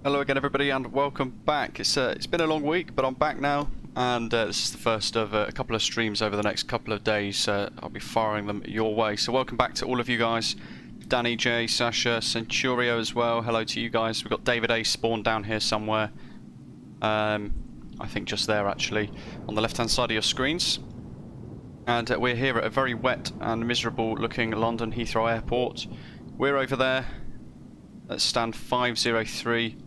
Hello again everybody and welcome back. It's been a long week, but I'm back now, and this is the first of a couple of streams over the next couple of days. I'll be firing them your way. So welcome back to all of you guys. Danny J, Sasha, Centurio as well. Hello to you guys. We've got David A spawned down here somewhere. I think just there actually, on the left hand side of your screens. And we're here at a very wet and miserable looking London Heathrow Airport. We're over there at stand 503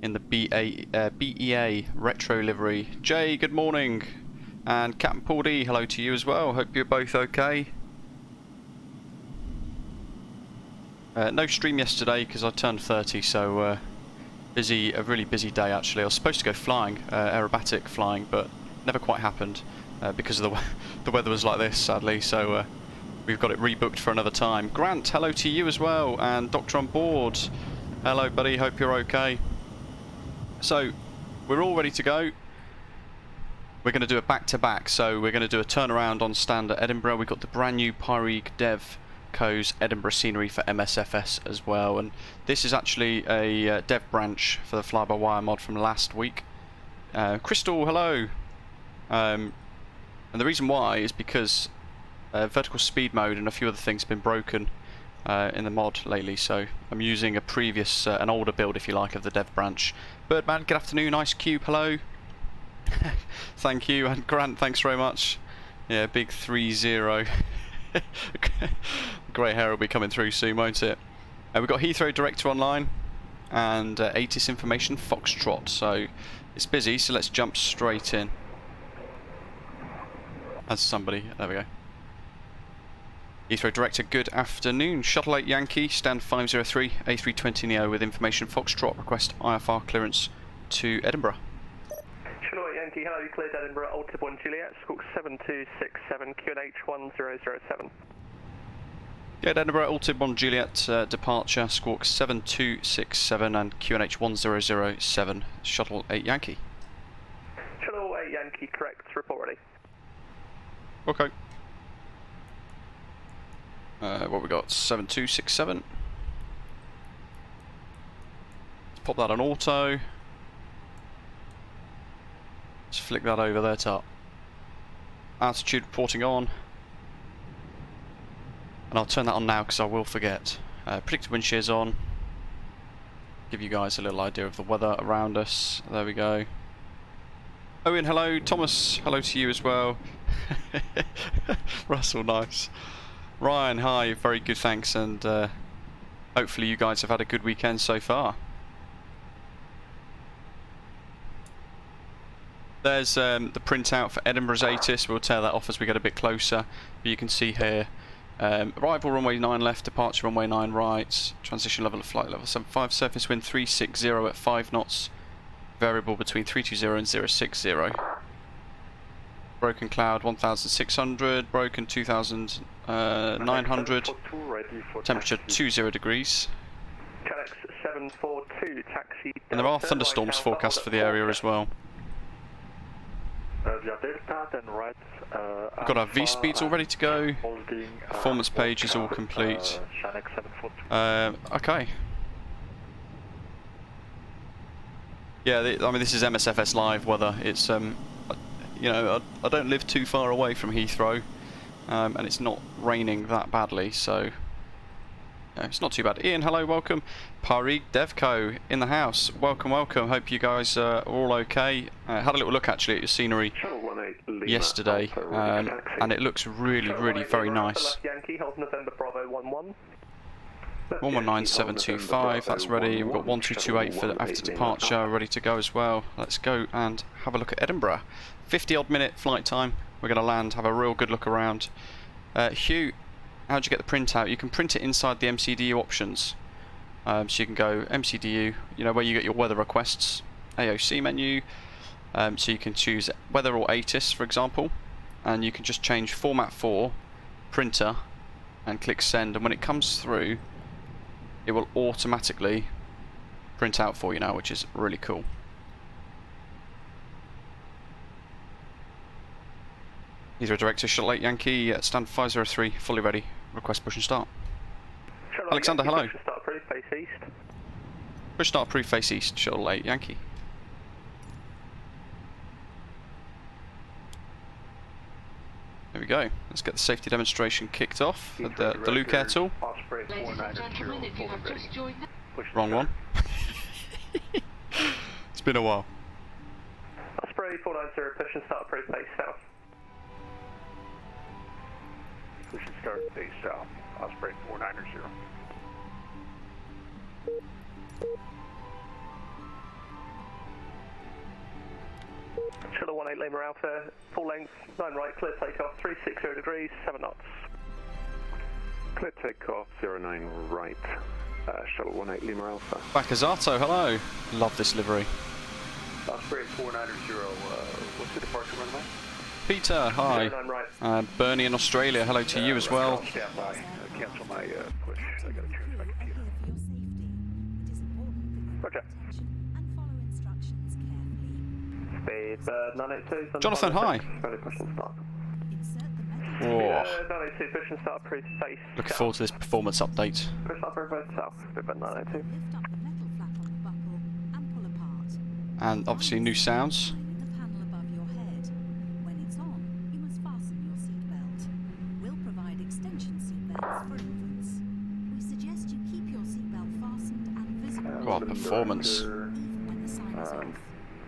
in the BEA retro livery. Jay, good morning. And Captain Paul D, hello to you as well. Hope you're both okay. No stream yesterday because I turned 30, so a really busy day actually. I was supposed to go flying, aerobatic flying, but never quite happened because of the weather was like this, sadly. So we've got it rebooked for another time. Grant, hello to you as well, and Doctor on board. Hello, buddy. Hope you're okay. So we're all ready to go. We're going to do a back-to-back. So we're going to do a turnaround on stand at Edinburgh. We've got the brand new Pyreegue Dev Co's Edinburgh scenery for MSFS as well, and this is actually a dev branch for the Flybywire mod from last week. Crystal, hello. And the reason why is because vertical speed mode and a few other things have been broken in the mod lately, so I'm using a previous, an older build if you like, of the dev branch. Birdman, good afternoon. Ice Cube, hello. Thank you. And Grant, thanks very much. Yeah, big 3-0. Grey hair will be coming through soon, won't it? We've got Heathrow Director online and ATIS Information Foxtrot, so it's busy, so let's jump straight in. As somebody, there we go. Heathrow Director, good afternoon. Shuttle 8 Yankee, stand 503, A320neo with Information Foxtrot, request IFR clearance to Edinburgh. Shuttle 8 Yankee, hello, you cleared Edinburgh, Ultra 1 Juliet, squawk 7267, QNH 1007. Good, Edinburgh, Ultra 1 Juliet, departure, squawk 7267 and QNH 1007, Shuttle 8 Yankee. Shuttle 8 Yankee, correct, report ready. Okay. What we got? 7267. Let's pop that on auto. Let's flick that over there to altitude reporting on. And I'll turn that on now because I will forget. Predicted wind shear's on. Give you guys a little idea of the weather around us. There we go. Owen, hello. Thomas, hello to you as well. Russell, nice. Ryan, hi, very good, thanks, and hopefully you guys have had a good weekend so far. There's the printout for Edinburgh's ATIS. We'll tear that off as we get a bit closer, but you can see here, arrival runway 9 left, departure runway 9 right, transition level at flight level 75, surface wind 360 at 5 knots, variable between 320 and 060. Broken cloud 1600, broken 2900, temperature 20 degrees. And there are thunderstorms forecast for the area as well. We've got our V-speeds all ready to go. Performance page is all complete. Okay. Yeah, I mean this is MSFS live weather. It's you know, I don't live too far away from Heathrow, and it's not raining that badly, so yeah, it's not too bad. Ian, hello, welcome. Pyreegue Devco in the house. Welcome, welcome. Hope you guys are all okay. Had a little look actually at your scenery yesterday, and it looks really, really very nice. 119725, that's ready. We've got 1228 for after departure, ready to go as well. Let's go and have a look at Edinburgh. 50 odd minute flight time. We're going to land, have a real good look around. Hugh, how'd you get the printout? You can print it inside the MCDU options. So you can go MCDU, you know, where you get your weather requests, AOC menu. So you can choose weather or ATIS, for example, and you can just change format for printer and click send, and when it comes through it will automatically print out for you now, which is really cool. Heathrow Director, Shuttle 8 Yankee, stand 503, fully ready. Request push and start. Shuttle Alexander, Yankee, hello. Push and start approved, base east. Push start approved, face east, Shuttle 8 Yankee. There we go. Let's get the safety demonstration kicked off at the Luke Air Tool. Ladies and gentlemen, if you have just joined us. Wrong one. It's been a while. Osprey 490, push and start approved, face south. Push and start face south. Osprey 490. Shuttle 18 Lima Alpha, full length, 9 right, clear takeoff, 360 degrees, 7 knots. Clear takeoff, 09 right. Shuttle 18 Lima Alpha. Bakazato, hello. Love this livery. Osprey 490, what's the departure runway? Peter, hi. 09 right. Bernie in Australia, hello to you as well. Stand by. Cancel my push. I gotta change my computer. Roger. Speed 982. Jonathan, hi. Ready, push and start. Whoa. 982, push and start approved, face Looking south. forward to this performance update. Push up approved, south, speed 982. And obviously new sounds. What performance.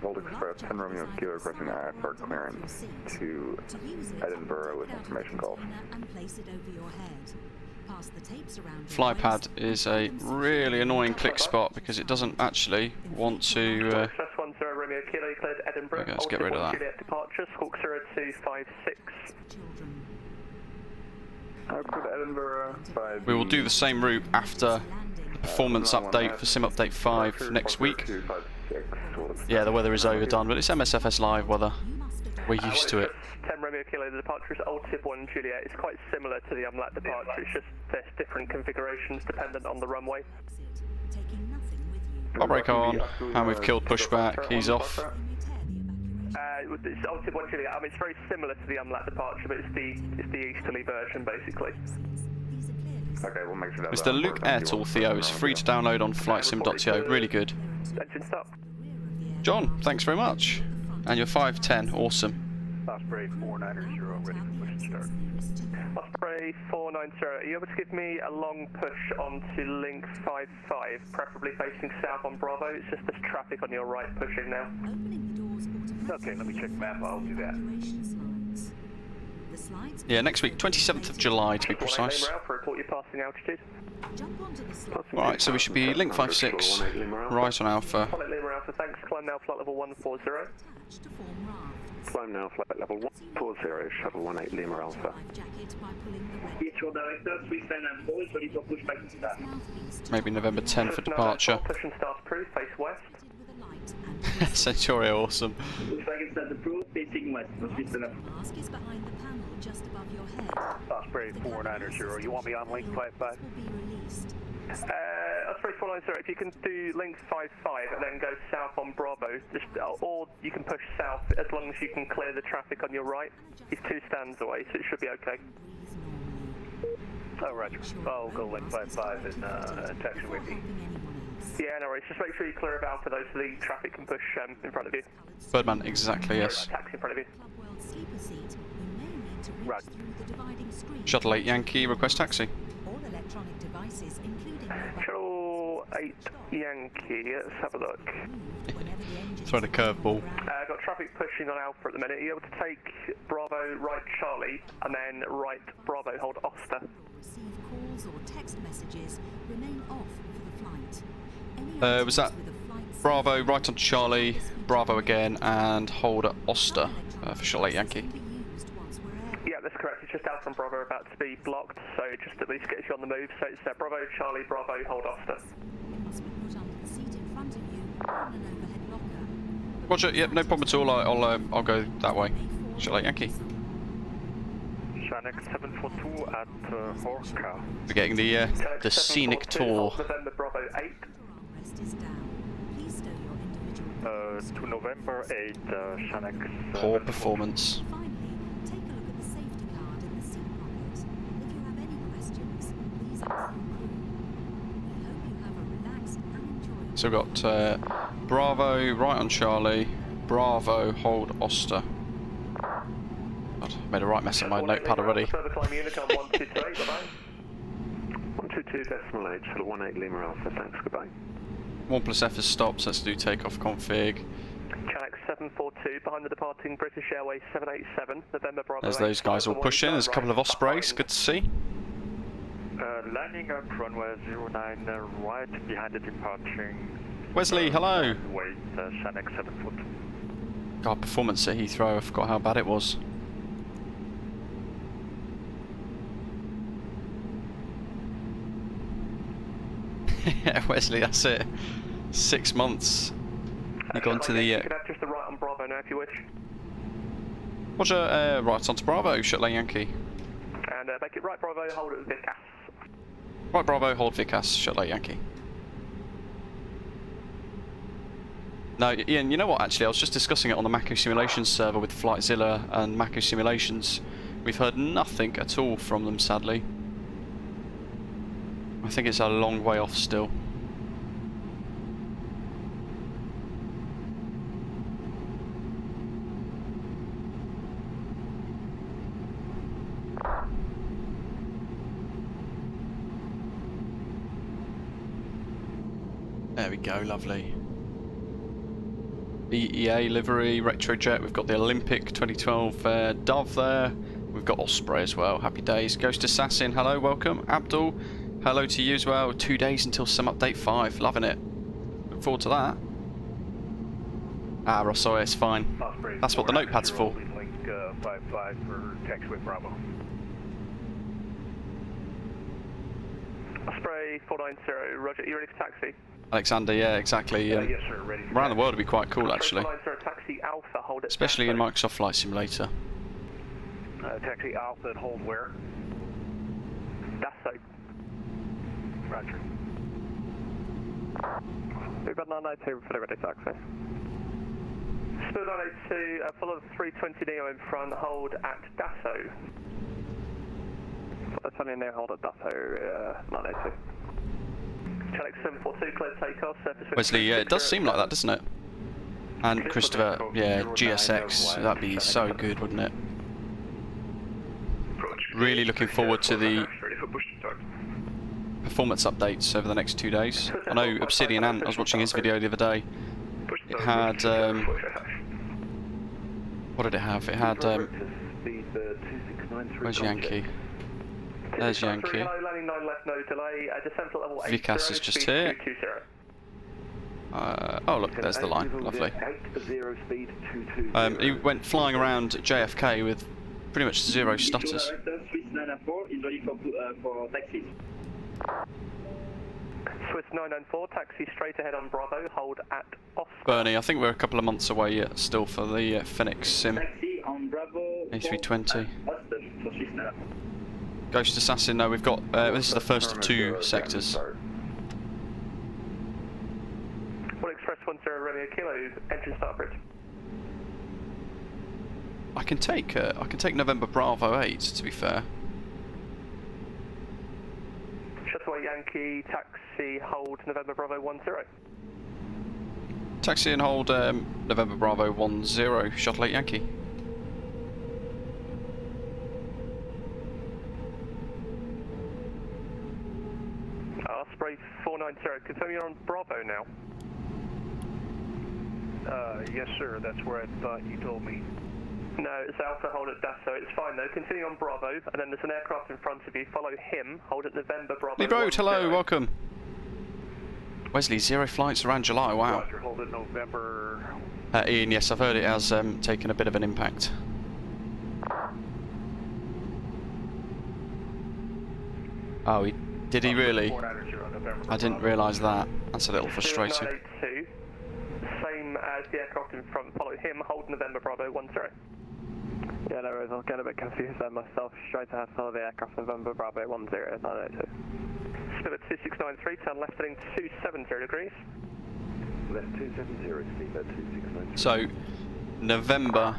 Volt Express 10 Romeo Kilo requesting IFR clearance to Edinburgh with information calls. Flypad is a really annoying click spot because it doesn't actually want to. Express 10 Romeo Kilo cleared Edinburgh. Okay, let's get rid of that. Juliet departure, Squawk 0256. Edinburgh by We will do the same route after the performance update for Sim Update 5 next week. Yeah, the weather is overdone, but it's MSFS live weather. We're used to it. 10 Romeo Kilo, the departure is Altitude 1 Juliet. It's quite similar to the UMLAT departure, it's just there's different configurations dependent on the runway. I'll break on, and we've killed pushback. He's off. It's Altitude 1 Juliet. I mean, it's very similar to the UMLAT departure, but it's the easterly version, basically. Okay, we'll make sure that It's the Luke Air Tool, Theo. It's free to download on flightsim.to. Really good. Engine stop. John, thanks very much. And you're 510, awesome. Osprey 490, ready for push and start. Osprey 490, are you able to give me a long push onto link 55, preferably facing south on Bravo? It's just there's traffic on your right pushing now. Okay, let me check map, I'll do that. Yeah, next week, 27th of July to be precise. Report your passing altitude. Alright, so we should be link 56, right on Alpha. Pilot Lima Alpha, thanks. Climb now, flight level 140. Climb now, flight level 140, Shuttle 18 Lima Alpha. Heathrow director, please stand and hold, ready for pushback to start. Maybe November 10 for departure. Push and start approved, face west. Centuria, awesome. Pushback is start approved, facing west, please stand up. Osprey 490, you want me on link 55? Osprey 490, if you can do link 55 and then go south on Bravo, just, or you can push south as long as you can clear the traffic on your right. He's 2 stands away, so it should be okay. Oh, roger. I'll go link 55 and taxi with you. Yeah, no worries. Just make sure you clear of Alpha though, so the traffic can push in front of you. Birdman, exactly, yes. Taxi in front of you. Right. Shuttle 8 Yankee, request taxi. Shuttle 8 Yankee, let's have a look. Throw the curveball. Got traffic pushing on Alpha at the minute. Are you able to take Bravo, right Charlie, and then right Bravo, hold Oster? Was that Bravo, right on Charlie, Bravo again, and hold at Oster for Shuttle 8 Yankee? Yeah, that's correct. It's just Alpha and Bravo are about to be blocked, so it just at least gets you on the move. So it's Bravo, Charlie, Bravo, hold Oster. Roger, yep, no problem at all. I'll go that way. Shuttle 8 Yankee. Shanix 742 at Horka. We're getting the scenic tour. November Bravo 8. To November 8, Shanix. Poor performance. So we've got Bravo, right on Charlie, Bravo, hold Oster. God, I made a right mess of my notepad already. Further climb Unicom 1228, bye-bye. 122.8, Shuttle 18 Lima Alpha, thanks, goodbye. 1+F has stopped, so let's do takeoff config. Channel 742 behind the departing British Airways 787, November Bravo. There's those guys all pushing, there's a couple of Ospreys, good to see. Landing up runway 09 right behind the departing. Wesley, hello! Wait, Channel 742. God, performance at Heathrow, I forgot how bad it was. Yeah, Wesley, that's it. 6 months. You gone to the... You can have just the right on Bravo now if you wish. Roger, right onto Bravo, Shuttle Yankee. And make it right Bravo, hold it Vicas. Right Bravo, hold Vicas, Shuttle Yankee. No, Ian, you know what, actually, I was just discussing it on the Mako Simulations server with Flightzilla and Mako Simulations. We've heard nothing at all from them, sadly. I think it's a long way off still. There we go, lovely. EDI livery, retrojet, we've got the Olympic 2012 Dove there. We've got Osprey as well, happy days. Ghost Assassin, hello, welcome. Abdul, hello to you as well. 2 days until Sim Update 5, loving it. Look forward to that. Ah, Rosso, it's fine. That's what the notepad's for. Link 55 for taxiway Bravo. Osprey 490, roger, you ready for taxi? Alexander, yeah, exactly. Yes, sir, ready. Around the world would be quite cool, actually. Osprey 490, taxi Alpha, hold it. Especially in Microsoft Flight Simulator. Taxi Alpha and hold where? Dasso. Roger. Speedbird 992, fully ready taxi. Speedbird 982, follow the 320 Neo in front, hold at Dasso. Follow 20 Neo, hold at Dasso, 982. Channel 742, clear takeoff, surface... Wesley, yeah, it does seem like that, doesn't it? And Christopher, yeah, GSX, that'd be so good, wouldn't it? Really looking forward to the performance updates over the next 2 days. I know Obsidian Ant, I was watching his video the other day. It had, what did it have? It had, where's Yankee? There's Yankee. Vicas is just here. Oh look, there's the line, lovely. He went flying around JFK with pretty much 0 stutters. Swiss 994, taxi straight ahead on Bravo, hold at Oscar. Bernie, I think we're a couple of months away yet still for the Phoenix Sim A320. Ghost Assassin, no, we've got, this is the first of 2 sectors. One Express 10 Romeo Kilo, engine start bridge. I can take November Bravo 8, to be fair. Shuttle Yankee, taxi, hold November Bravo 10. Taxi and hold November Bravo 10, Shuttle 8 Yankee. Osprey 490, confirm you're on Bravo now. Yes, sir, that's where I thought you told me. No, it's Alpha, hold at Dasso. It's fine though. Continue on Bravo, and then there's an aircraft in front of you. Follow him, hold at November Bravo. Lee Road, hello, welcome. Wesley, 0 flights around July, wow. Roger, hold it November. Ian, yes, I've heard it has taken a bit of an impact. Oh, did he really? I didn't realise that. That's a little frustrating. 982, same as the aircraft in front. Follow him, hold November Bravo 10. Yeah, no worries. I was getting a bit confused there myself. Straight ahead, follow the aircraft November Bravo 10, 982. Speedbird 2693, turn left heading 270 degrees. Left 270, Speedbird 2693. So, November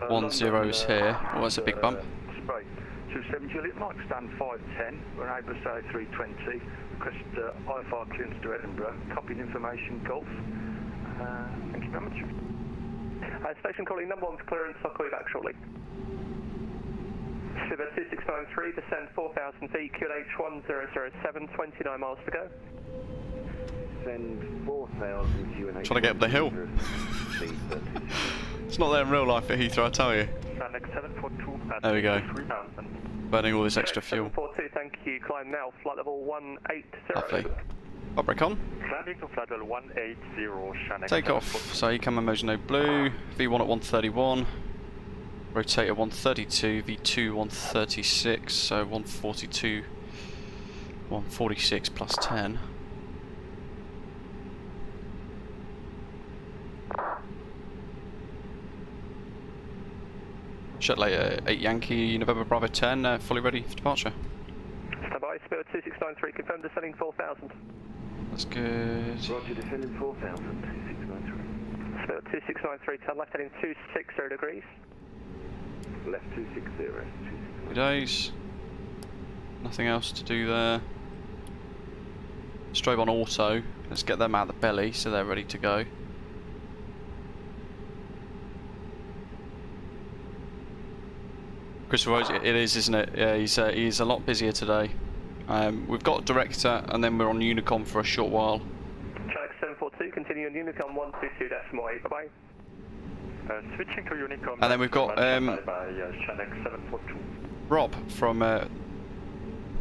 10 is here. Oh, that's a big bump. 27 Juliet Mike, stand 510. We're Airbus A320. Request IFR clearance to Edinburgh. Copied information, Golf. Thank you very much. Station calling number 1 for clearance. I'll call you back shortly. Shiver 2693, descend 4,000 feet, QNH 1007, 29 miles to go. Send 4,000 QNH. Trying to get up the hill. It's not there in real life at Heathrow, I tell you. There we go. Burning all this extra fuel. 742, thank you. Climb now, flight level 180. Lovely. Hot break on. Landing to flight level 180, Shannon. Take off. So ECAM emoji no blue. V1 at 131. Rotate at 132. V2 136. So 142. 146 plus 10. Shuttle 8 Yankee November Bravo 10, fully ready for departure. Stand by, Spirit 2693, confirm descending 4,000. That's good. Roger, descending 4,000, 2693. Spirit 2693, turn left heading 260 degrees. Left 260. Good days. Nothing else to do there. Strobe on auto. Let's get them out of the belly so they're ready to go. Christopher, it is, isn't it? Yeah, he's a lot busier today. We've got director, and then we're on Unicom for a short while. Channel 742, continue on Unicom 122.8. Bye bye. Switching to Unicom. And then we've got Channel 742. Rob from the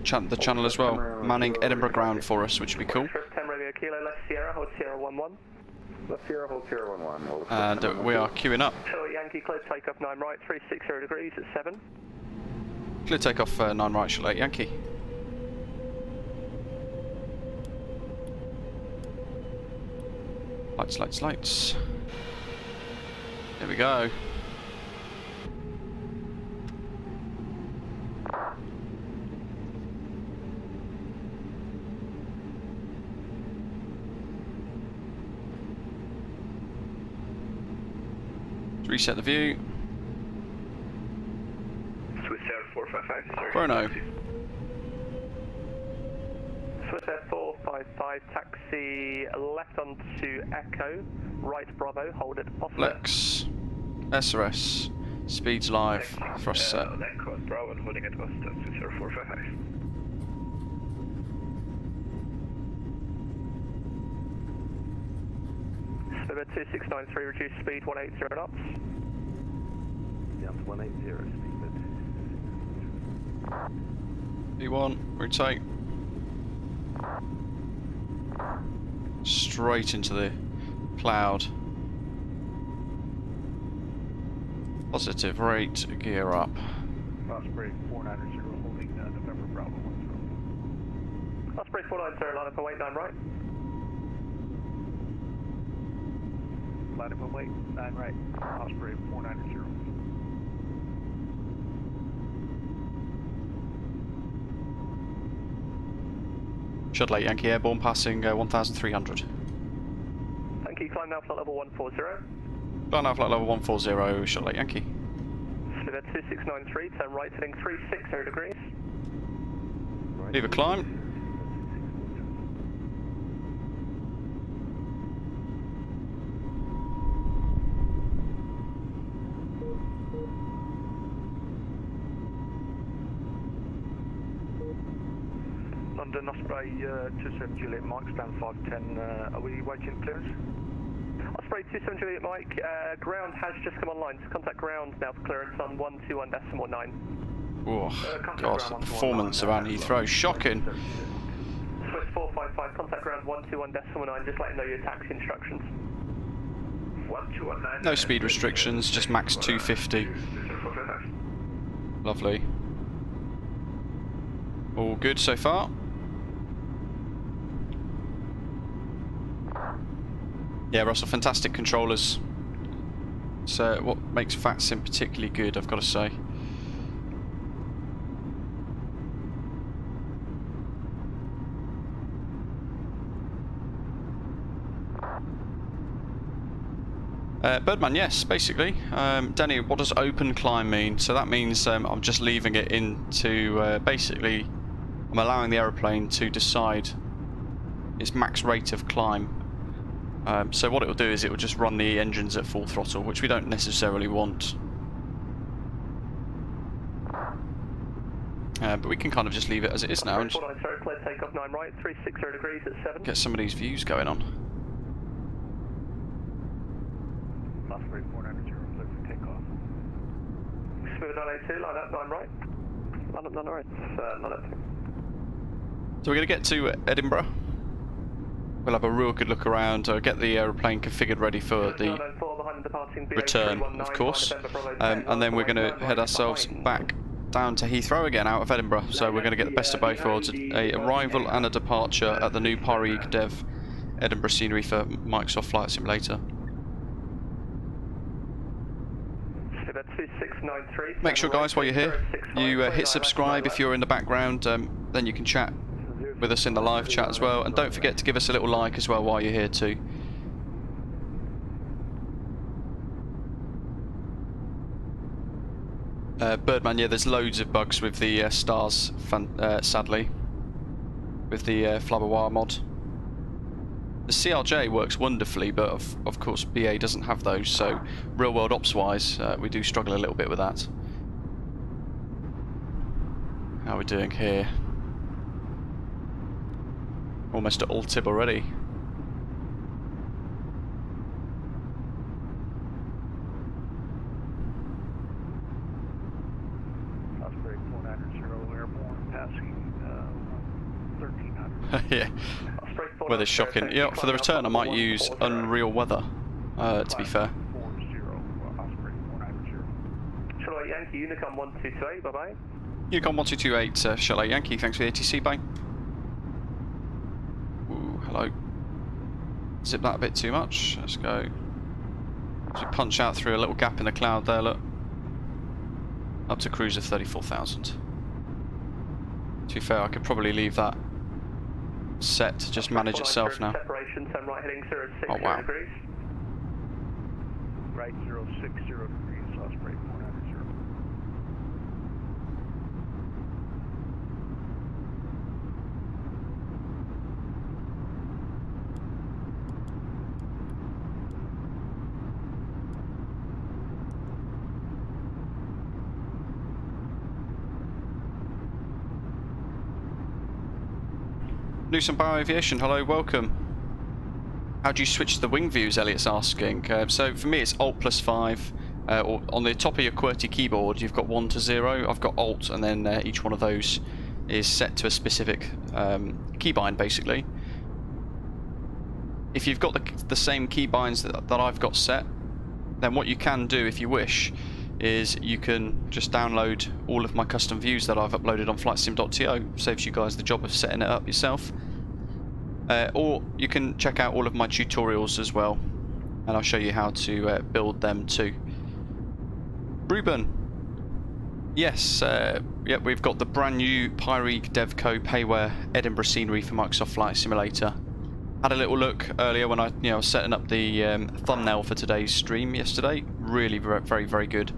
channel as well, manning Edinburgh ground for us, which would be cool. 10 Radio Kilo, left Sierra, hold Sierra 11. Left Sierra, hold Sierra 11. And we are queuing up. So Yankee, clear takeoff 9 right, 360 degrees at 7. Clear takeoff 9 right, Shuttle 8 Yankee. Lights, lights, lights. There we go. Reset the view. Swiss Air 455. Chrono. Swiss Air 455, taxi left onto Echo, right Bravo, hold it off Flex. SRS. Speeds live. Thrust set. Echo Bravo, holding it off Swiss Air 455. Spirit 2693, reduce speed 180 knots. Down to 180, speed. V1, rotate. Straight into the cloud. Positive rate, gear up. Osprey 490, holding November Bravo 10. Osprey 490, line up and wait 9 right. Line up and wait 9 right. Osprey 490. Shuttle 8 Yankee airborne passing 1,300. Thank you, climb now flight level 140. Flying now flight level 140, Shuttle 8 Yankee. Spirit 2693, turn right heading 360 degrees. Leave a climb. London Osprey 27 Juliet Mike, stand 510. Are we waiting clearance? Osprey 27 Juliet Mike, ground has just come online. So contact ground now for clearance on 121.9. Oh, God, the performance around Heathrow, shocking. Swiss 455, contact ground 121.9, just let him know your taxi instructions. 1219. No speed restrictions, just max 250. Lovely. All good so far. Yeah, Russell, fantastic controllers. So what makes VATSIM particularly good, I've got to say. Birdman, yes, basically. Denny, what does open climb mean? So that means I'm just leaving it into, basically, I'm allowing the aeroplane to decide its max rate of climb. So what it will do is it will just run the engines at full throttle, which we don't necessarily want. But we can kind of just leave it as it is now and takeoff 9 right, 360 degrees at 7. get some of these views going on. Osprey 490, clear for takeoff. Smooth 982, line up 9 right. Line up 9 right, 982. So we're going to get to Edinburgh. We'll have a real good look around, get the aeroplane configured ready for the return, of course. And then we're going to head ourselves back down to Heathrow again out of Edinburgh. So we're going to get the best of both worlds, a arrival and a departure at the new Pyreegue Dev Edinburgh scenery for Microsoft Flight Simulator. Make sure, guys, while you're here, you hit subscribe if you're in the background, then you can chat with us in the live chat as well, and don't forget to give us a little like as well while you're here too. Birdman, yeah, there's loads of bugs with the stars, sadly, with the Flybywire mod. The CRJ works wonderfully, but of course BA doesn't have those, so real world ops wise we do struggle a little bit with that. How are we doing here? Almost at all tib already. Osprey 490 airborne, passing 1300. Yeah, weather's shocking. Yeah, for the return I might use Unreal Weather, to be fair. 40, Osprey 490. Shuttle Yankee, Unicom 1228, bye bye. Unicom 1228, Shuttle Yankee, thanks for the ATC, bye. Ooh, hello. Zip that a bit too much, let's go. So punch out through a little gap in the cloud there, look. Up to cruise of 34,000. To be fair, I could probably leave that set to just manage itself now. Separation, turn right heading 060 Oh, wow. degrees. Right 060 degrees, Osprey 490. Newsom Bio Aviation, hello, welcome. How do you switch to the wing views, Elliot's asking. So for me it's Alt+5, or on the top of your QWERTY keyboard you've got 1 to 0, I've got Alt, and then each one of those is set to a specific keybind basically. If you've got the same keybinds that I've got set, then what you can do if you wish is you can just download all of my custom views that I've uploaded on flightsim.to. Saves you guys the job of setting it up yourself. Or you can check out all of my tutorials as well, and I'll show you how to build them too. Ruben, yes, yep, we've got the brand new Pyreegue Devco Payware Edinburgh scenery for Microsoft Flight Simulator. Had a little look earlier when I was setting up the thumbnail for today's stream yesterday. Really very, very good.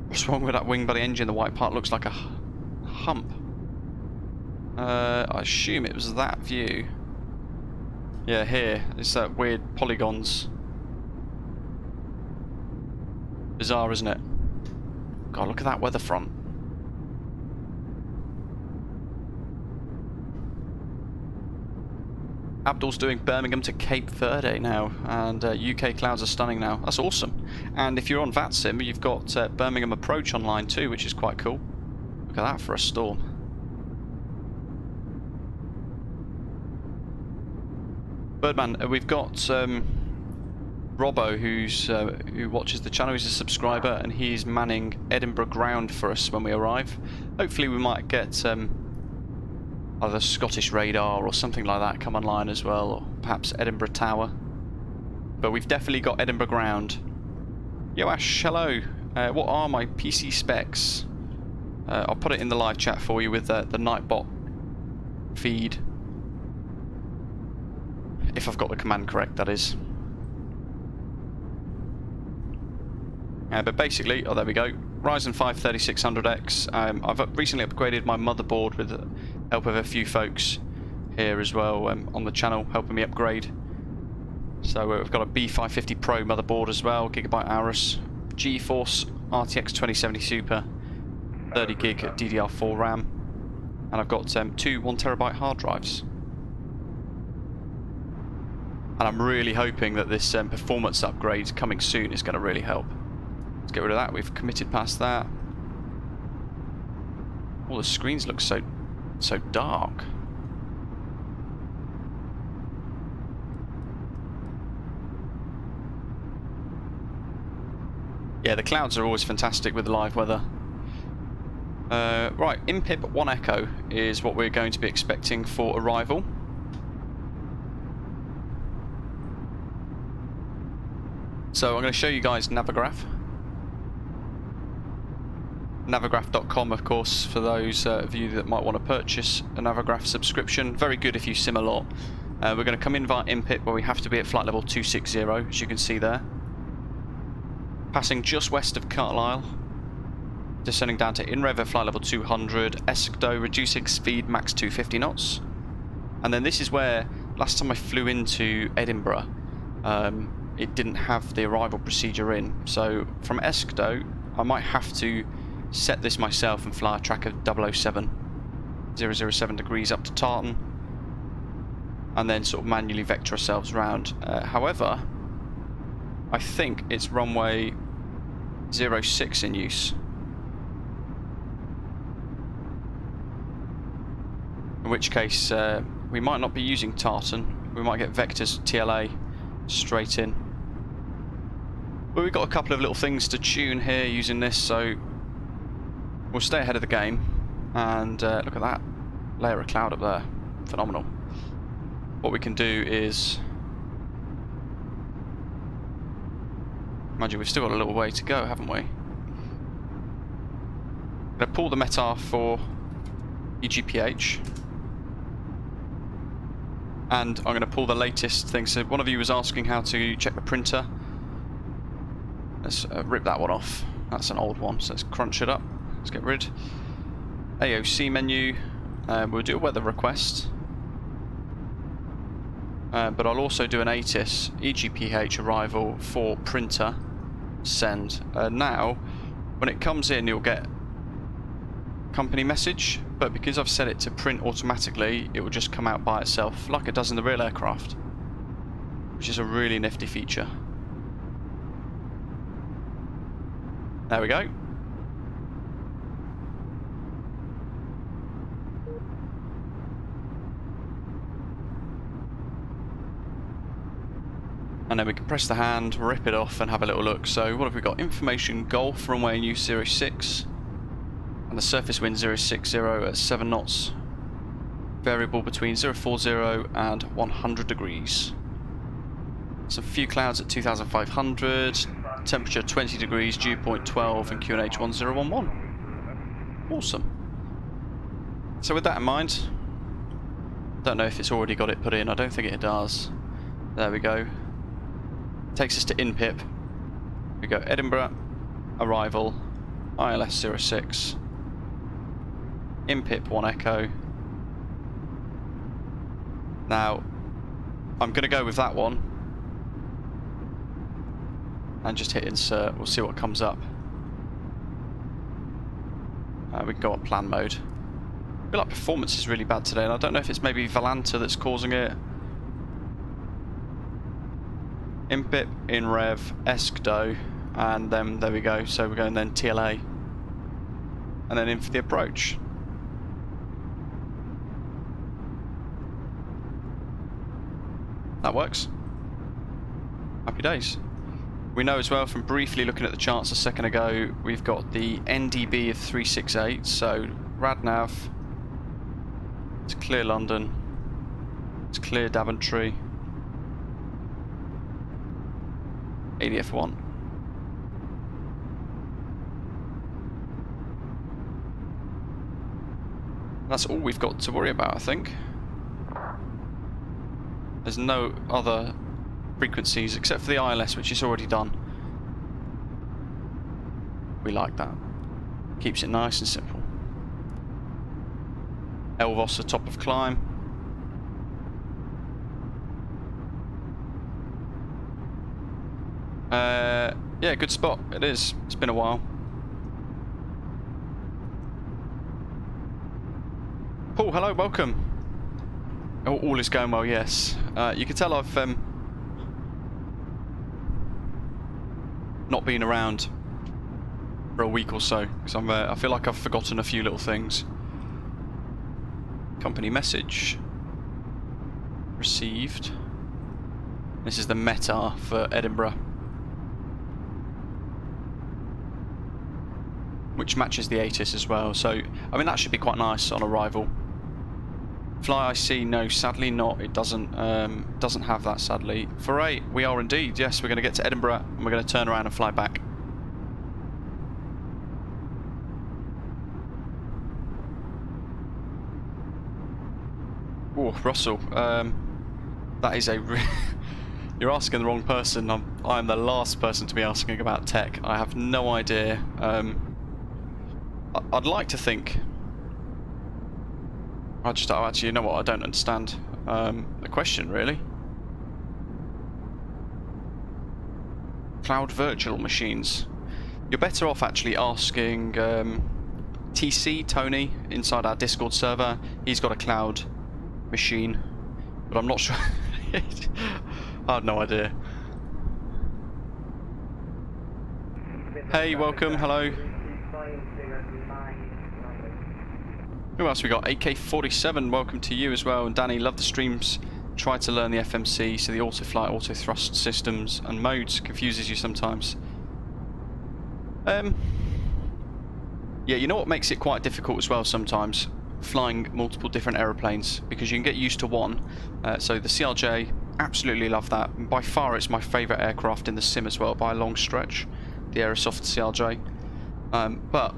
What's wrong with that wing body engine? The white part looks like a hump. I assume it was that view. Yeah, here. It's that weird polygons. Bizarre, isn't it? God, look at that weather front. Abdul's doing Birmingham to Cape Verde now, and UK clouds are stunning now. That's awesome. And if you're on VATSIM, you've got Birmingham Approach online too, which is quite cool. Look at that for a storm. Birdman, we've got Robbo, who watches the channel. He's a subscriber, and he's manning Edinburgh ground for us when we arrive. Hopefully we might get either Scottish radar or something like that come online as well, or perhaps Edinburgh Tower. But we've definitely got Edinburgh ground. Yo Ash, hello. What are my PC specs? I'll put it in the live chat for you with the Nightbot feed. if I've got the command correct, that is. But basically, oh there we go, Ryzen 5 3600X. I've recently upgraded my motherboard with the help of a few folks here as well on the channel, helping me upgrade. So we've got a B550 Pro motherboard as well, gigabyte hours, GeForce RTX 2070 Super, 30 gig DDR4 RAM, and I've got two 1TB hard drives. And I'm really hoping that this performance upgrade coming soon is going to really help. Let's get rid of that. We've committed past that. All the screens look so dark. Yeah, the clouds are always fantastic with the live weather. Right, IMPIP 1 Echo is what we're going to be expecting for arrival. So I'm going to show you guys Navigraph. Navigraph.com, of course, for those of you that might want to purchase a Navigraph subscription. Very good if you sim a lot. We're going to come in via IMPIP, where we have to be at flight level 260, as you can see there. Passing just west of Carlisle. Descending down to INREV at flight level 200. Eskdo, reducing speed max 250 knots. And then this is where, last time I flew into Edinburgh, it didn't have the arrival procedure in. So from Eskdo, I might have to set this myself and fly a track of 007 degrees up to Tartan, and then sort of manually vector ourselves around. However, I think it's runway 06 in use. In which case, we might not be using Tartan. We might get vectors TLA straight in. But we've got a couple of little things to tune here using this, so we'll stay ahead of the game. And look at that layer of cloud up there. Phenomenal. What we can do is, mind you, we've still got a little way to go, haven't we? I'm going to pull the METAR for EGPH. And I'm going to pull the latest thing. So one of you was asking how to check the printer. Let's rip that one off. That's an old one, so let's crunch it up. Let's get rid. AOC menu. We'll do a weather request. But I'll also do an ATIS, EGPH arrival for printer, send. Now, when it comes in, you'll get company message, but because I've set it to print automatically, it will just come out by itself, like it does in the real aircraft, which is a really nifty feature. There we go. And then we can press the hand, rip it off, and have a little look. So what have we got? Information Golf, runway in use 06. And the surface wind 060 at 7 knots. Variable between 040 and 100 degrees. Some few clouds at 2500. Temperature 20 degrees, dew point 12, and QNH 1011. Awesome. So with that in mind, don't know if it's already got it put in. I don't think it does. There we go. Takes us to INPIP. We go Edinburgh, arrival, ILS 06, INPIP 1 Echo. Now, I'm going to go with that one and just hit insert. We'll see what comes up. We can go on plan mode. I feel like performance is really bad today, and I don't know if it's maybe Volanta that's causing it. INPIP, INREV, Eskdo, and then there we go. So we're going then TLA, and then in for the approach. That works. Happy days. We know as well from briefly looking at the charts a second ago, we've got the NDB of 368, so RadNav, it's clear London, it's clear Daventry, ADF1. That's all we've got to worry about, I think. There's no other frequencies except for the ILS, which is already done. We like that. Keeps it nice and simple. Elvos, the top of climb. Yeah, good spot. It is. It's been a while. Paul, hello, welcome. Oh, all is going well, yes. You can tell I've not been around for a week or so, because I feel like I've forgotten a few little things. Company message received. This is the meta for Edinburgh, which matches the ATIS as well, so I mean that should be quite nice on arrival. Fly IC, no, sadly not. It doesn't have that, sadly. For 8, we are indeed. Yes, we're going to get to Edinburgh and we're going to turn around and fly back. Oh, Russell, that is a you're asking the wrong person. I'm the last person to be asking about tech. I have no idea. I'd like to think. Actually, you know what? I don't understand the question really. Cloud virtual machines. You're better off actually asking TC Tony inside our Discord server. He's got a cloud machine, but I'm not sure. I have no idea. Hey, welcome, hello. Who else we got? AK47, welcome to you as well. And Danny, love the streams. Try to learn the FMC, so the auto flight, auto thrust systems and modes confuses you sometimes. Yeah, you know what makes it quite difficult as well sometimes? Flying multiple different aeroplanes, because you can get used to one. So the CRJ, absolutely love that. By far it's my favourite aircraft in the sim as well, by a long stretch, the Aerosoft CRJ. But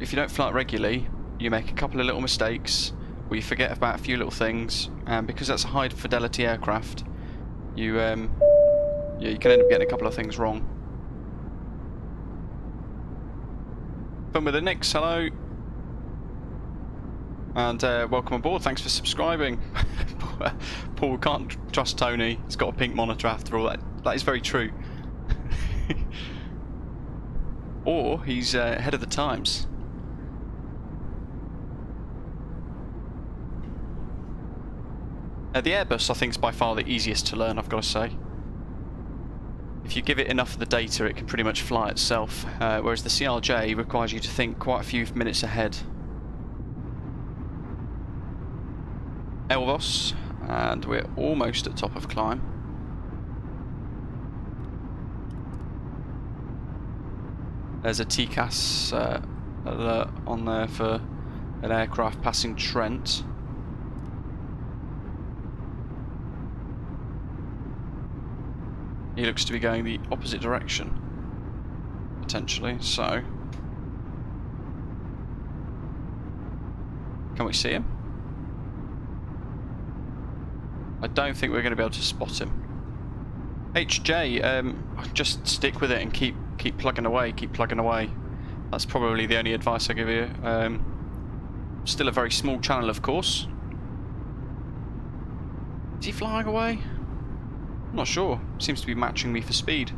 if you don't fly it regularly, you make a couple of little mistakes, or you forget about a few little things, and because that's a high fidelity aircraft, you yeah, you can end up getting a couple of things wrong. Fun with the Nix, hello. And welcome aboard, thanks for subscribing. Paul, can't trust Tony, he's got a pink monitor after all that. That is very true. Or he's ahead of the times. The Airbus I think is by far the easiest to learn, I've got to say. If you give it enough of the data it can pretty much fly itself, whereas the CRJ requires you to think quite a few minutes ahead. Elvos, and we're almost at top of climb. There's a TCAS alert on there for an aircraft passing Trent. He looks to be going the opposite direction, potentially, so... Can we see him? I don't think we're going to be able to spot him. HJ, just stick with it and keep plugging away, keep plugging away. That's probably the only advice I give you. Still a very small channel, of course. Is he flying away? I'm not sure. Seems to be matching me for speed.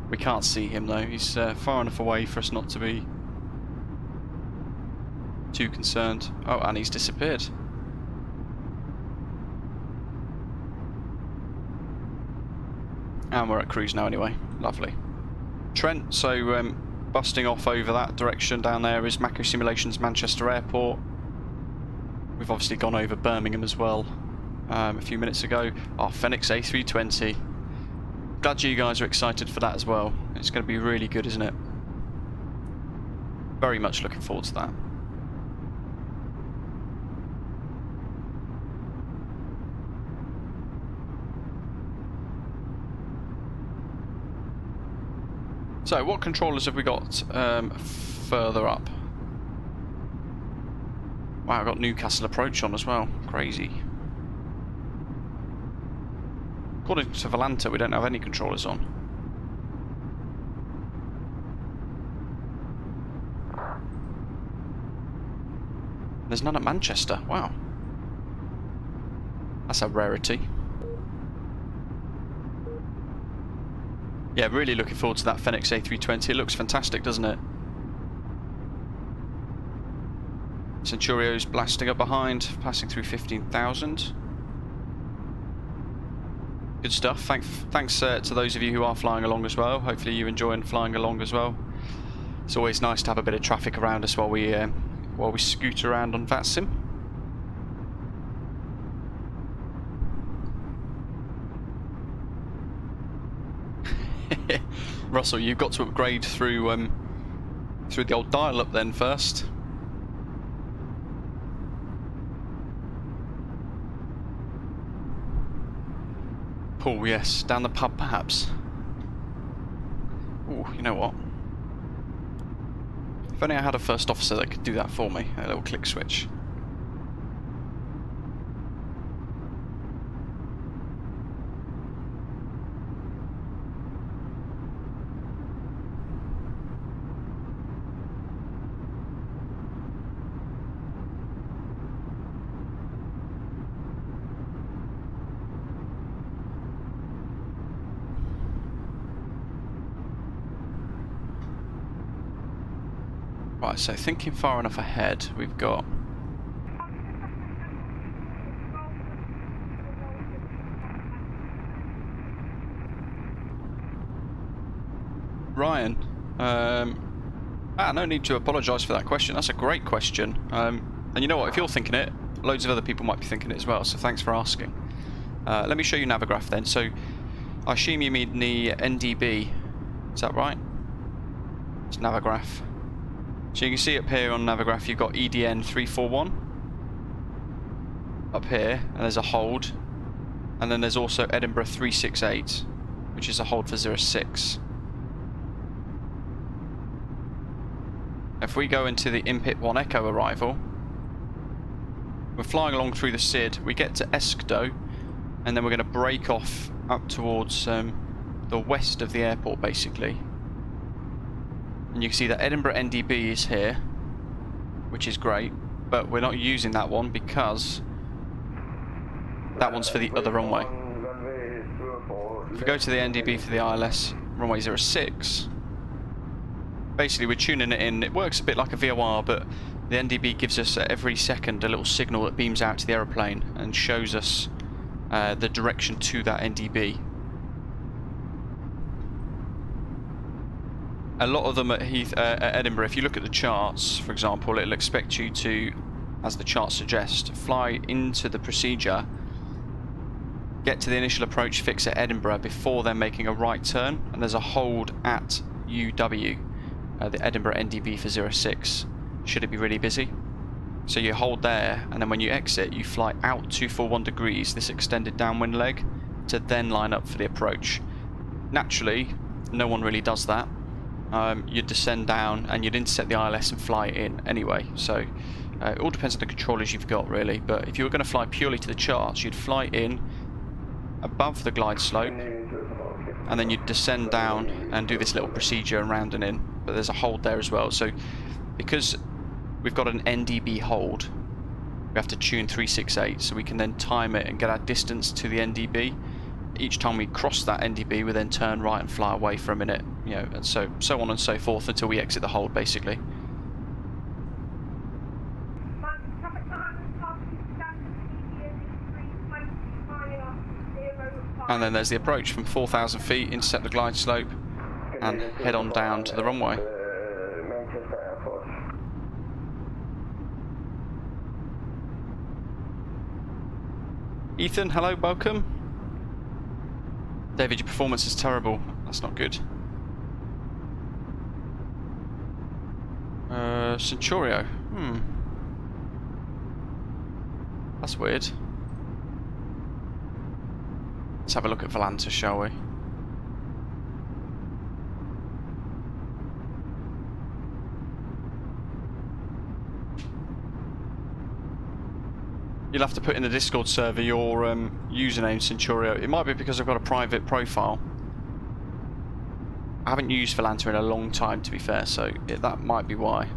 We can't see him though. He's far enough away for us not to be too concerned. Oh, and he's disappeared. And we're at cruise now anyway. Lovely. Trent, so busting off over that direction down there is Mako Simulations Manchester Airport. We've obviously gone over Birmingham as well a few minutes ago. Our Phoenix A320. Glad you guys are excited for that as well. It's going to be really good, isn't it? Very much looking forward to that. So, what controllers have we got further up? Wow, I've got Newcastle approach on as well. Crazy. According to Volanta, we don't have any controllers on. There's none at Manchester. Wow. That's a rarity. Yeah, really looking forward to that Fenix A320. It looks fantastic, doesn't it? Centurio's blasting up behind, passing through 15,000. Good stuff. Thanks to those of you who are flying along as well. Hopefully you're enjoying flying along as well. It's always nice to have a bit of traffic around us while we scoot around on VATSIM. Russell, you've got to upgrade through the old dial-up then first. Paul, yes, down the pub perhaps. Ooh, you know what? If only I had a first officer that could do that for me, a little click switch. Right, so thinking far enough ahead, we've got Ryan. No need to apologise for that question. That's a great question. And you know what? If you're thinking it, loads of other people might be thinking it as well. So thanks for asking. Let me show you Navigraph then. So I assume you mean the NDB. Is that right? It's Navigraph. So you can see up here on Navigraph you've got EDN 341 up here, and there's a hold, and then there's also Edinburgh 368, which is a hold for 06. If we go into the Impit 1 Echo arrival, we're flying along through the SID, we get to Eskdo, and then we're going to break off up towards the west of the airport basically. And you can see that Edinburgh NDB is here, which is great, but we're not using that one because that one's for the other runway. If we go to the NDB for the ILS runway 06, basically we're tuning it in. It works a bit like a VOR, but the NDB gives us every second a little signal that beams out to the aeroplane and shows us the direction to that NDB. A lot of them at Edinburgh, if you look at the charts, for example, it'll expect you to, as the chart suggests, fly into the procedure, get to the initial approach fix at Edinburgh before then making a right turn, and there's a hold at UW, the Edinburgh NDB for 06, should it be really busy. So you hold there, and then when you exit, you fly out 241 degrees, this extended downwind leg, to then line up for the approach. Naturally, no one really does that. You'd descend down and you'd intercept the ILS and fly in anyway, so it all depends on the controllers you've got really, but if you were going to fly purely to the charts, you'd fly in above the glide slope and then you'd descend down and do this little procedure and round and in, but there's a hold there as well. So because we've got an NDB hold, we have to tune 368 so we can then time it and get our distance to the NDB. Each time we cross that NDB, we then turn right and fly away for a minute, you know, and so on and so forth until we exit the hold, basically. And then there's the approach from 4,000 feet, intercept the glide slope, and head on down to the runway. Ethan, hello, welcome. David, your performance is terrible. That's not good. Centurio. That's weird. Let's have a look at Volanta, shall we? You'll have to put in the Discord server your username, Centurio. It might be because I've got a private profile. I haven't used Volanta in a long time, to be fair, so that might be why.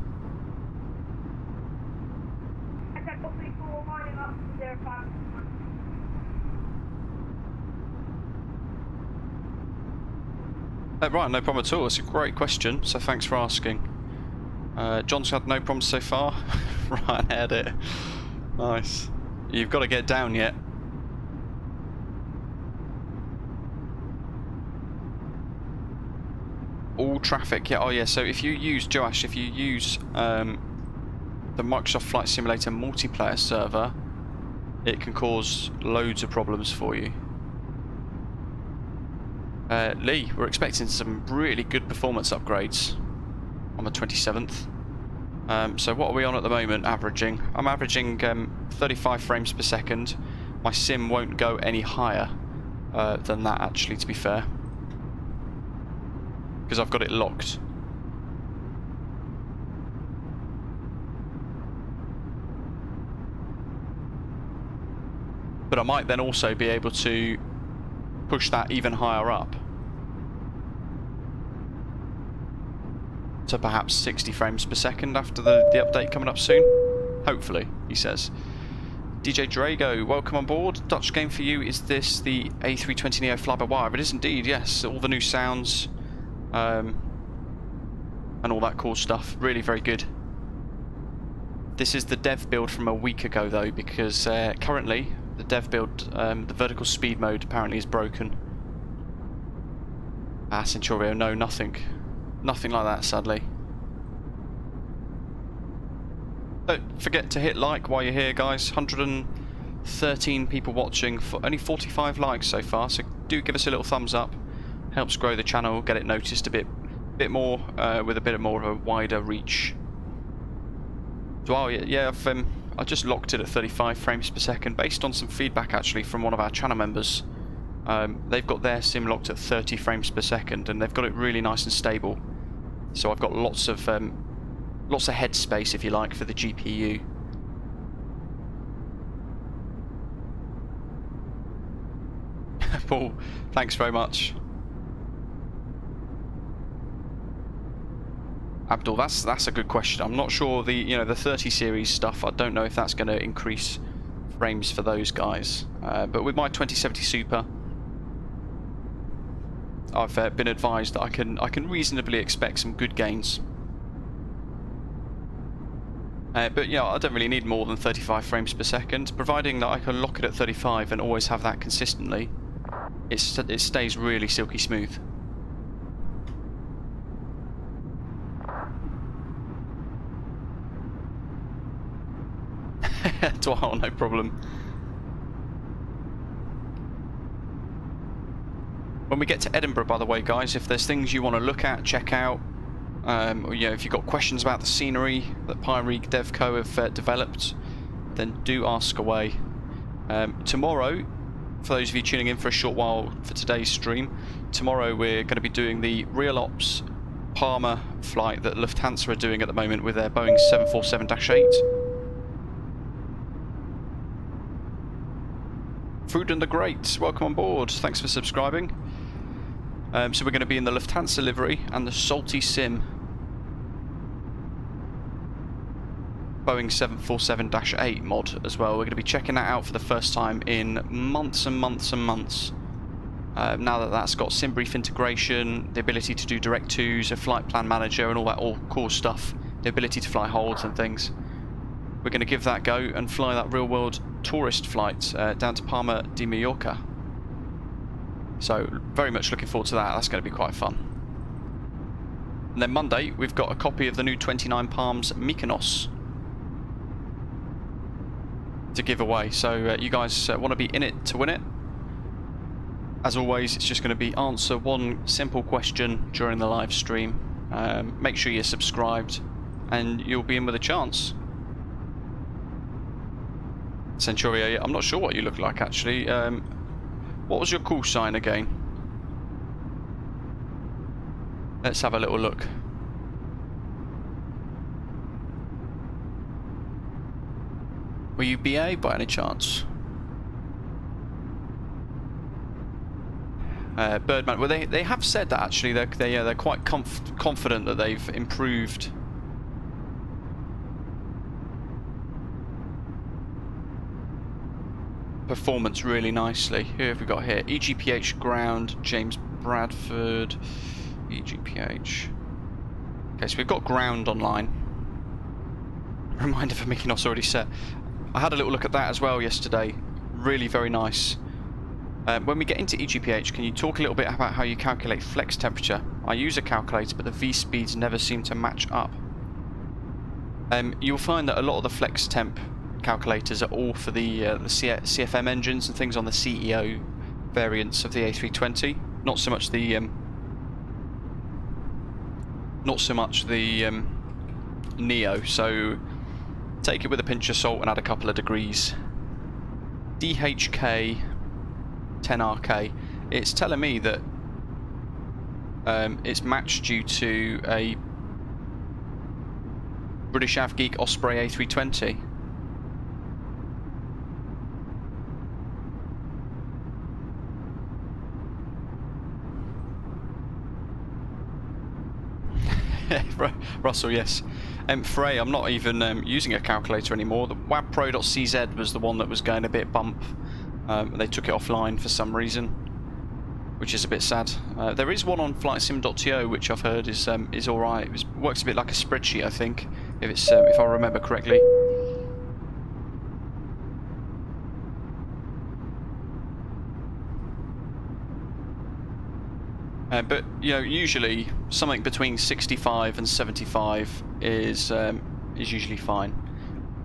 Right, no problem at all. It's a great question, so thanks for asking. John's had no problems so far. Right, edit. Nice. You've got to get down yet. All traffic, yeah. Oh yeah, so if you use, Joash, if you use the Microsoft Flight Simulator multiplayer server, it can cause loads of problems for you. Lee, we're expecting some really good performance upgrades on the 27th. So what are we on at the moment, averaging? I'm averaging 35 frames per second. My sim won't go any higher than that, actually, to be fair, because I've got it locked. But I might then also be able to push that even higher up to perhaps 60 frames per second after the update coming up soon. Hopefully, he says. DJ Drago, welcome on board. Dutch game for you. Is this the A320neo Flybywire? It is indeed, yes. All the new sounds and all that cool stuff. Really very good. This is the dev build from a week ago though, because currently the dev build, the vertical speed mode apparently is broken. Ah, Centurio, no, nothing. Nothing like that, sadly. Don't forget to hit like while you're here, guys. 113 people watching, for only 45 likes so far, so do give us a little thumbs up. Helps grow the channel, get it noticed a bit more, with a bit more of a wider reach. So, oh, yeah, I just locked it at 35 frames per second, based on some feedback actually from one of our channel members. They've got their sim locked at 30 frames per second, and they've got it really nice and stable. So I've got lots of headspace, if you like, for the GPU. Paul, thanks very much. Abdul, that's a good question. I'm not sure the 30 series stuff. I don't know if that's going to increase frames for those guys. But with my 2070 Super, I've been advised that I can reasonably expect some good gains. But yeah, I don't really need more than 35 frames per second, providing that I can lock it at 35 and always have that consistently. It stays really silky smooth. Wow, no problem. When we get to Edinburgh, by the way, guys, if there's things you want to look at, check out, or, if you've got questions about the scenery that Pyreegue Devco have developed, then do ask away. Tomorrow, for those of you tuning in for a short while for today's stream, tomorrow we're going to be doing the Real Ops Parma flight that Lufthansa are doing at the moment with their Boeing 747-8. Food and the Great, welcome on board, thanks for subscribing. So we're going to be in the Lufthansa livery and the Salty Sim Boeing 747-8 mod as well. We're going to be checking that out for the first time in months and months and months. Now that that's got SimBrief integration, the ability to do direct twos, a flight plan manager and all that all cool stuff, the ability to fly holds and things. We're going to give that go and fly that real world tourist flight down to Palma de Mallorca. So very much looking forward to that. That's going to be quite fun. And then Monday we've got a copy of the new 29 Palms Mykonos to give away. So you guys want to be in it to win it. As always, it's just going to be answer one simple question during the live stream. Make sure you're subscribed and you'll be in with a chance. Centurio, I'm not sure what you look like actually. What was your call sign again? Let's have a little look. Were you BA by any chance? Birdman. Well, they have said that actually. They're quite confident that they've improved performance really nicely. Who have we got here? EGPH ground, James Bradford, EGPH. Okay, so we've got ground online. Reminder for Mykonos already set. I had a little look at that as well yesterday. Really very nice. When we get into EGPH, can you talk a little bit about how you calculate flex temperature? I use a calculator, but the V-speeds never seem to match up. You'll find that a lot of the flex temp calculators are all for the CFM engines and things on the CEO variants of the A320. Not so much the Neo. So take it with a pinch of salt and add a couple of degrees. DHK 10RK. It's telling me that it's matched due to a British Avgeek Osprey A320. Russell, yes. Frey, I'm not even using a calculator anymore. The wabpro.cz was the one that was going a bit bump. They took it offline for some reason, which is a bit sad. There is one on flightsim.to which I've heard is alright. It works a bit like a spreadsheet, I think, if I remember correctly. But you know, usually something between 65 and 75 is usually fine.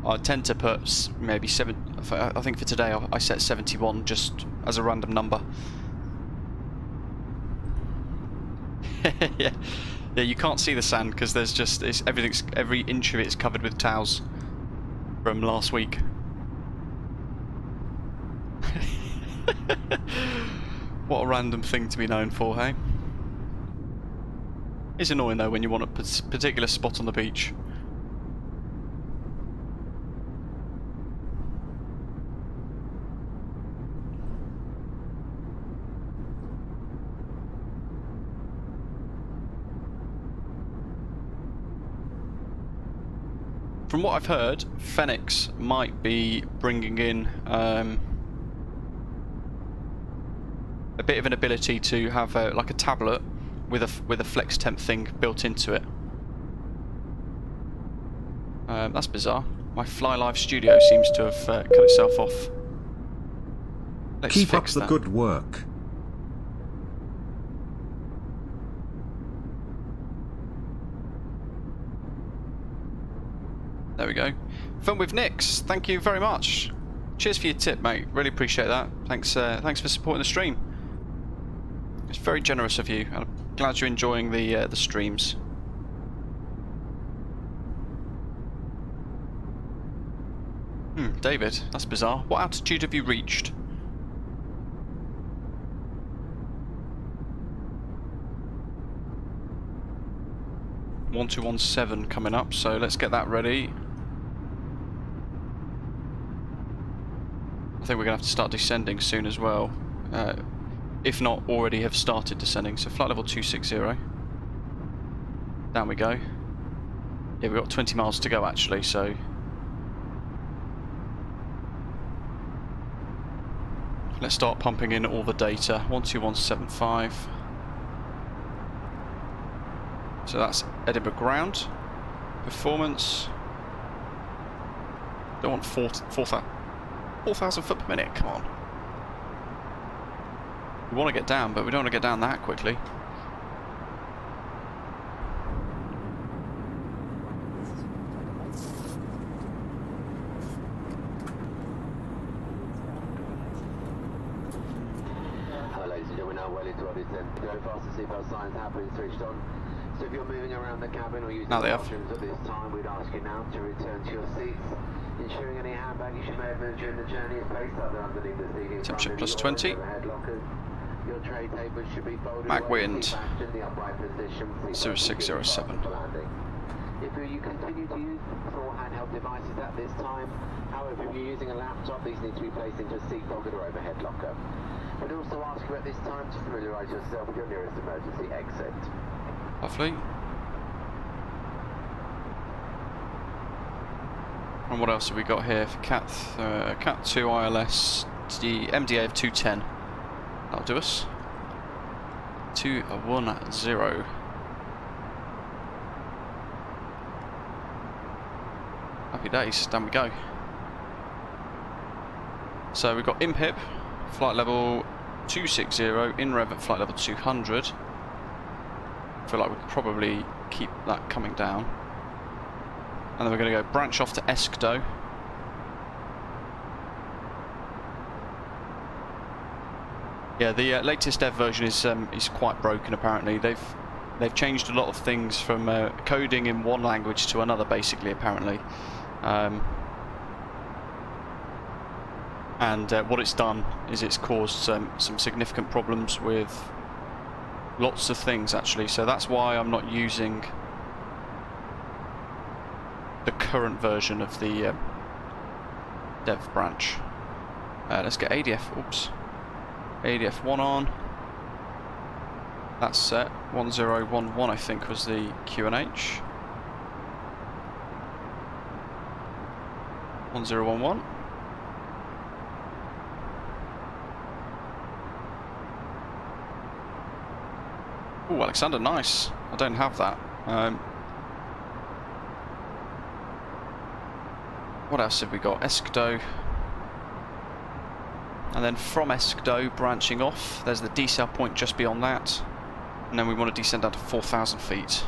I tend to put maybe 7. I think for today I set 71 just as a random number. yeah, you can't see the sand because there's just every inch of it is covered with towels from last week. What a random thing to be known for, hey? It's annoying though when you want a particular spot on the beach. From what I've heard, Phoenix might be bringing in a bit of an ability to have like a tablet with a flex temp thing built into it. That's bizarre. My Fly Live Studio seems to have cut itself off. Let's Keep up fix the that. good work. There we go. Fun with Nix. Thank you very much. Cheers for your tip, mate. Really appreciate that. Thanks for supporting the stream. It's very generous of you. I'm glad you're enjoying the streams. David, that's bizarre. What altitude have you reached? (1217) coming up, so let's get that ready. I think we're going to have to start descending soon as well. If not already have started descending. So flight level 260. Down we go. Yeah, we've got 20 miles to go actually, so... Let's start pumping in all the data. 12175. So that's Edinburgh ground. Performance. Don't want 4,000 foot per minute, come on. We want to get down, but we don't want to get down that quickly. Hello ladies and gentlemen, now well into our descent. Go fast and seatbelt signs have been switched on. So if you're moving around the cabin or using options at this time, we'd ask you now to return to your seats, ensuring any hand baggage you may have moved during the journey is placed either underneath the seat in front of you or in overhead lockers. Your tray tables should be folded Mag away wind. in the upright position. 0607. If you continue to use four handheld devices at this time, however, if you're using a laptop, these need to be placed into a seat pocket or overhead locker. We'd also ask you at this time to familiarise yourself with your nearest emergency exit. Lovely. And what else have we got here for Cat 2 ILS, the MDA of 210. That'll do us. 210. Happy days, down we go. So we've got IMPIP, flight level 260, in rev at flight level 200. I feel like we could probably keep that coming down. And then we're going to go branch off to Eskdo. Yeah, the latest dev version is quite broken apparently. They've changed a lot of things from coding in one language to another basically apparently. And what it's done is it's caused some significant problems with lots of things actually, so that's why I'm not using the current version of the dev branch. Let's get ADF 1 on. That's set. 1011 I think was the QNH. 1011. Oh, Alexander, nice. I don't have that. What else have we got? Eskdo. And then from Eskdo, branching off, there's the decel point just beyond that. And then we want to descend down to 4,000 feet.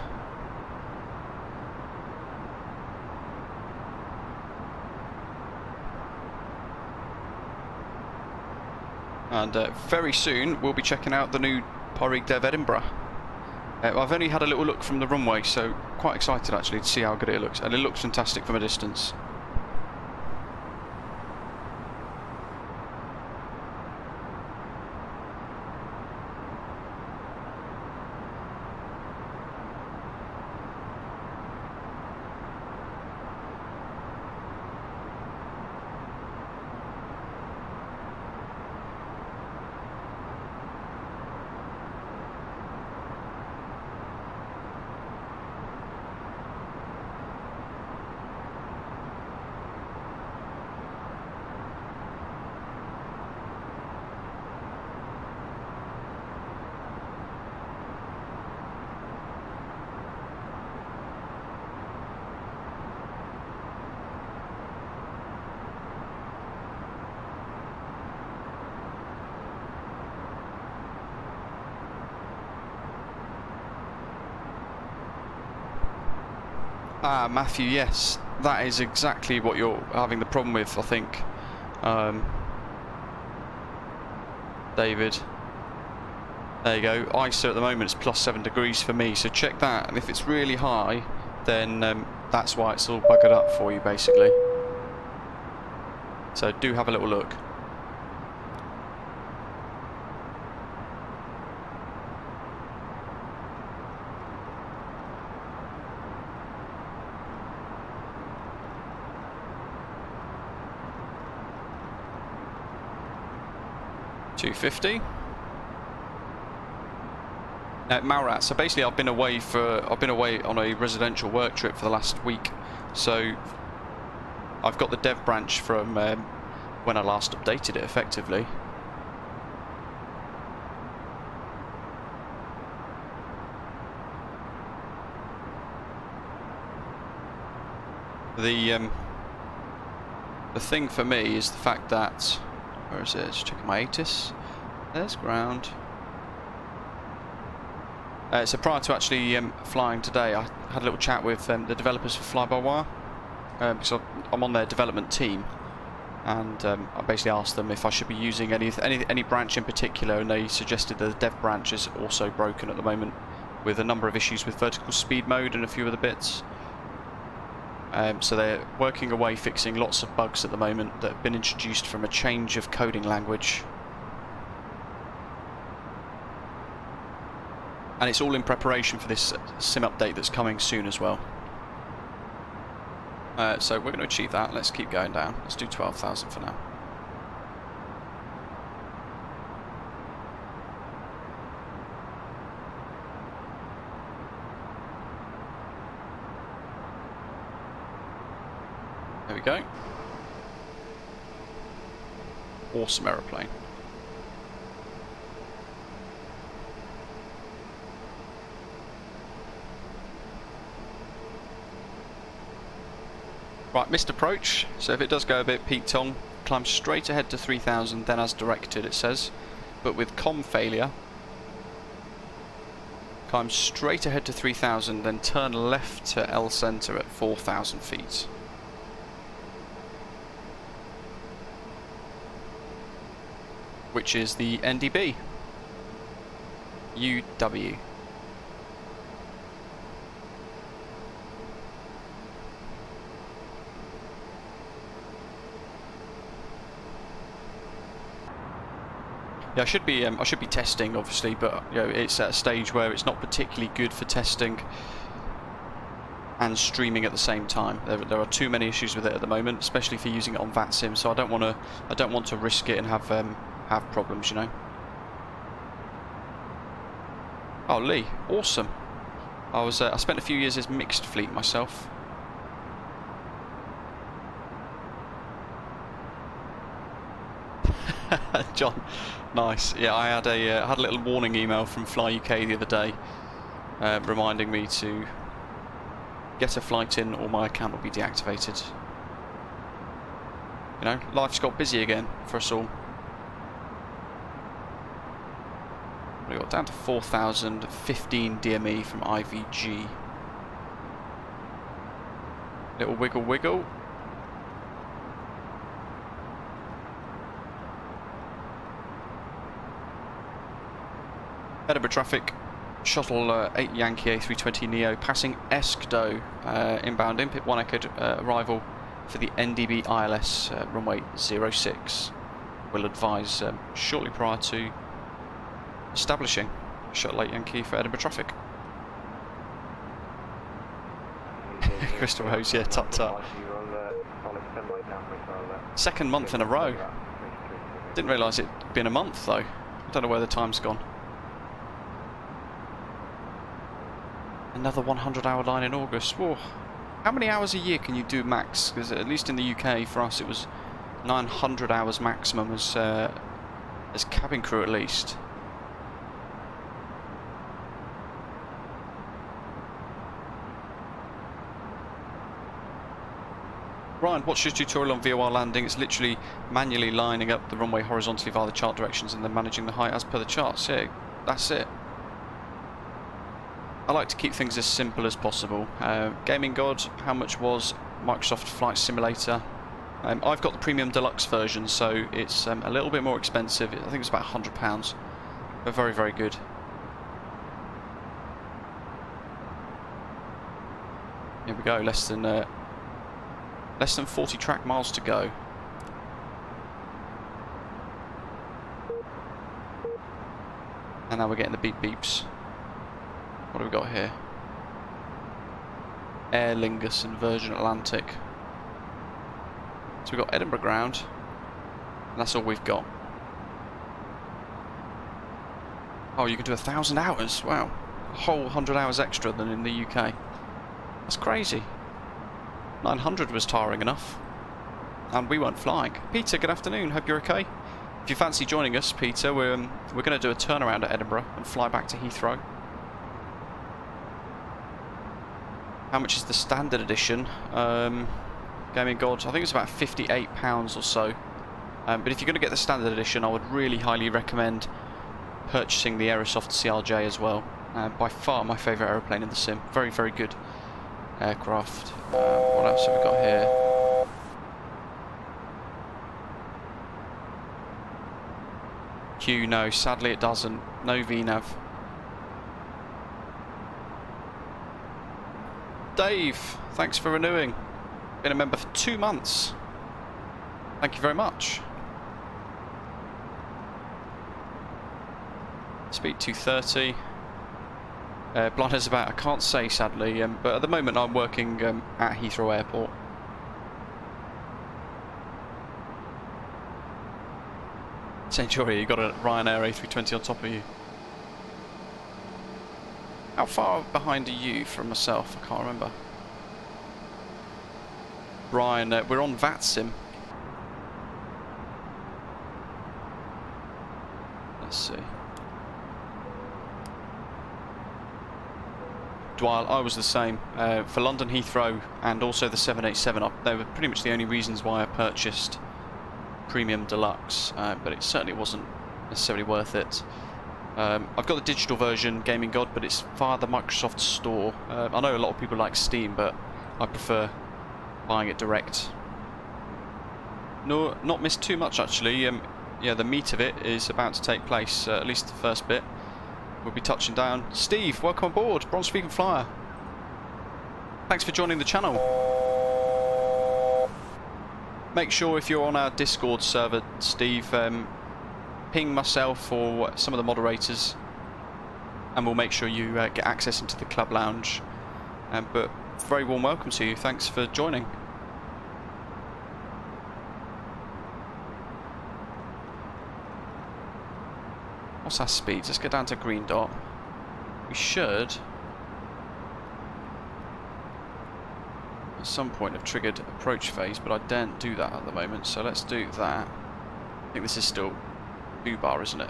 And very soon, we'll be checking out the new Pyreegue Dev Edinburgh. I've only had a little look from the runway, so quite excited actually to see how good it looks. And it looks fantastic from a distance. Ah, Matthew, yes, that is exactly what you're having the problem with, I think. David. There you go. ISO at the moment is +7 degrees for me, so check that. And if it's really high, then that's why it's all buggered up for you, basically. So do have a little look. $250. Now Malrat. So basically, I've been away on a residential work trip for the last week. So I've got the dev branch from when I last updated it, effectively. The thing for me is the fact that, where is it? Just checking my ATIS. There's ground. So prior to actually flying today, I had a little chat with the developers for Flybywire, because I'm on their development team, and I basically asked them if I should be using any branch in particular, and they suggested that the dev branch is also broken at the moment, with a number of issues with vertical speed mode and a few other bits. So they're working away fixing lots of bugs at the moment that have been introduced from a change of coding language. And it's all in preparation for this sim update that's coming soon as well. So we're going to achieve that. Let's keep going down. Let's do 12,000 for now. There we go. Awesome aeroplane. Right, missed approach, so if it does go a bit peak tong, climb straight ahead to 3,000, then as directed it says, but with comm failure, climb straight ahead to 3,000, then turn left to L center at 4,000 feet. Which is the NDB. UW. Yeah, I should be testing, obviously, but you know, it's at a stage where it's not particularly good for testing and streaming at the same time. There are too many issues with it at the moment, especially for using it on VATSIM. So I don't want to risk it and have problems, you know. Oh, Lee, awesome. I spent a few years as mixed fleet myself. John, nice. Yeah, I had a little warning email from Fly UK the other day, reminding me to get a flight in or my account will be deactivated. You know, life's got busy again for us all. We got down to 4,015 DME from IVG. Little wiggle wiggle. Edinburgh traffic, Shuttle 8 Yankee A320neo passing Eskdo, inbound in, pit 1 echoed, arrival for the NDB ILS, runway 06. We'll advise shortly prior to establishing Shuttle 8 Yankee for Edinburgh traffic. Crystal Rose, yeah, tut tut. Second month in a row. Didn't realise it'd been a month though. I don't know where the time's gone. Another 100-hour line in August. Whoa. How many hours a year can you do max? Because at least in the UK, for us, it was 900 hours maximum as cabin crew at least. Ryan, watch your tutorial on VOR landing. It's literally manually lining up the runway horizontally via the chart directions and then managing the height as per the charts. Yeah, that's it. I like to keep things as simple as possible. Gaming God, how much was Microsoft Flight Simulator? I've got the Premium Deluxe version, so it's a little bit more expensive. I think it's about £100, but very, very good. Here we go, less than 40 track miles to go. And now we're getting the beep beeps. What have we got here? Aer Lingus and Virgin Atlantic. So we've got Edinburgh ground, and that's all we've got. Oh, you can do 1,000 hours. Wow, a whole 100 hours extra than in the UK. That's crazy. 900 was tiring enough, and we weren't flying. Peter, good afternoon. Hope you're okay. If you fancy joining us, Peter, we're going to do a turnaround at Edinburgh and fly back to Heathrow. How much is the standard edition? Gaming God, I think it's about £58 or so. But if you're going to get the standard edition, I would really highly recommend purchasing the Aerosoft CRJ as well. By far my favourite aeroplane in the sim. Very, very good aircraft. What else have we got here? Q, no, sadly it doesn't. No VNAV. Dave, thanks for renewing. Been a member for 2 months. Thank you very much. Speed 230. Blinders about, I can't say sadly, but at the moment I'm working at Heathrow Airport. Century, you got a Ryanair A320 on top of you. How far behind are you from myself? I can't remember. Brian, we're on VATSIM. Let's see. Dwight, I was the same. For London Heathrow and also the 787, they were pretty much the only reasons why I purchased Premium Deluxe, but it certainly wasn't necessarily worth it. I've got the digital version, Gaming God, but it's via the Microsoft Store. I know a lot of people like Steam, but I prefer buying it direct. No, not missed too much actually. Yeah, the meat of it is about to take place, at least the first bit. We'll be touching down. Steve, welcome aboard, Bronze Frequent Flyer. Thanks for joining the channel. Make sure if you're on our Discord server, Steve, ping myself or some of the moderators, and we'll make sure you get access into the club lounge. But very warm welcome to you. Thanks for joining. What's our speed? Let's go down to green dot. We should at some point have triggered approach phase, but I daren't do that at the moment, so let's do that. I think this is still bar, isn't it?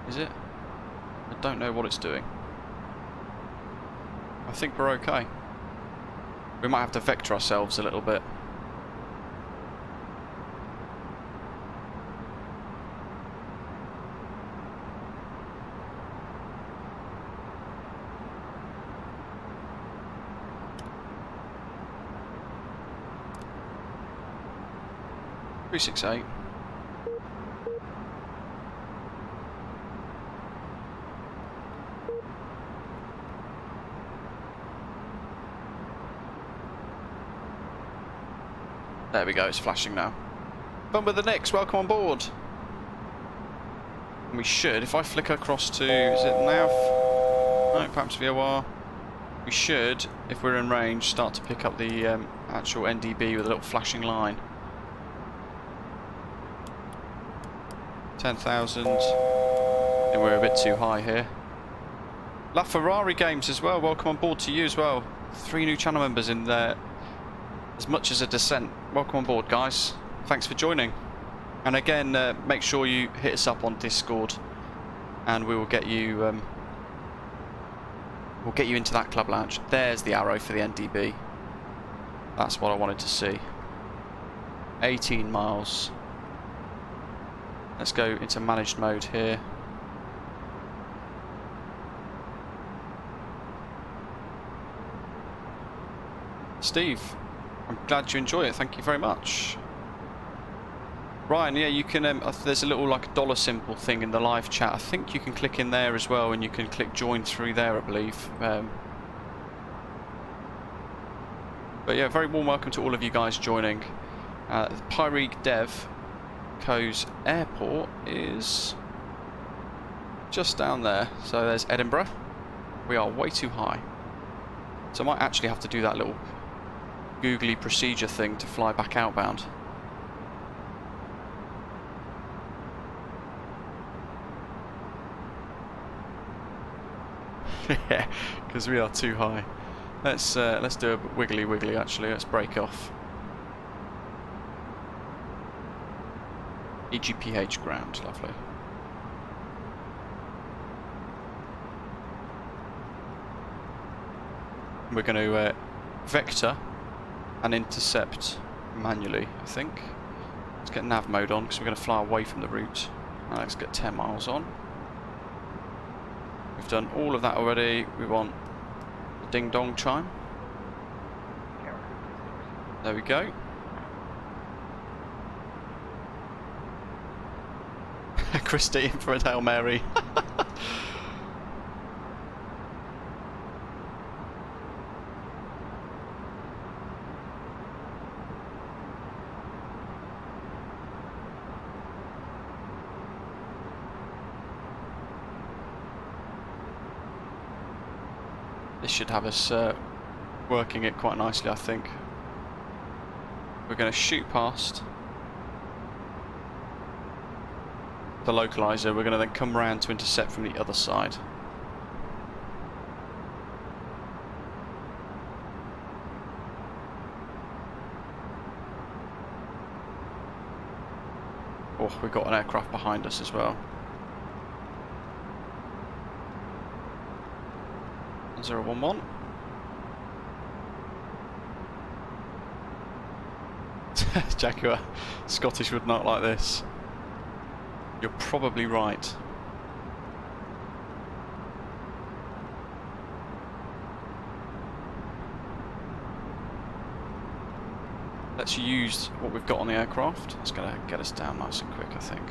Is it? I don't know what it's doing. I think we're okay. We might have to vector ourselves a little bit. .368. There we go, it's flashing now. Bumper the Nix, welcome on board. And we should, if I flick across to, is it nav? No, perhaps VOR. We should, if we're in range, start to pick up the actual NDB with a little flashing line. 10,000. And we're a bit too high here. La Ferrari Games as well, welcome on board to you as well. 3 new channel members in there. As much as a descent. Welcome on board, guys. Thanks for joining. And again, make sure you hit us up on Discord, and we will get you. We'll get you into that club lounge. There's the arrow for the NDB. That's what I wanted to see. 18 miles. Let's go into managed mode here. Steve, I'm glad you enjoy it. Thank you very much. Ryan, yeah, you can. There's a little like dollar symbol thing in the live chat. I think you can click in there as well, and you can click join through there, I believe. But yeah, very warm welcome to all of you guys joining. Pyreegue Dev Co's airport is just down there. So there's Edinburgh. We are way too high. So I might actually have to do that little googly procedure thing to fly back outbound. Yeah, because we are too high. Let's do a wiggly actually. Let's break off. EGPH ground, lovely. We're going to vector and intercept manually, I think. Let's get nav mode on because we're going to fly away from the route. Let's get 10 miles on. We've done all of that already. We want the ding dong chime. There we go. Christine for a Hail Mary. This should have us working it quite nicely, I think. We're going to shoot past the localizer. We're going to then come round to intercept from the other side. Oh, we've got an aircraft behind us as well. 1011. Jaguar, Scottish would not like this. You're probably right. Let's use what we've got on the aircraft. It's going to get us down nice and quick, I think.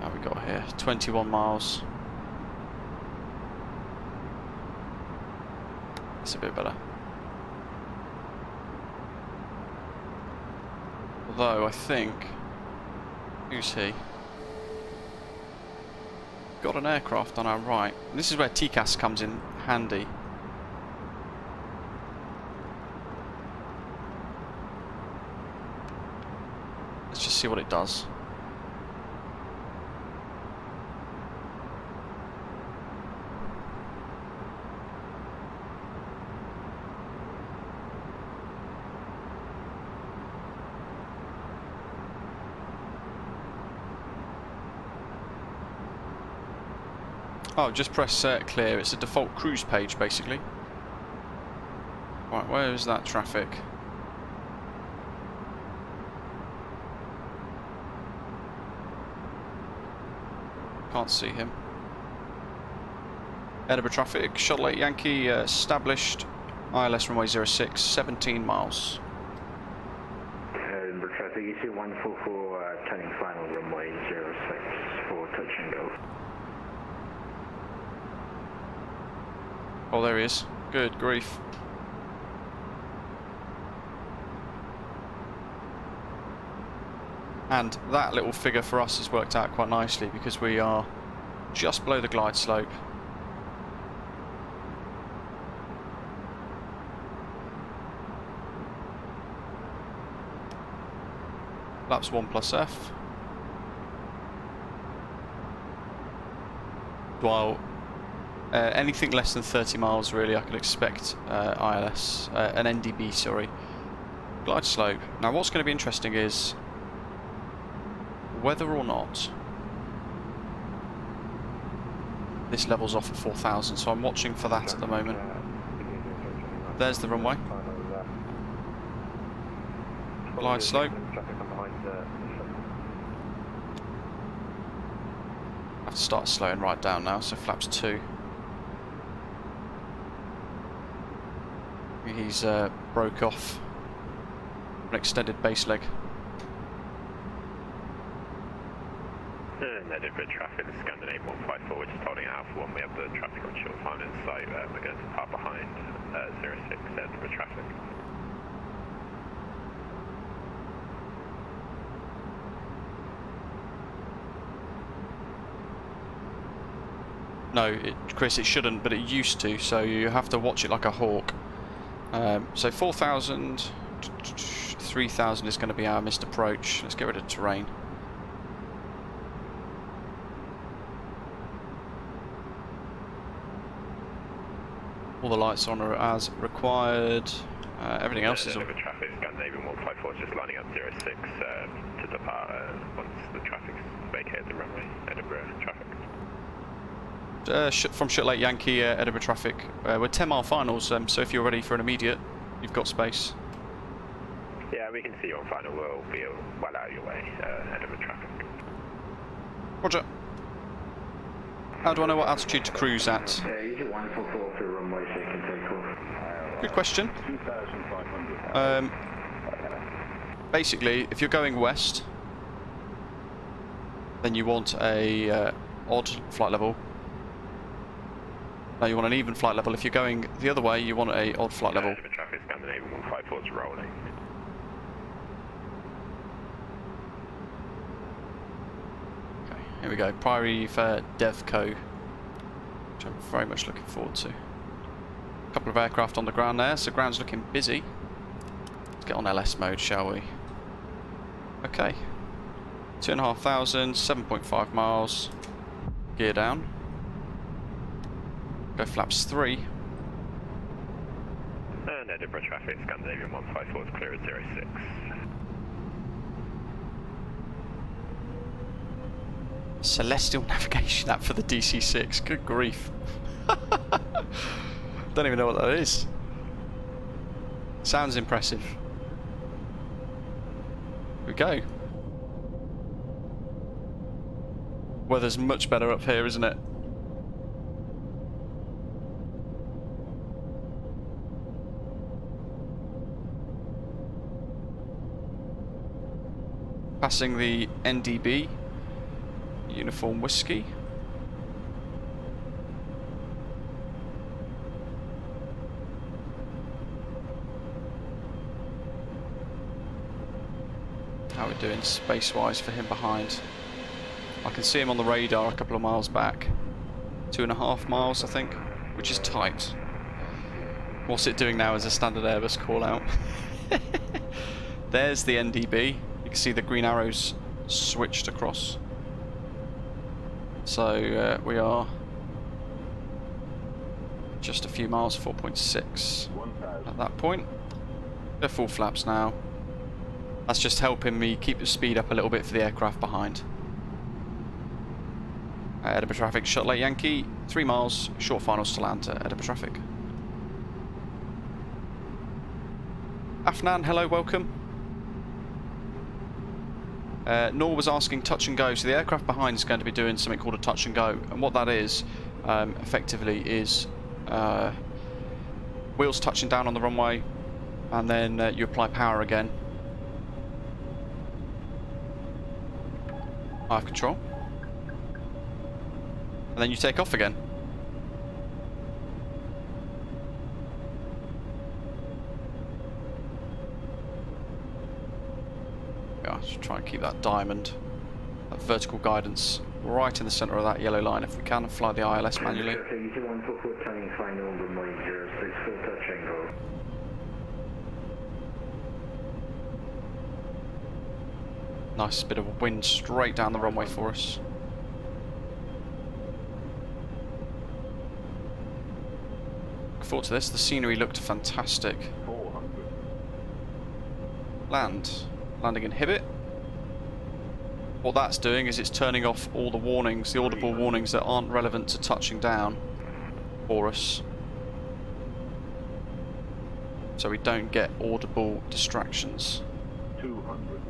How we got here? 21 miles. That's a bit better. Although I think, who's he? Got an aircraft on our right. And this is where TCAS comes in handy. Let's just see what it does. Oh, just press clear. It's a default cruise page, basically. Right, where is that traffic? Can't see him. Edinburgh traffic, Shuttle 8 Yankee, established, ILS runway 06, 17 miles. Edinburgh traffic, EC 144, turning final runway 06 for touch and go. Oh, there he is. Good grief. And that little figure for us has worked out quite nicely because we are just below the glide slope. Laps 1+F. While anything less than 30 miles really I could expect ILS, an NDB, sorry, glide slope. Now what's going to be interesting is whether or not this levels off at 4,000, so I'm watching for that at the moment. There's the runway. Glide slope. I have to start slowing right down now, so flaps 2. He's broke off an extended base leg. Edinburgh traffic, the Scandinavian 154, we're just holding out for 1. We have the traffic on short time in sight. We're going to park behind 06 Edinburgh traffic. No, Chris, it shouldn't, but it used to, so you have to watch it like a hawk. So 4,000, 3,000 is going to be our missed approach. Let's get rid of terrain. All the lights on are as required. Everything else is all. Edinburgh traffic, Scandinavian 154 is just lining up 06 to depart once the traffic's vacated the runway. Edinburgh traffic. From Shuttle 8 Yankee, Edinburgh traffic. We're 10-mile finals, so if you're ready for an immediate, you've got space. Yeah, we can see you on final. We'll be well out of your way, Edinburgh traffic. Roger. How do I know what altitude to cruise at? Good question. Basically, if you're going west, then you want a odd flight level. No, you want an even flight level. If you're going the other way, you want a odd flight level. Edinburgh traffic, Scandinavian 154 is rolling. Okay, here we go. Pyreegue Devco. which I'm very much looking forward to. A couple of aircraft on the ground there, so ground's looking busy. Let's get on LS mode, shall we? Okay. 2,500, 7.5 miles. Gear down. Go flaps 3. And Edinburgh traffic, Scandinavian 154 is clear at 06. Celestial navigation app for the DC-6. Good grief. Don't even know what that is. Sounds impressive. Here we go. Weather's much better up here, isn't it? Passing the NDB, Uniform Whiskey. How are we doing space-wise for him behind? I can see him on the radar a couple of miles back. 2.5 miles, I think, which is tight. What's it doing now as a standard Airbus call out? There's the NDB. You can see the green arrows switched across. So we are just a few miles, 4.6 at that point. They're full flaps now. That's just helping me keep the speed up a little bit for the aircraft behind. Edinburgh traffic, Shuttle Yankee, 3 miles, short finals to land at Edinburgh traffic. Afnan, hello, welcome. Nor was asking touch and go, so the aircraft behind is going to be doing something called a touch and go, and what that is, effectively, is wheels touching down on the runway, and then you apply power again. I have control. And then you take off again. Yeah, just try and keep that diamond, that vertical guidance, right in the centre of that yellow line if we can, and fly the ILS manually. Nice bit of wind straight down the runway for us. Look forward to this. The scenery looked fantastic. 400. Landing inhibit. What that's doing is it's turning off all the warnings, the audible warnings that aren't relevant to touching down for us. So we don't get audible distractions. 200.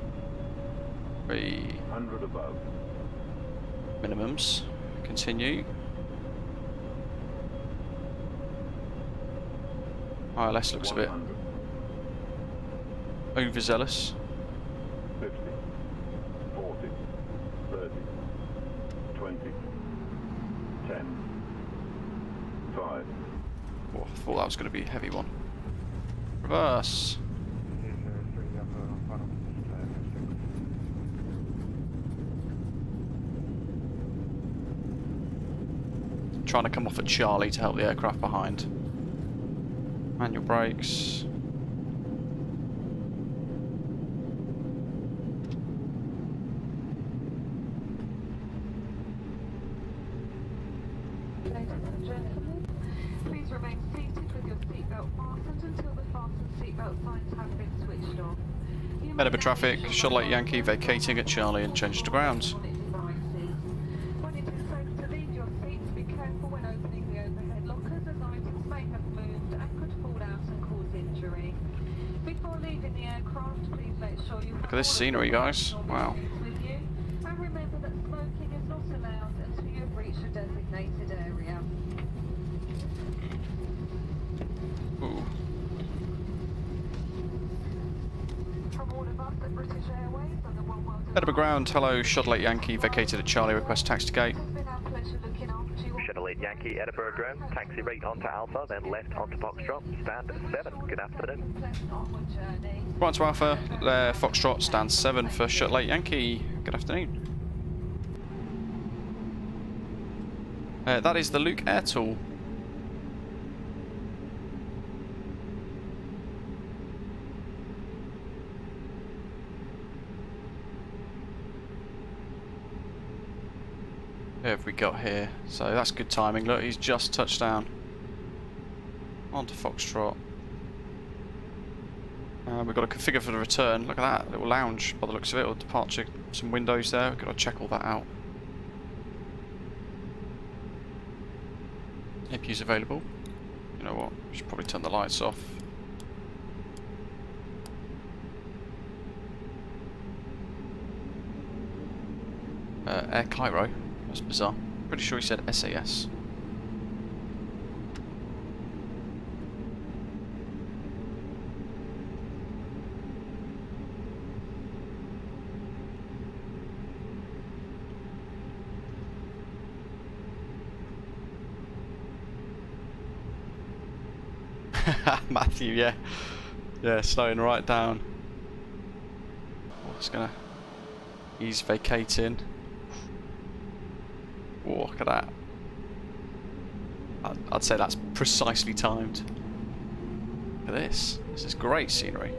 300 above. Minimums. Continue. ILS looks 100. A bit overzealous. 50, 40, 30, 20, 10, 5. Oh, I thought that was going to be a heavy one. Reverse. Trying to come off at Charlie to help the aircraft behind. Manual brakes. Ladies and gentlemen, please remain seated with your seatbelt fastened until the fastened seatbelt signs have been switched on. Edinburgh traffic, Shuttle Yankee vacating at Charlie and change to ground. Look at this scenery, guys. Wow. And remember that smoking is not allowed until you have reached a designated area. Ooh. From all of us at British Airways and the One World Edinburgh ground, hello, Shuttle Yankee vacated at Charlie, request taxi gate. It's been our pleasure looking after you. Shuttle Yankee, Edinburgh ground, taxi right onto Alpha, then left onto Foxtrot, stand 7. Good afternoon. Pleasant onward journey. Right to Alpha, Foxtrot, stand 7 for Shuttle Yankee. Good afternoon. That is the Luke Air Tool. Who have we got here? So that's good timing. Look, he's just touched down. On to Foxtrot. We've got to configure for the return. Look at that little lounge by the looks of it, or departure. Some windows there. We've got to check all that out. APU's available. You know what? We should probably turn the lights off. Air Cairo. That's bizarre. Pretty sure he said SAS. Matthew, yeah. Yeah, slowing right down. Oh, it's gonna... He's vacating. Oh, look at that. I'd say that's precisely timed. Look at this. This is great scenery.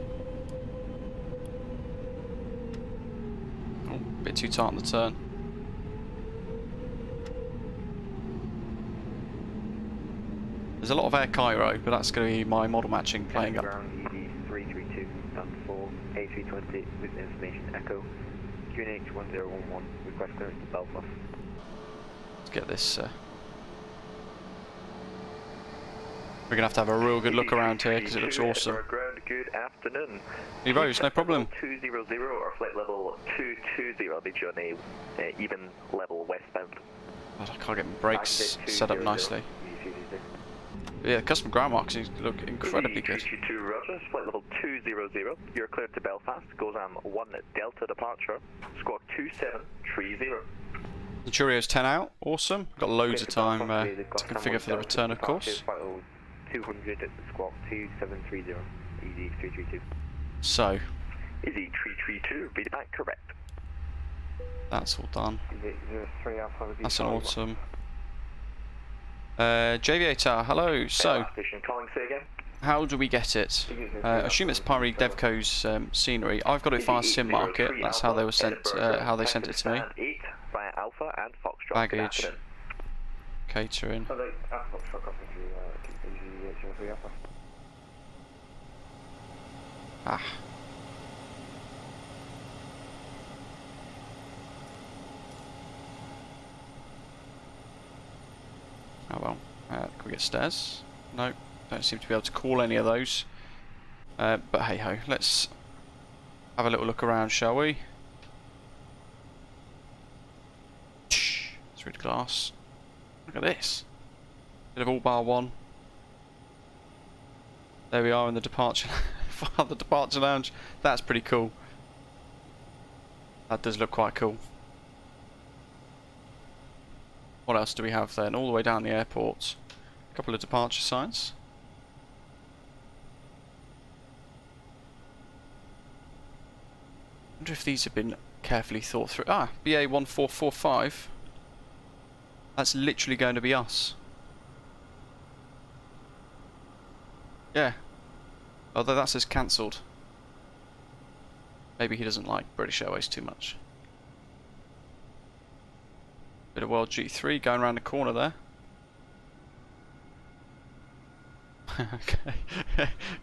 Oh, a bit too tight on the turn. There's a lot of Air Cairo, but that's going to be my model matching playing up. ED332, stand for A320 with information echo. QNH 1011, request clearance to Belfast. Let's get this. We're going to have a real good look around here because it looks awesome. Ground, good afternoon. Hey Rose, no problem. 200 or flight level 220, be journey even level westbound. God, I can't get my brakes set up nicely. Yeah, custom ground marks look incredibly good. 322 Roger, flight level 200. You're cleared to Belfast. Goes on 1 Delta departure. Squawk 2730. Centurio's 10 out. Awesome. Got loads of time to configure for the return, of course. 200 squawk 2730. Easy 332. So. Easy 332. Read it back correct. That's all done. 03 Alpha. That's an autumn. JVA Tower, hello. So, how do we get it? Assume it's Pyreegue Devco's scenery. I've got it via SIM market. That's how they were sent. How they sent it to me. Baggage, catering. Ah. Oh well, can we get stairs? No, don't seem to be able to call any of those. But hey ho, let's have a little look around, shall we? Through the glass. Look at this. Bit of all bar one. There we are in the departure, the departure lounge. That's pretty cool. That does look quite cool. What else do we have then? All the way down the airport. A couple of departure signs. I wonder if these have been carefully thought through. Ah, BA 1445. That's literally going to be us. Yeah. Although that says cancelled. Maybe he doesn't like British Airways too much. Bit of World G3 going around the corner there. Okay.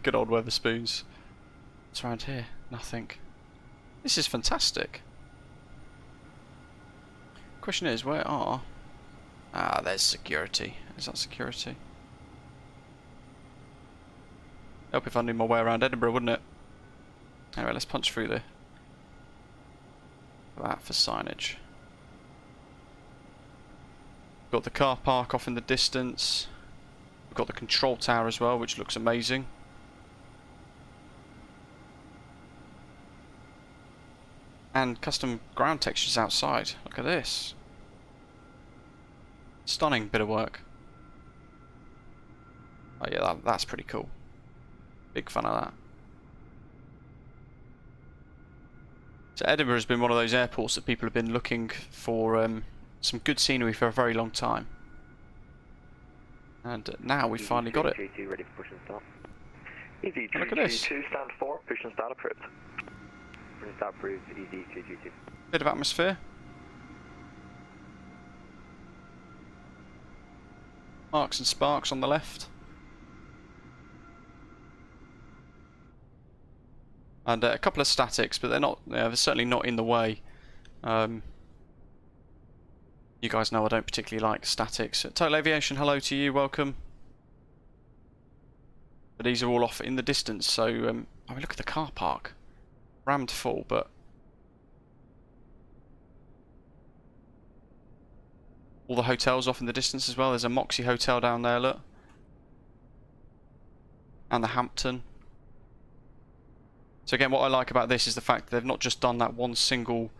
Good old Weatherspoons. What's around here? Nothing. This is fantastic. Question is, where are... Ah, there's security. Is that security? Help if I knew my way around Edinburgh, wouldn't it? Anyway, let's punch through there. That for signage. Got the car park off in the distance. We've got the control tower as well, which looks amazing. And custom ground textures outside. Look at this. Stunning bit of work. Oh yeah, that's pretty cool. Big fan of that. So Edinburgh has been one of those airports that people have been looking for some good scenery for a very long time. And now we finally got it. ED332 ready for push and start. Look at this. ED332 stand 4, push and start approved. Push and start approved, ED332. Bit of atmosphere. Marks and sparks on the left. And a couple of statics, but they're not. They're certainly not in the way. You guys know I don't particularly like statics. Total Aviation, hello to you, welcome. But these are all off in the distance, so I mean, look at the car park, rammed full, but all the hotels off in the distance as well. There's a Moxie Hotel down there, look, and the Hampton. So again, what I like about this is the fact that they've not just done that one single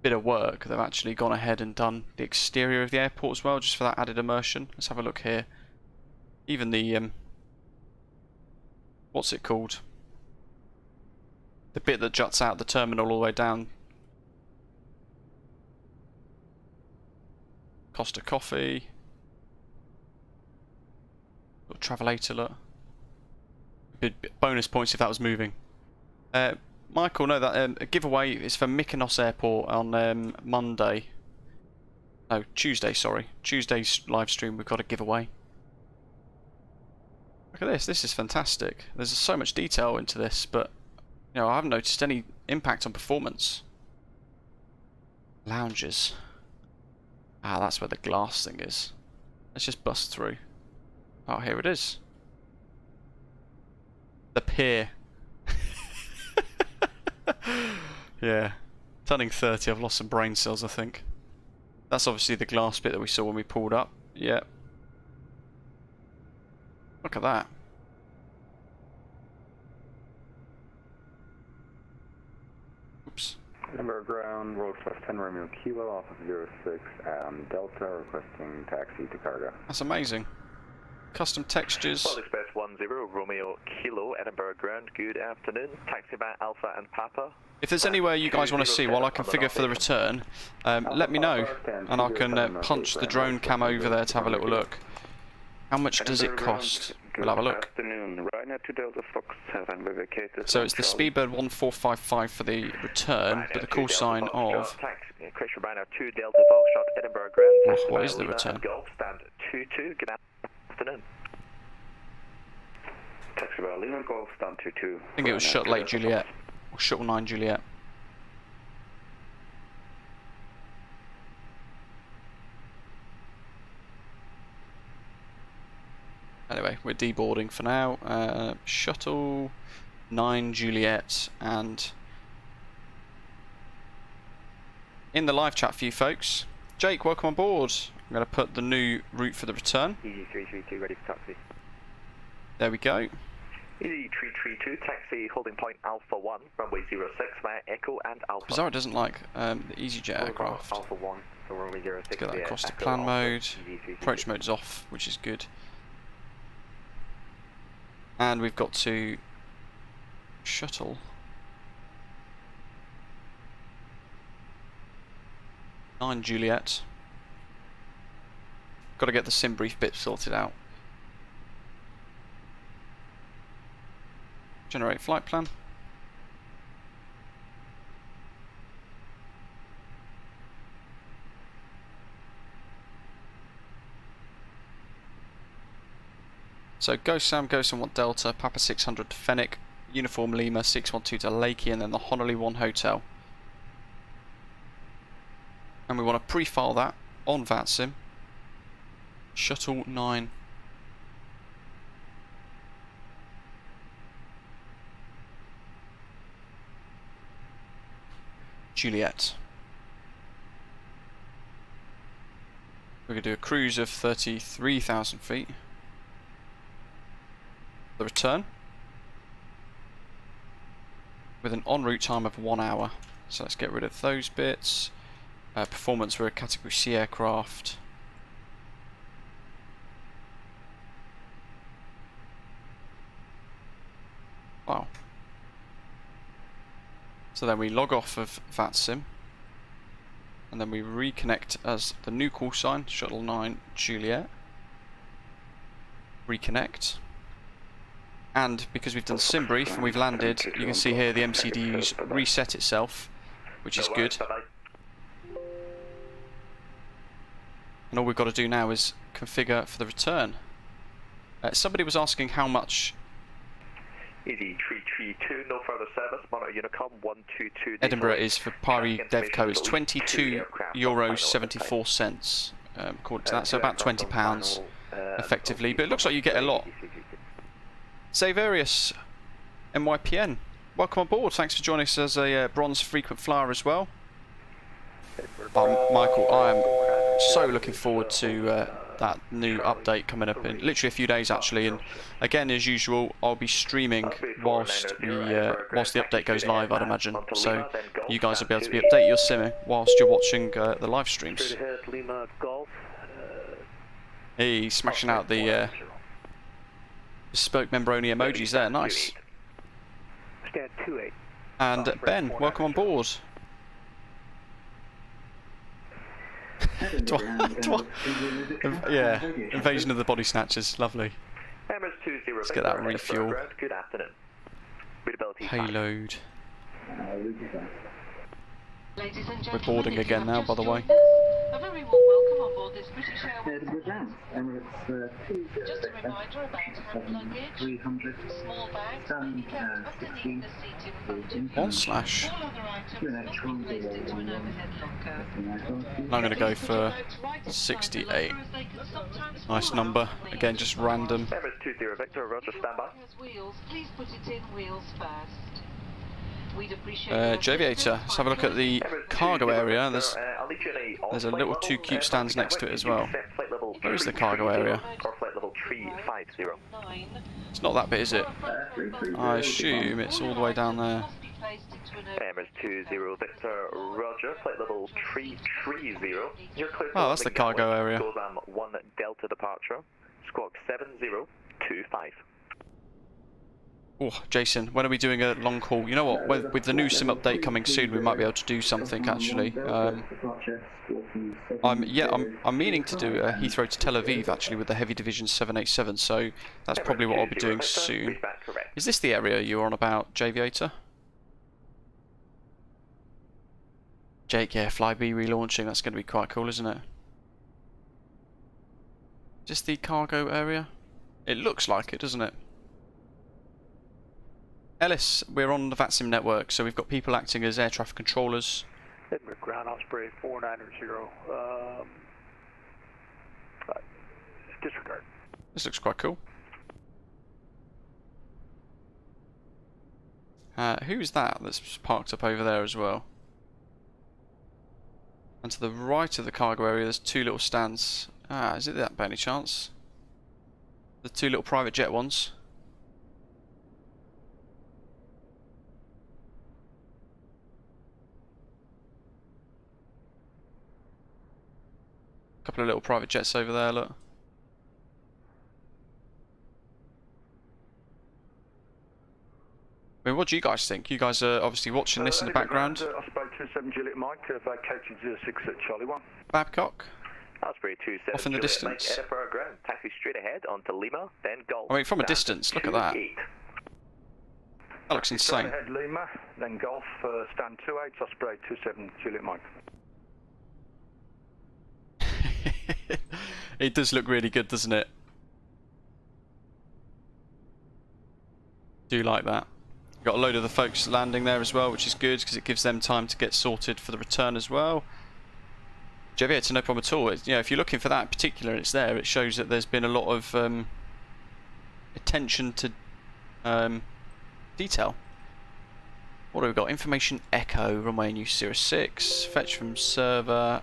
bit of work, they've actually gone ahead and done the exterior of the airport as well, just for that added immersion. Let's have a look here. Even the what's it called? The bit that juts out the terminal all the way down. Costa Coffee. Little Travelator, look. Bonus points if that was moving. Michael, no, that a giveaway is for Mykonos Airport on Monday. No, Tuesday, sorry. Tuesday's live stream, we've got a giveaway. Look at this, this is fantastic. There's so much detail into this, but you know, I haven't noticed any impact on performance. Lounges. Ah, that's where the glass thing is. Let's just bust through. Oh, here it is. The pier. Yeah. Turning 30, I've lost some brain cells, I think. That's obviously the glass bit that we saw when we pulled up. Yeah. Look at that. Oops. Edinburgh ground, road plus 10 Romeo Kilo, off of 06, Delta, requesting taxi to cargo. That's amazing. Custom textures. Flight Express 10 Romeo Kilo, Edinburgh ground, good afternoon. Taxi by Alpha and Papa. If there's anywhere you guys want to see while I configure for the return, let me know, and I can punch the drone cam over there to have a little look. How much does it cost? We'll have a look. So it's the Speedbird 1455 for the return, but the call sign of... Oh, what is the return? I think it was Shuttle 8 Juliet, or Shuttle 9 Juliet. Anyway, we're deboarding for now. Shuttle 9 Juliet, and in the live chat for you folks, Jake, welcome on board. I'm going to put the new route for the return. ED332 ready for taxi. There we go. ED332 taxi holding point Alpha 1, runway 06 via Echo and Alpha. Bizarre, it doesn't like the EasyJet aircraft. Alpha 1, so runway 06. Let's get that across to plan mode. Approach mode is off, which is good. And we've got to shuttle. 9 Juliet. Got to get the sim brief bit sorted out. Generate flight plan. So go Sam, want Delta, Papa 600 to Fennec, Uniform Lima 612 to Lakey, and then the Honolulu 1 Hotel. And we want to pre-file that on VATSIM. Shuttle 9. Juliet. We're going to do a cruise of 33,000 feet. The return. With an en route time of 1 hour. So let's get rid of those bits. Performance, we're a Category C aircraft. Wow. So then we log off of VATSIM, and then we reconnect as the new call sign, Shuttle 9 Juliet. reconnect. And because we've done sim brief and we've landed, you can see here the MCDU's reset itself, which is good. And all we've got to do now is configure for the return. Somebody was asking how much ED332, no further service, monitor Unicom 122. Edinburgh is for Pyreegue Devco. It's €22.74, according to that, so about £20 effectively. But it looks like you get a lot. Savarius, NYPN, welcome on board. Thanks for joining us as a bronze frequent flyer as well. Michael, I am so looking forward to that new update coming up in literally a few days actually, and again as usual I'll be streaming whilst the update goes live, I'd imagine, so you guys will be able to update your sim whilst you're watching the live streams. Hey, smashing out the bespoke membroni emojis there, nice. And Ben, welcome on board. Yeah, invasion of the body snatchers, lovely. Let's get that refuel. Good afternoon. Payload. Ladies and We're boarding again now, by the way. A very warm welcome on board this British Airways. Just a reminder about hand luggage, small bags may be kept underneath the seat in front of you. / All other items must be placed into an overhead locker. I'm going to go for 68. Nice number. Again, just random. MS20 Victor, roger, standby. Wheels, please put it in wheels first. We'd appreciate Javiator, let's have a look at the cargo area. There's a little 2 cube stands next to it as well. Where is the cargo area? It's not that bit, is it? I assume it's all the way down there. MS20 Victor, roger, flight level 330. You're clear to Oh, that's the cargo area. Goes 1 Delta departure, squawk 7025. Oh, Jason, when are we doing a long haul? You know what, with the new sim update coming soon, we might be able to do something actually. I'm meaning to do a Heathrow to Tel Aviv actually with the Heavy Division 787, so that's probably what I'll be doing soon. Is this the area you're on about, Javiator? Jake, yeah, Flyby relaunching, that's going to be quite cool, isn't it? Just the cargo area? It looks like it, doesn't it? Ellis, we're on the VATSIM network, so we've got people acting as air traffic controllers. Edinburgh ground Osprey 490. Disregard. This looks quite cool. Who's that that's parked up over there as well? And to the right of the cargo area there's 2 little stands. Is it that by any chance? The 2 little private jet ones. Couple of little private jets over there, look. I mean, what do you guys think? You guys are obviously watching this in the background. Osprey 27 Juliet Mike, vacated 06 at Charlie 1. Babcock. Osprey 27 off in the distance. Mike, Edinburgh ground, taxi straight ahead onto Lima, then Golf. I mean, from a distance, look at that. That looks insane. Straight ahead Lima, then Golf, stand 28, Osprey 27 Juliet Mike. It does look really good, doesn't it? Do like that. Got a load of the folks landing there as well, which is good because it gives them time to get sorted for the return as well. Javier, no problem at all. It's, you know, if you're looking for that in particular and it's there, it shows that there's been a lot of attention to detail. What have we got? Information echo, runway new 06, fetch from server.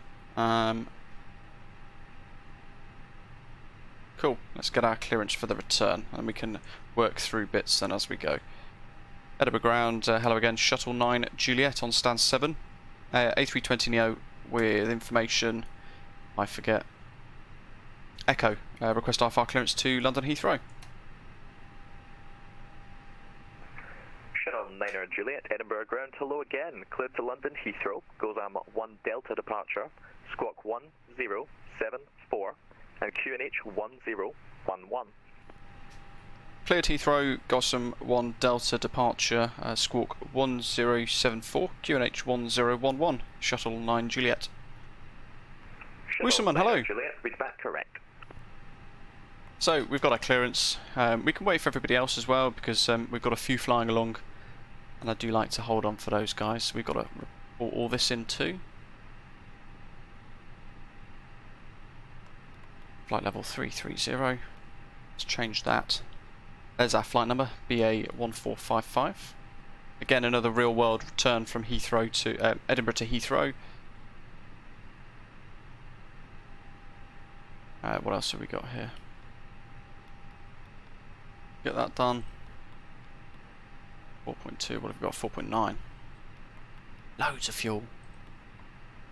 Cool, let's get our clearance for the return and we can work through bits then as we go. Edinburgh ground, hello again, Shuttle 9 Juliet on stand 7. A320neo with information, I forget. Echo, request IFR clearance to London Heathrow. Shuttle 9 Juliet, Edinburgh ground, hello again, cleared to London Heathrow, goes 1 Delta departure, squawk 1074. And QNH 1011. cleared Heathrow, Gotham 1 Delta departure, squawk 1074, QNH 1011, Shuttle 9 Juliet. Wisselman, hello. Juliet, read back correct. So we've got our clearance. We can wait for everybody else as well because we've got a few flying along, and I do like to hold on for those guys. So we've got to report all this in too. Flight level 330. Let's change that. There's our flight number, BA1455. Again, another real world return from Heathrow to Edinburgh to Heathrow. What else have we got here? Get that done. 4.2, what have we got? 4.9. Loads of fuel.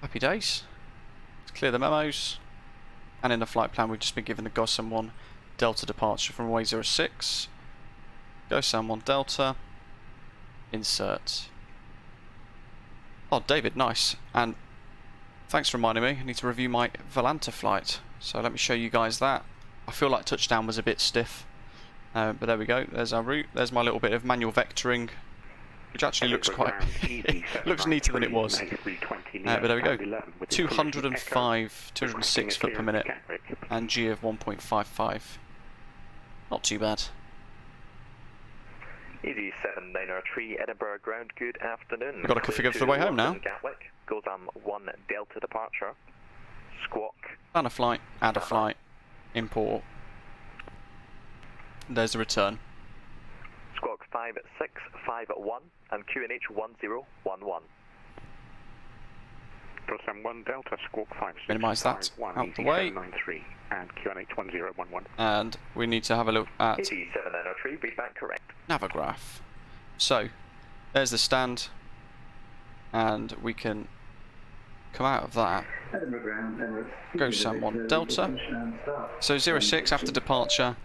Happy days. Let's clear the memos. And in the flight plan, we've just been given the Gotham 1 Delta departure from runway 06. Gotham 1 Delta. Insert. Oh, David, nice. And thanks for reminding me. I need to review my Volanta flight. So let me show you guys that. I feel like touchdown was a bit stiff. But there we go. There's our route. There's my little bit of manual vectoring, which actually looks quite looks neater than it was. But there we go. 205, 206 foot per minute, and G of 1.55. Not too bad. Easy 7903 Edinburgh ground. Good afternoon. We've got to configure for the way home now. Gatwick, Gotham 1 Delta departure. Squawk. Plan a flight. Add a flight. Import. There's the return. Squawk 5651 and QNH 1011. Gotham 1 Delta, squawk 5651. Minimise that out the way. And QNH 1011. And we need to have a look at 7903, read back correct. Navigraph. So, there's the stand, and we can come out of that. Go Sam 1 Delta. So 06 after departure,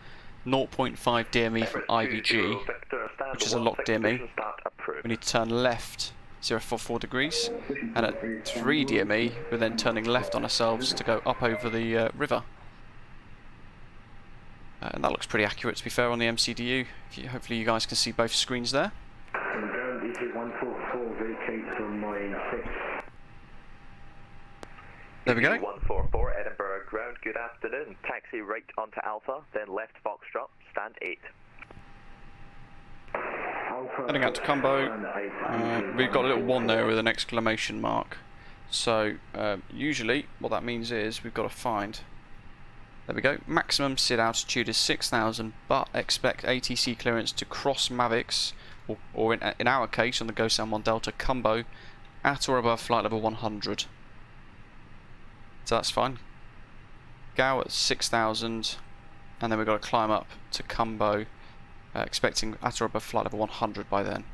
0.5 DME from IVG, which is a locked DME. We need to turn left 044 degrees, and at 3 DME we're then turning left on ourselves to go up over the river. And that looks pretty accurate, to be fair, on the MCDU. Hopefully you guys can see both screens there. There we go. 144 Edinburgh ground, good afternoon. Taxi right onto Alpha, then left Foxtrot, stand 8. Heading out to Combo. We've got a little 1 there with an exclamation mark. So usually what that means is we've got to find, there we go, maximum SID altitude is 6,000, but expect ATC clearance to cross Mavics, or in our case on the GoSam 1 Delta Combo, at or above flight level 100. So that's fine. Gow at 6,000, and then we've got to climb up to Combo, expecting at or above flight level 100 by then.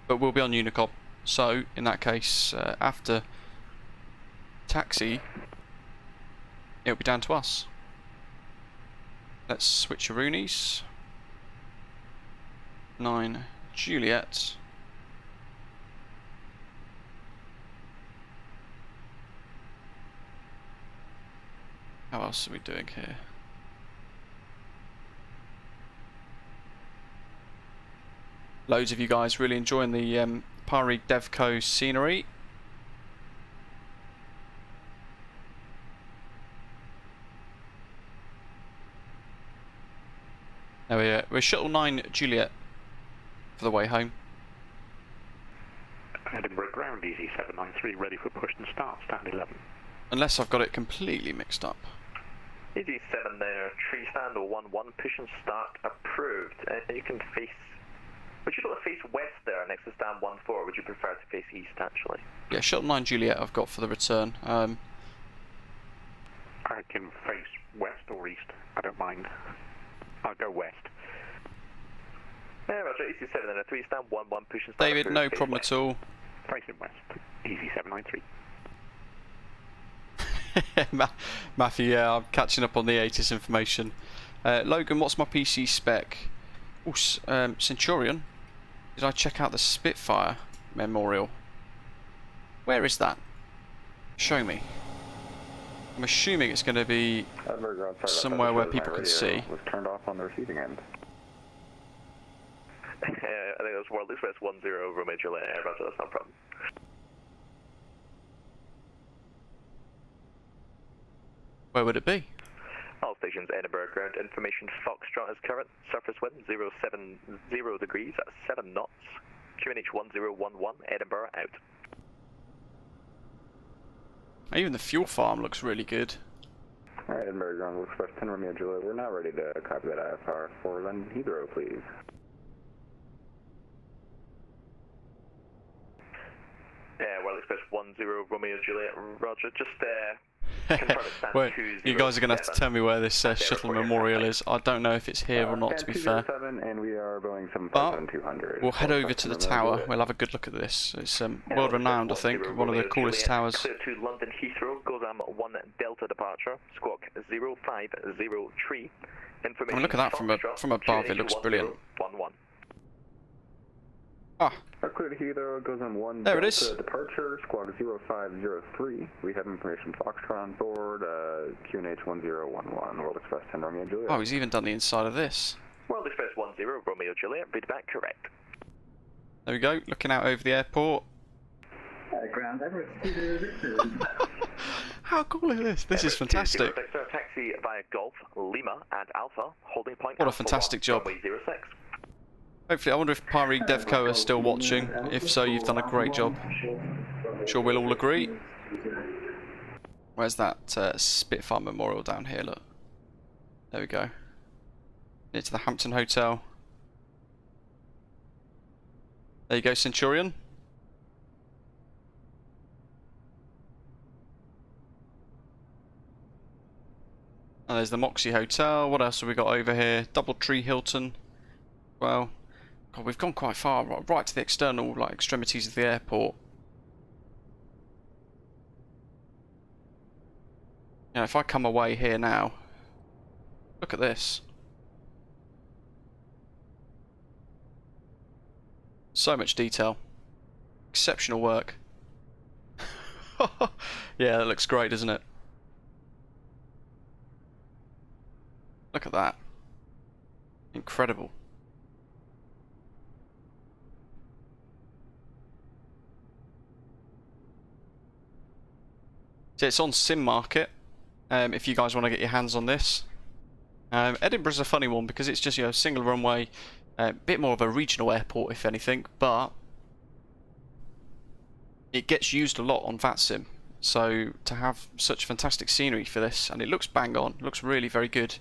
But we'll be on Unicop, so in that case, after taxi, it'll be down to us. Let's switch Roonies. 9 Juliet. How else are we doing here? Loads of you guys really enjoying the Pyreegue Devco scenery. There we're Shuttle 9 Juliet for the way home. Edinburgh ground, easy 793, ready for push and start, stand 11. Unless I've got it completely mixed up. Easy 7 there, tree stand or 1-1, push and start approved. You can face, would you like to face west there next to stand 1-4, would you prefer to face east actually? Yeah, Shuttle 9 Juliet I've got for the return. I can face west or east, I don't mind. I'll go west. Yeah, Roger, easy 7 there, 3 stand 1-1, push and start David, approved. no problem at all. Facing west, easy 793. Matthew, yeah, I'm catching up on the ATIS information. Logan, what's my PC spec? Oh, Centurion. Did I check out the Spitfire Memorial? Where is that? Show me. I'm assuming it's going to be somewhere where people can see. Was turned off on the receiving end. I think that was World Express 10 Romeo Juliet Air, Roger, that's no problem. Where would it be? All stations, Edinburgh ground information, Foxtrot is current, surface wind 070 degrees at 7 knots, QNH 1011, Edinburgh out. Even the fuel farm looks really good. Alright, Edinburgh ground, Express 10 Romeo Juliet, we're now ready to copy that IFR for London Heathrow, please. Yeah, World Express 10 Romeo Juliet, Roger, just Well, you guys are going to have to tell me where this Shuttle Memorial is. I don't know if it's here or not, to be fair. And we are Boeing But we'll head over to the tower. We'll have a good look at this. It's world renowned, I think. One of the coolest towers. Clear to London Heathrow, GOZAM 1 Delta departure, squawk 0503. Information. And look at that from above. It looks brilliant. 11. Ah. Clear to Heathrow, goes on 1 there Delta it is. departure, squawk 0503. We have information Foxtrot on board, QNH 1011, World Express 10 Romeo Juliet. Oh, he's even done the inside of this. World Express 10 Romeo Juliet, read back correct. There we go, looking out over the airport. Ground Everest 20 How cool is this? This is fantastic. Victor, taxi via Golf, Lima and Alpha, holding point. What a fantastic job. Runway 06. Hopefully, I wonder if Pyreegue Devco are still watching. If so, you've done a great job. I'm sure we'll all agree. Where's that Spitfire Memorial down here? Look. There we go. Near to the Hampton Hotel. There you go, Centurion. And there's the Moxie Hotel. What else have we got over here? Doubletree Hilton. Well, God, we've gone quite far, right to the external extremities of the airport. You know, if I come away here now, look at this. So much detail. Exceptional work. Yeah, that looks great, doesn't it? Look at that. Incredible. So it's on Sim Market, if you guys want to get your hands on this. Edinburgh's a funny one because it's just, you know, single runway, a bit more of a regional airport if anything, but it gets used a lot on VATSIM. So to have such fantastic scenery for this, and it looks bang on, it looks really very good,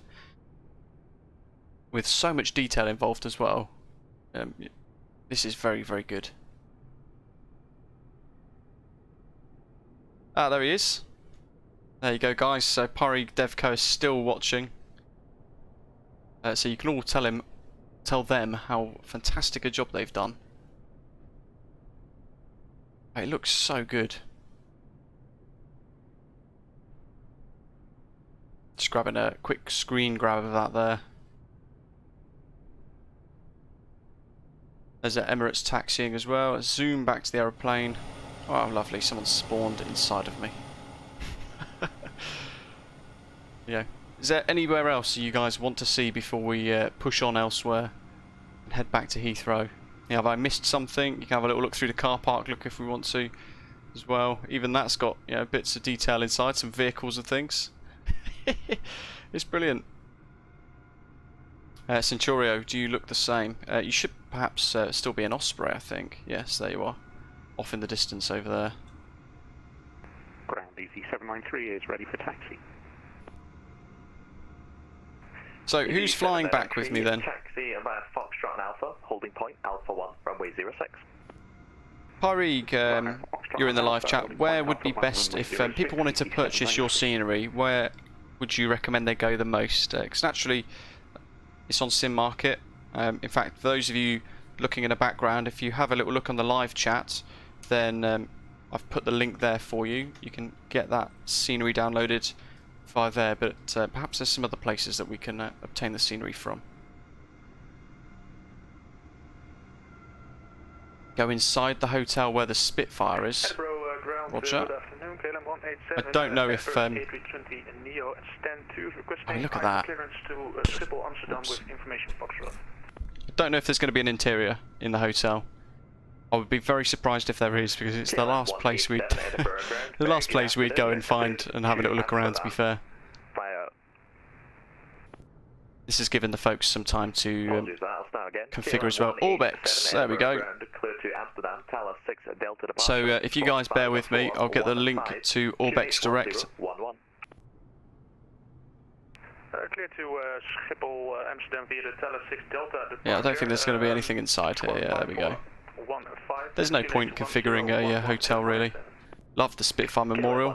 with so much detail involved as well. This is very, very good. Ah, there he is. There you go, guys. So Pyreegue Devco is still watching. So you can all tell them how fantastic a job they've done. It looks so good. Just grabbing a quick screen grab of that there. There's an Emirates taxiing as well. A zoom back to the aeroplane. Oh, lovely. Someone spawned inside of me. Yeah. Is there anywhere else you guys want to see before we push on elsewhere and head back to Heathrow? Yeah, have I missed something? You can have a little look through the car park, look if we want to as well. Even that's got, you know, bits of detail inside, some vehicles and things. It's brilliant. Centurio, do you look the same? You should perhaps still be an Osprey, I think. Yes, there you are. Off in the distance over there. Ground Easy 793 is ready for taxi. So, who's flying back with me then? Taxi via Foxtrot and Alpha, holding point Alpha 1, runway 06. Pyreegue, you're in the live chat. Where would be best if people wanted to purchase your scenery? Where would you recommend they go the most? Because naturally, it's on Sim Market. In fact, for those of you looking in the background, if you have a little look on the live chat, then I've put the link there for you. You can get that scenery downloaded via there, but perhaps there's some other places that we can obtain the scenery from. Go inside the hotel where the Spitfire is. Roger. I don't know if I mean, look at that. Oops. I don't know if there's going to be an interior in the hotel. I would be very surprised if there is, because it's the last place we'd the last place we'd go and find and have a little look around, to be fair. This has given the folks some time to configure as well. Orbex, there we go. So if you guys bear with me, I'll get the link to Orbex Direct. Clear to Schiphol, Amsterdam via the Teller 6 Delta. Yeah, I don't think there's going to be anything inside here. Yeah, there we go. There's no point configuring a hotel, really. Love the Spitfire Memorial.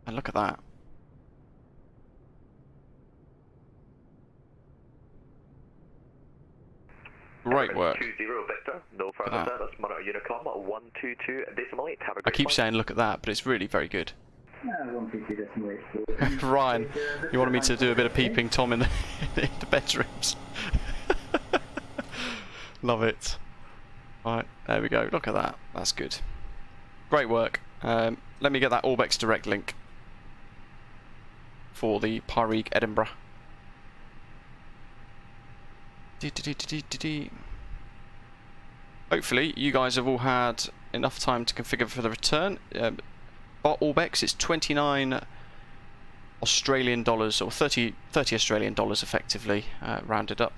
And look at that. Great work. I keep saying look at that, but it's really very good. Ryan, you wanted me to do a bit of peeping Tom in the bedrooms. Love it. Right, there we go. Look at that. That's good. Great work. Let me get that Orbex Direct link for the Pyreegue Edinburgh. Hopefully you guys have all had enough time to configure for the return. Orbex, it's 29 Australian dollars, or 30 Australian dollars effectively, rounded up.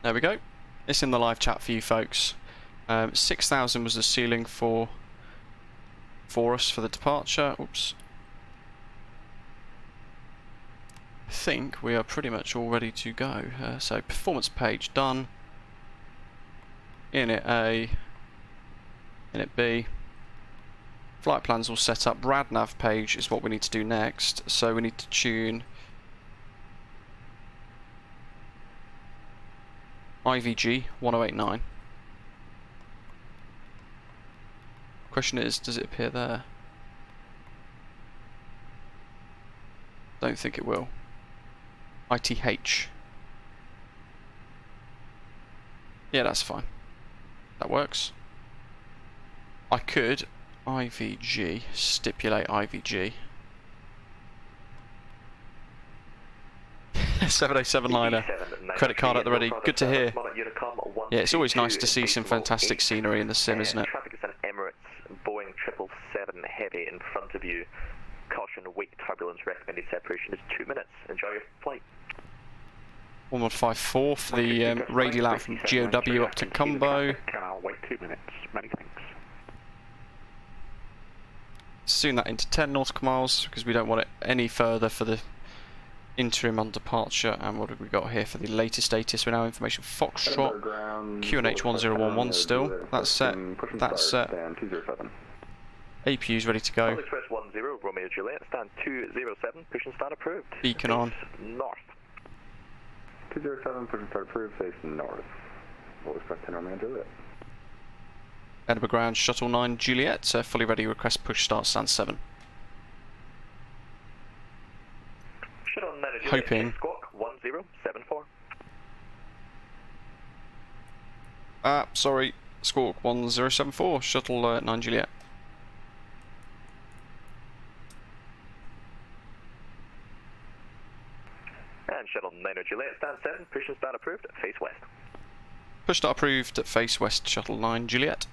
There we go. It's in the live chat for you folks. 6,000 was the ceiling for us for the departure. Oops. I think we are pretty much all ready to go. So performance page done. Init A, Init B. Flight plans all set up. RadNav page is what we need to do next. So we need to tune IVG 1089. Question is, does it appear there? Don't think it will. ITH. Yeah, that's fine. That works. I could IVG, stipulate IVG. 707 liner. Credit card at the ready. Good to hear. Yeah, it's always nice to see some fantastic scenery in the sim, isn't it? Traffic is an Emirates Boeing 777 Heavy in front of you. Caution, weak turbulence, recommended separation is 2 minutes. Enjoy your flight. 1154 for the radial out from GOW up to Cumbo. I'll wait 2 minutes. Many thanks. Soon that into 10 nautical miles, because we don't want it any further for the interim on departure. And what have we got here for the latest status? We're now information Foxtrot, QNH 1011 still. That's set. That's set. APU's ready to go. Express 10 Romeo Juliet, stand 207, push and start approved. Beacon on. North. 207, push and start approved, face north. We'll express 10 Romeo Juliet. Edinburgh ground, Shuttle 9 Juliet, fully ready, request push start, stand 7. Shuttle 9 Juliet, hoping. Squawk 1074. Sorry, Squawk 1074, Shuttle 9 Juliet. And Shuttle 9 Juliet, stand 7, push and start approved, face west. Push start approved at face west, Shuttle 9 Juliet.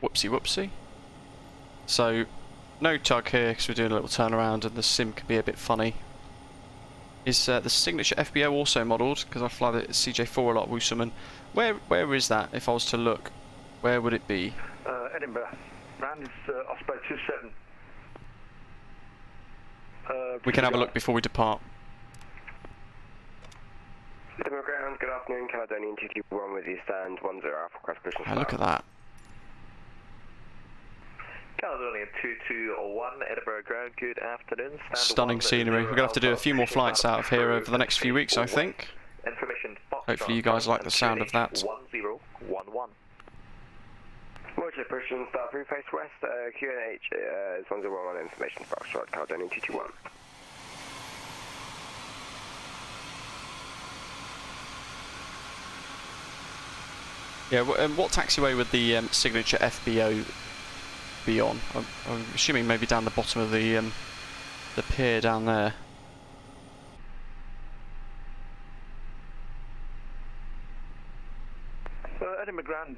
Whoopsie whoopsie. So, no tug here because we're doing a little turnaround and the sim can be a bit funny. Is the signature FBO also modelled? Because I fly the CJ4 a lot, Woosaman. Where is that? If I was to look, where would it be? Edinburgh. Round is Osprey 27. We can have a look before we depart. Edinburgh ground, good afternoon, Caledonian 221 with you, stand 10 Alpha Crest push and start. Look at that. Caledonian 2201, Edinburgh ground, good afternoon. Stand Stunning scenery. We're going to have to do a few more flights out of here over the next few weeks, I think. Information Hopefully you guys like the sound of that. 1011. Roger, push and start through face west, QNH is 1011, information Foxtrot, Caledonian 221. Yeah, what taxiway would the signature FBO be on? I'm assuming maybe down the bottom of the pier down there. Edinburgh Grand,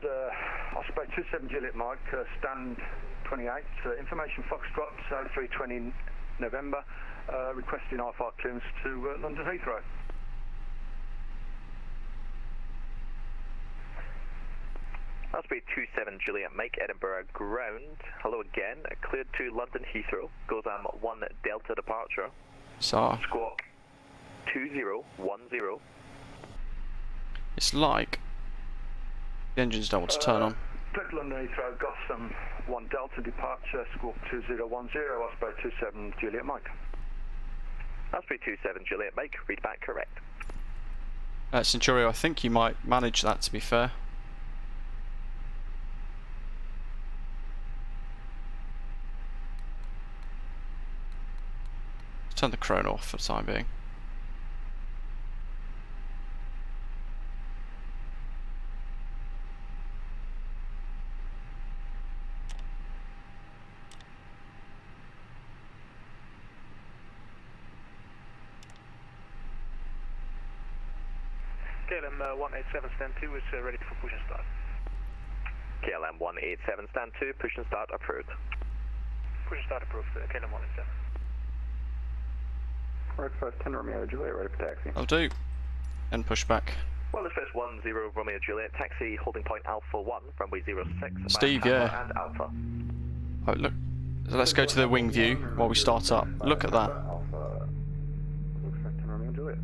Osprey 27 Juliet Mike, stand 28, information Foxtrot, 320 November, requesting IFR clearance to London Heathrow. Osprey 27 Juliet Mike, Edinburgh Ground, hello again, cleared to London Heathrow, goes 1 Delta departure. So Squawk 2010. It's like the engines don't want to turn on. Cleared to London Heathrow, got some 1 Delta departure, Squawk 2010, Osprey 27 Juliet Mike. Osprey 27 Juliet Mike, read back correct. Centurio, I think you might manage that, to be fair. Turn the chrono off for the time being. KLM 187 stand 2 is ready for push and start. KLM 187 stand 2, push and start approved. Push and start approved, KLM 187. Right, first 10 Romeo Juliet, ready for taxi. I'll do. And pushback. Well, this first 10 Romeo Juliet, taxi holding point Alpha 1, runway 06. Steve, yeah. And Alpha. Oh, look. So let's go to the wing view while we start up. Look at that. Alpha, looks like 10 Romeo Juliet.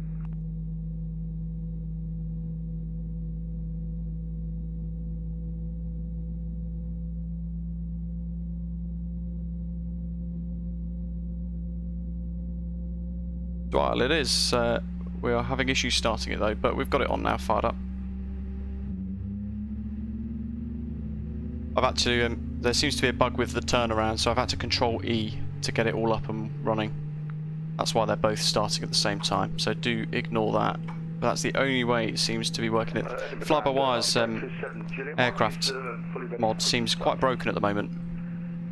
Well, it is. We are having issues starting it though, but we've got it on now, fired up. I've had to. There seems to be a bug with the turnaround, so I've had to Control E to get it all up and running. That's why they're both starting at the same time. So do ignore that. But that's the only way it seems to be working. It. Flybywire's aircraft mod seems quite broken at the moment.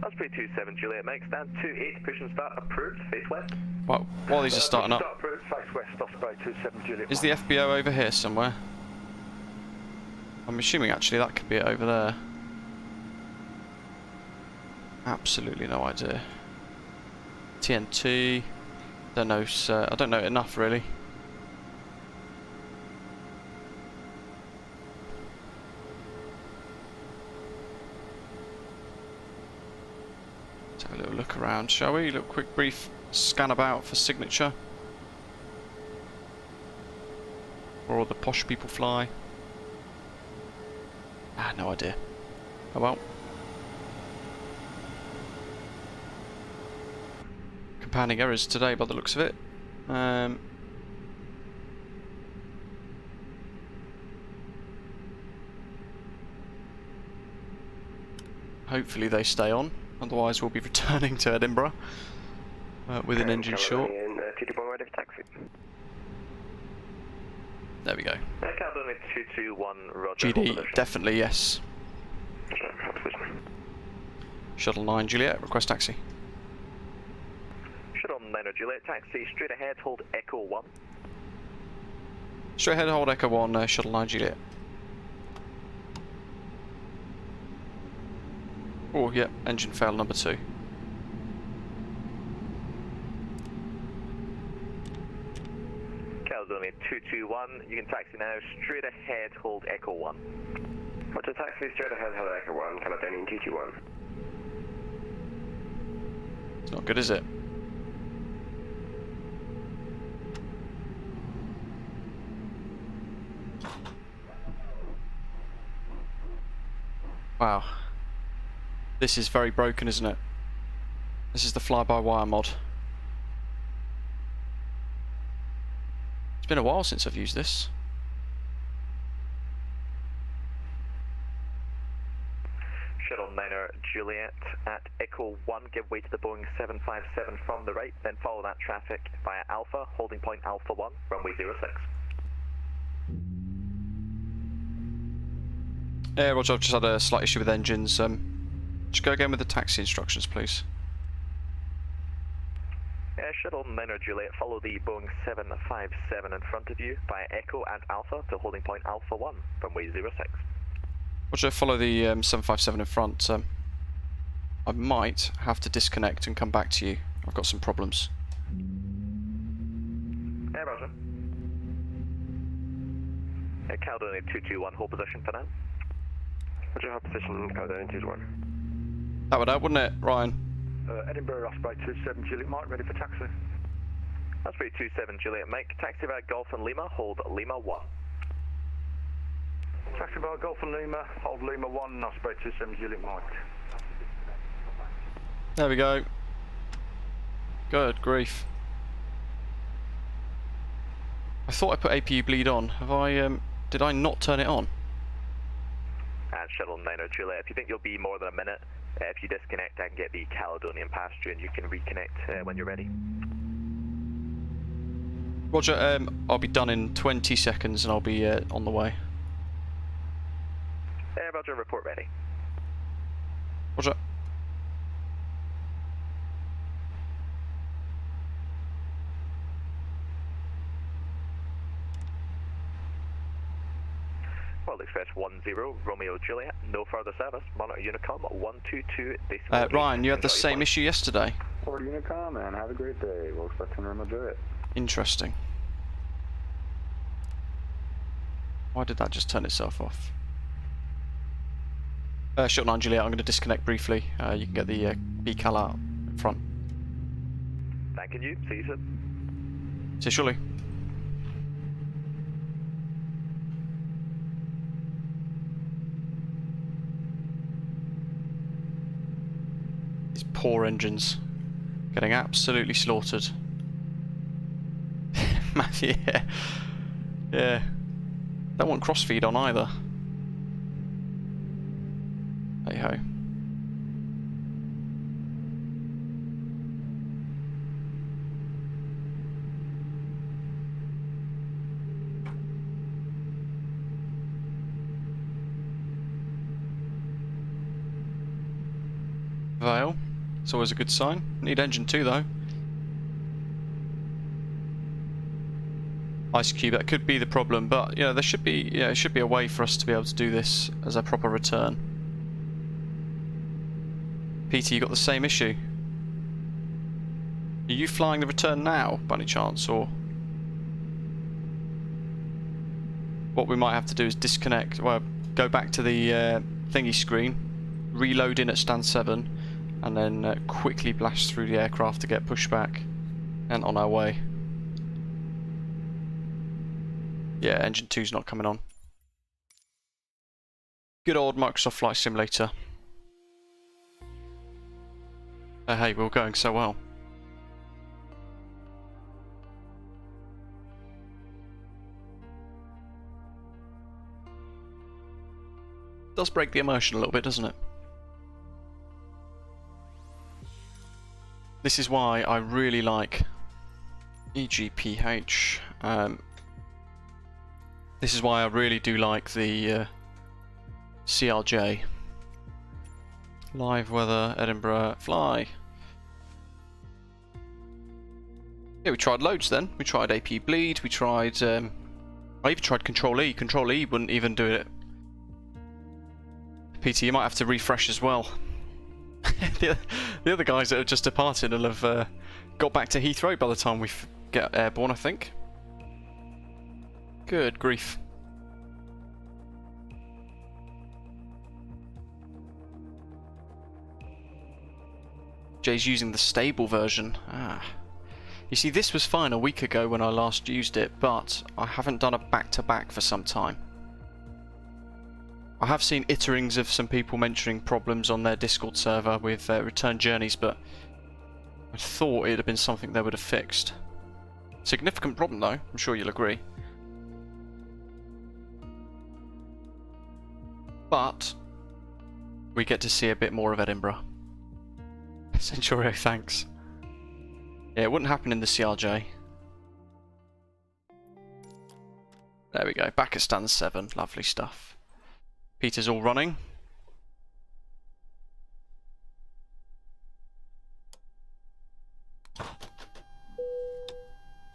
Osprey 27 Juliet Mike, stand 28, push and start approved, face west. Well, while these are starting up, Face west, Osprey 27 Juliet. is the FBO over here somewhere? I'm assuming actually that could be it over there. Absolutely no idea. TNT. Don't know. I don't know enough really. Let's have a little look around, shall we? A little quick brief scan about for signature. Where all the posh people fly. Ah, no idea. Oh well. Compounding errors today by the looks of it. Hopefully they stay on, otherwise we'll be returning to Edinburgh with an engine short. There we go. Caledonia 221, roger. GD, definitely yes. Shuttle 9 Juliet, request taxi. Shuttle 9 Juliet, taxi straight ahead, hold Echo 1. Straight ahead, hold Echo 1, Shuttle 9 Juliet. Oh, yeah, engine fail number 2. Caledonia 221, you can taxi now, straight ahead, hold Echo 1. What's a taxi straight ahead, hold Echo 1, Caledonia 221. It's not good, is it? Wow. This is very broken, isn't it? This is the fly-by-wire mod. It's been a while since I've used this. Shuttle 9er Juliet at Echo 1, give way to the Boeing 757 from the right, then follow that traffic via Alpha, holding point Alpha 1, runway 06. Yeah, Roger, I've just had a slight issue with engines. Just go again with the taxi instructions, please. Shuttle 9 Juliet, follow the Boeing 757 in front of you via Echo and Alpha to holding point Alpha 1, runway 06. Roger, follow the 757 in front. I might have to disconnect and come back to you. I've got some problems. Yeah, Roger. Caledonia 221, hold position for now. Roger, hold position, Caledonia 221. That would help, wouldn't it, Ryan? Edinburgh, Osprey 27 Juliet Mike, ready for taxi. Osprey 27 Juliet Mike, taxi via Golf and Lima, hold Lima 1. Taxi via Golf and Lima, hold Lima 1, Osprey 27 Juliet Mike. There we go. Good grief. I thought I put APU bleed on. Have I, did I not turn it on? And Shuttle 9 Juliet, if you think you'll be more than a minute, if you disconnect, I can get the Caledonian past you and you can reconnect when you're ready. Roger, I'll be done in 20 seconds and I'll be on the way. Roger, report ready. Roger. World Express 10, Romeo Juliet, no further service, monitor Unicom 122 Ryan, you had the same issue yesterday. Forward Unicom, and have a great day. We'll expect 10 Romeo Juliet. Interesting. Why did that just turn itself off? Shuttle 9 Juliet, I'm going to disconnect briefly. You can get the BCAL out in front. Thanking you, see you soon. See you shortly. These poor engines. Getting absolutely slaughtered. Yeah. Yeah. Don't want crossfeed on either. Hey ho. Vale. It's always a good sign. Need engine 2 though. Ice Cube, that could be the problem, but you know, there should be it should be a way for us to be able to do this as a proper return. Peter, you got the same issue. Are you flying the return now, by any chance, or what we might have to do is disconnect, well, go back to the thingy screen, reload in at stand 7, and then quickly blast through the aircraft to get pushback and on our way. Yeah, engine 2's not coming on. Good old Microsoft Flight Simulator. Hey, we were going so well. Does break the immersion a little bit, doesn't it? This is why I really like EGPH. This is why I really do like the CRJ. Live weather, Edinburgh, fly. Yeah, we tried loads then. We tried AP bleed, we tried... I even tried Control E. Control E wouldn't even do it. PT, you might have to refresh as well. the other guys that have just departed will have got back to Heathrow by the time we get airborne, I think. Good grief. Jay's using the stable version. Ah. You see, this was fine a week ago when I last used it, but I haven't done a back-to-back for some time. I have seen itterings of some people mentioning problems on their Discord server with return journeys, but I thought it had been something they would have fixed. Significant problem though, I'm sure you'll agree. But we get to see a bit more of Edinburgh. Centurio, thanks. Yeah, it wouldn't happen in the CRJ. There we go, back at stand 7, lovely stuff. Peter's all running.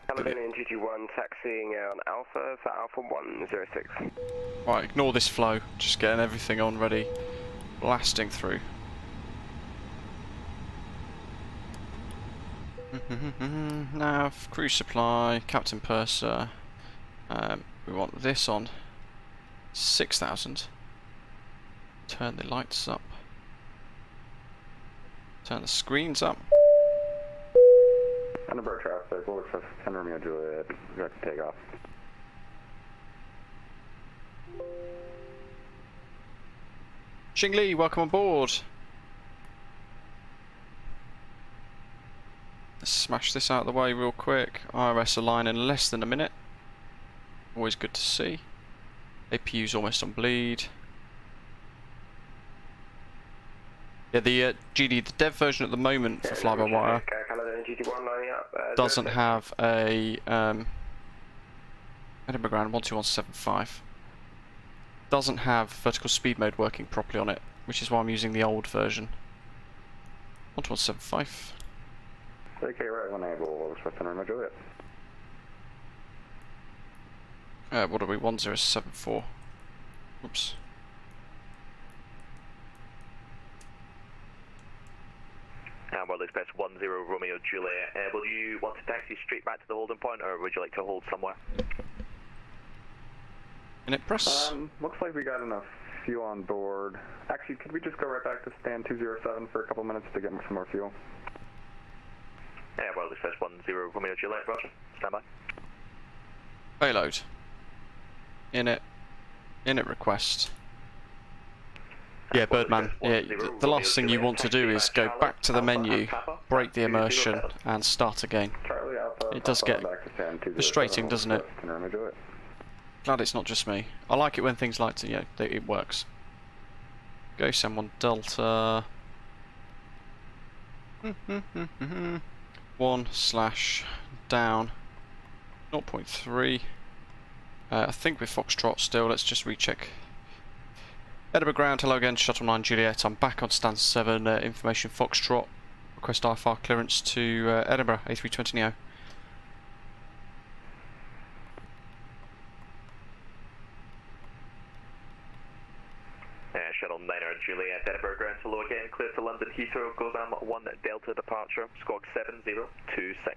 Caledonian GT1 taxiing on Alpha for Alpha 106. Right, ignore this flow. Just getting everything on ready. Blasting through. Nav, crew supply, Captain Purser. We want this on 6,000. Turn the lights up. Turn the screens up. Edinburgh traffic, we'll request 10 Romeo Juliet, we have to take off. Xing Li, welcome on board. Let's smash this out of the way real quick. IRS align in less than a minute. Always good to see. APU's almost on bleed. Yeah, the GD, the dev version at the moment for Flybywire doesn't have a Edinburgh Ground 12175. Doesn't have vertical speed mode working properly on it, which is why I'm using the old version. 12175. Okay, right, when able, we'll request 10 Romeo Juliet. What are we? 1074. Oops. World Express 10 Romeo Juliet. Will you want to taxi straight back to the holding point, or would you like to hold somewhere? Minute press. Looks like we got enough fuel on board. Actually, could we just go right back to stand 207 for a couple minutes to get some more fuel? World Express 10 Romeo Juliet, roger. Stand by. Payload. Init request. Yeah, Birdman. Yeah, the last thing you want to do is go back to the menu, break the immersion, and start again. It does get frustrating, doesn't it? Glad it's not just me. I like it when things like to, it works. Go someone Delta. 1/down 0.3. I think we're Foxtrot still. Let's just recheck. Edinburgh Ground, hello again, Shuttle 9 Juliet. I'm back on stand 7. Information Foxtrot. Request IFR clearance to Edinburgh A32NX. Shuttle 9 Juliet, Edinburgh Ground, hello again. Clear to London Heathrow. Goes on 1 Delta departure. Squawk 7026.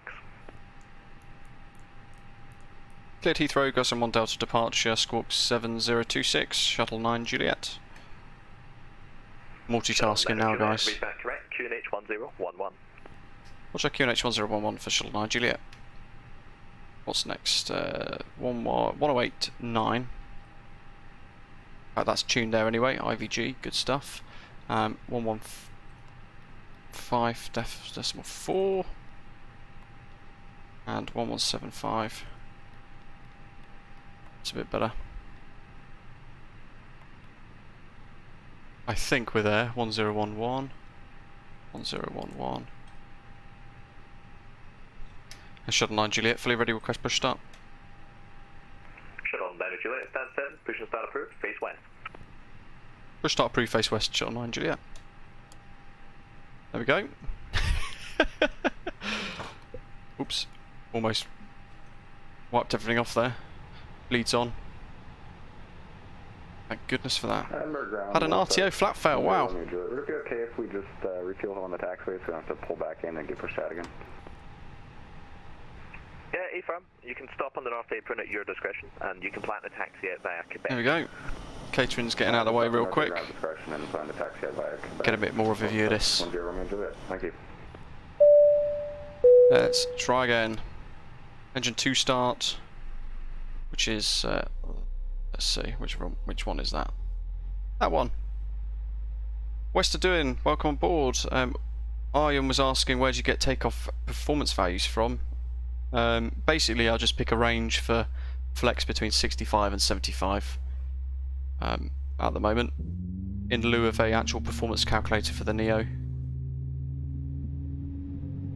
Cleared Heathrow, goes on 1 Delta departure, squawk 7026, Shuttle 9 Juliet. Multitasking now, guys. Read back correct, QNH 1011. What's our QNH 1011 for Shuttle 9 Juliet? What's next? 1089. That's tuned there anyway, IVG, good stuff. 115.4 and 1175. It's a bit better. I think we're there. 1011. 1011. And Shuttle 9 Juliet, fully ready, request push start. Shuttle 9 Juliet, stand 7, push and start approved, face west. Push start approved, face west, Shuttle 9 Juliet. There we go. Oops. Almost wiped everything off there. Bleeds on. Thank goodness for that. Had an RTO flat fail, wow. Would it be okay if we just refuel on the taxiway so we don't have to pull back in and get pushed out again? Yeah, AFAM, you can stop on the North Apron at your discretion, and you can plan a taxi out via Quebec. There we go. Catering's getting out of the way real quick. Get a bit more of a view of this. Thank you. Let's try again. Engine 2 start, which is, let's see, which one is that? That one. Wester doing, welcome on board. Ian was asking where do you get takeoff performance values from? Basically I'll just pick a range for flex between 65 and 75 at the moment, in lieu of a actual performance calculator for the Neo.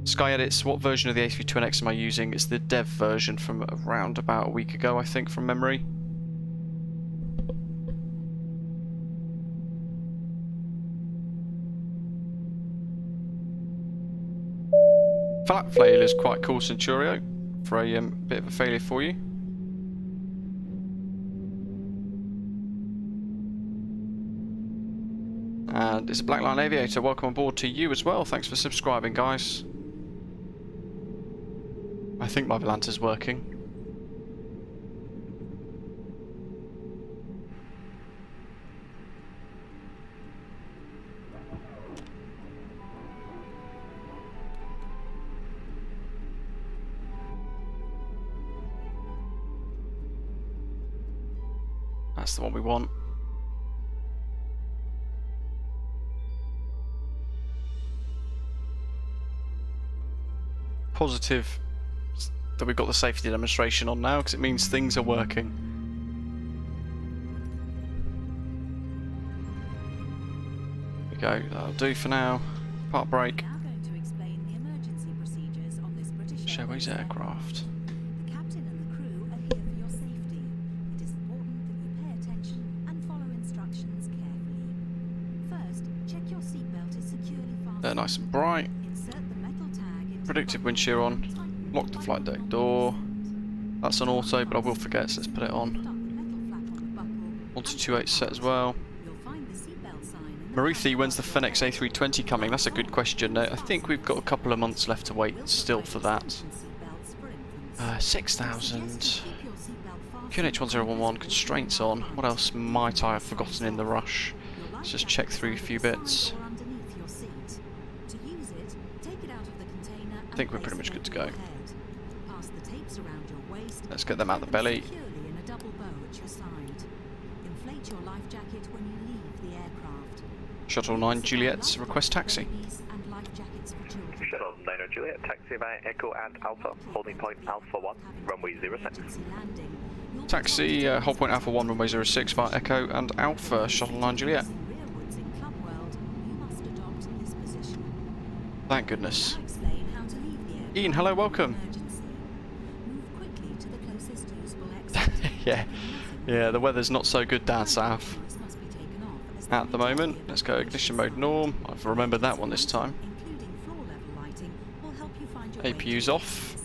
Sky Edits, what version of the A32NX am I using? It's the dev version from around about a week ago, I think, from memory. flap flail is quite cool, Centurio, for a bit of a failure for you. And it's a Black Line Aviator. Welcome aboard to you as well. Thanks for subscribing, guys. I think my Volanta's working. That's the one we want. Positive that we've got the safety demonstration on now, because it means things are working. There we go, that'll do for now. Part brake. Airways aircraft. The captain and the crew are here for your safety. It is important that you pay attention and follow instructions carefully. First, check your seatbelt is securely fastened. They're nice and bright. Insert the metal tag into Predictive wind shear on. Lock the flight deck door. That's on auto, but I will forget, so let's put it on. 1228 set as well. Maruthi, when's the Fenix A320 coming? That's a good question. I think we've got a couple of months left to wait still for that. 6,000. QNH1011, constraints on. What else might I have forgotten in the rush? Let's just check through a few bits. I think we're pretty much good to go. Let's get them out the belly. Shuttle 9 Juliet, request taxi. Shuttle 9 Juliet, taxi via Echo and Alpha, holding point Alpha 1, runway 06. Taxi, hold point Alpha 1, runway 06 via Echo and Alpha, Shuttle 9 Juliet. Thank goodness. Ian, hello, welcome. yeah, the weather's not so good down south at the moment. Let's go ignition mode norm. I've remembered that one this time. APU's off.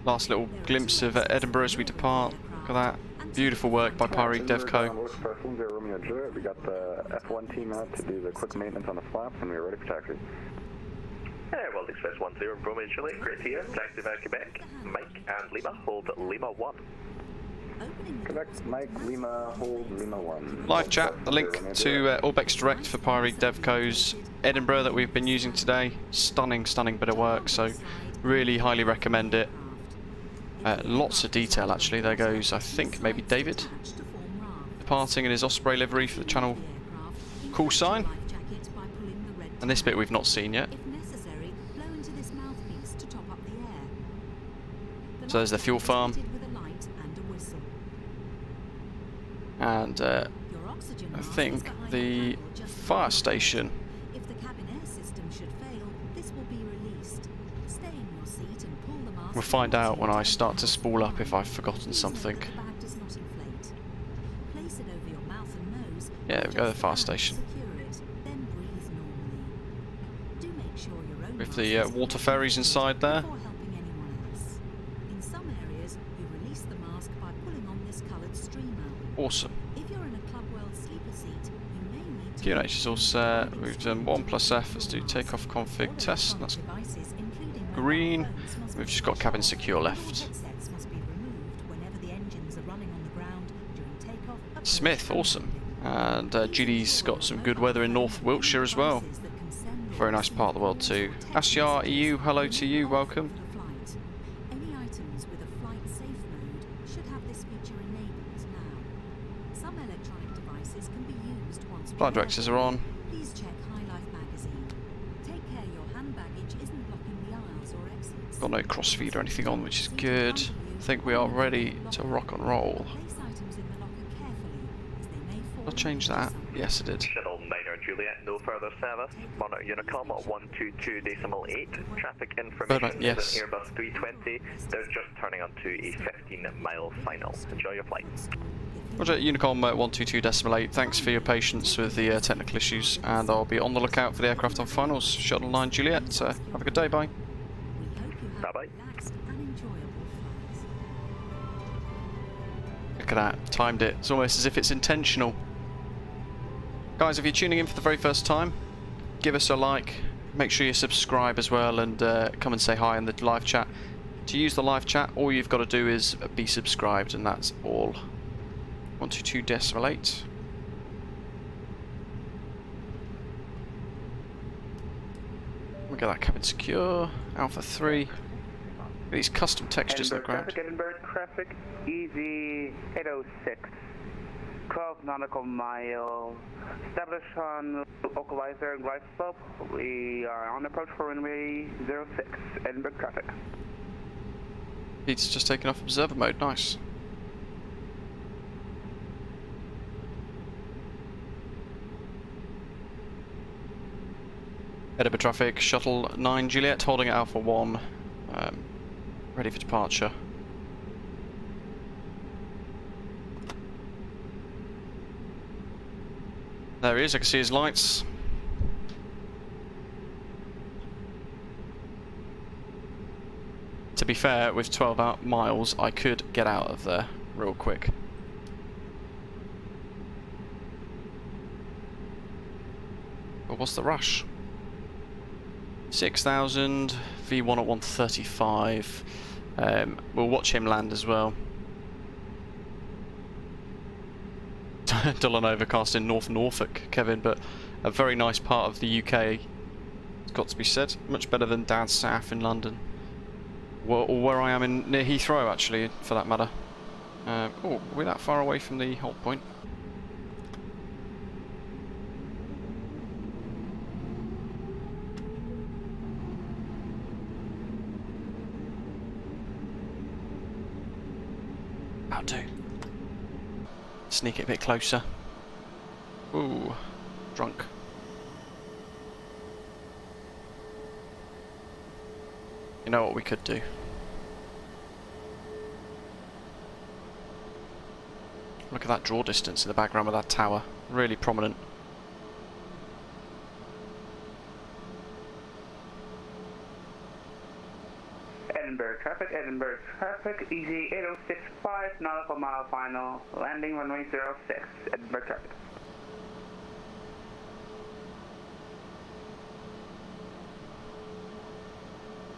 Last little glimpse of Edinburgh as we depart. Look at that. Beautiful work by Pyreegue Devco. We got the F1 team out to do the quick maintenance on the flaps, and we're ready for taxi. World Express 10, Romeo Juliet, great here. Taxi via Quebec, Mike and Lima, hold Lima 1. Quebec, Mike, Lima, hold Lima 1. Live chat, the link to Orbex Direct for Pyreegue Devco's Edinburgh that we've been using today. Stunning bit of work, so really highly recommend it. Lots of detail actually. There goes, I think, maybe David departing in his Osprey livery for the channel call sign. And this bit we've not seen yet. So there's the fuel farm. And I think the fire station. We'll find out when I start to spool up if I've forgotten something. Yeah, there we go, the fire station. With the water ferries inside there. Awesome. QNH is all set. We've done 1+F. Let's do takeoff config test. That's green. We've just got cabin secure left. Smith, awesome. And GD's got some good weather in North Wiltshire as well. Very nice part of the world too. Ashyar EU, hello to you, welcome. Flight directors are on. Got no crossfeed or anything on, which is good. I think we are ready to rock and roll. I'll change that. Yes, I did. Shuttle 9 Juliet, no further service. Monarch Unicom 122.8. Traffic information yes. is an Airbus 320. They're just turning onto a 15-mile final. Enjoy your flight. Roger, Unicom 122.8. Thanks for your patience with the technical issues, and I'll be on the lookout for the aircraft on finals. Shuttle 9 Juliet. Have a good day, bye. Bye-bye. Look at that, timed it. It's almost as if it's intentional. Guys, if you're tuning in for the very first time, give us a like. Make sure you subscribe as well, and come and say hi in the live chat. To use the live chat, all you've got to do is be subscribed, and that's all. 122.8. We got that cabin secure. Alpha 3. These custom textures on the ground. Edinburgh traffic, easy 806. 12 nautical mile. Establish on localizer and glide slope. We are on approach for runway 06. Edinburgh traffic. Pete's just taken off observer mode. Nice. Edinburgh traffic, Shuttle 9 Juliet, holding at Alpha 1, ready for departure. There he is, I can see his lights. To be fair, with 12 miles, I could get out of there real quick. But what's the rush? 6,000, V1 at 135. We'll watch him land as well. Dull and overcast in North Norfolk, Kevin, but a very nice part of the UK. It's got to be said. Much better than Dad's South in London. Or where I am near Heathrow, actually, for that matter. Oh, we're that far away from the hold point. That'll do. Sneak it a bit closer. Ooh, drunk. You know what we could do? Look at that draw distance in the background of that tower. Really prominent. Edinburgh traffic, easy 8065, nautical mile final, landing runway 06, Edinburgh traffic.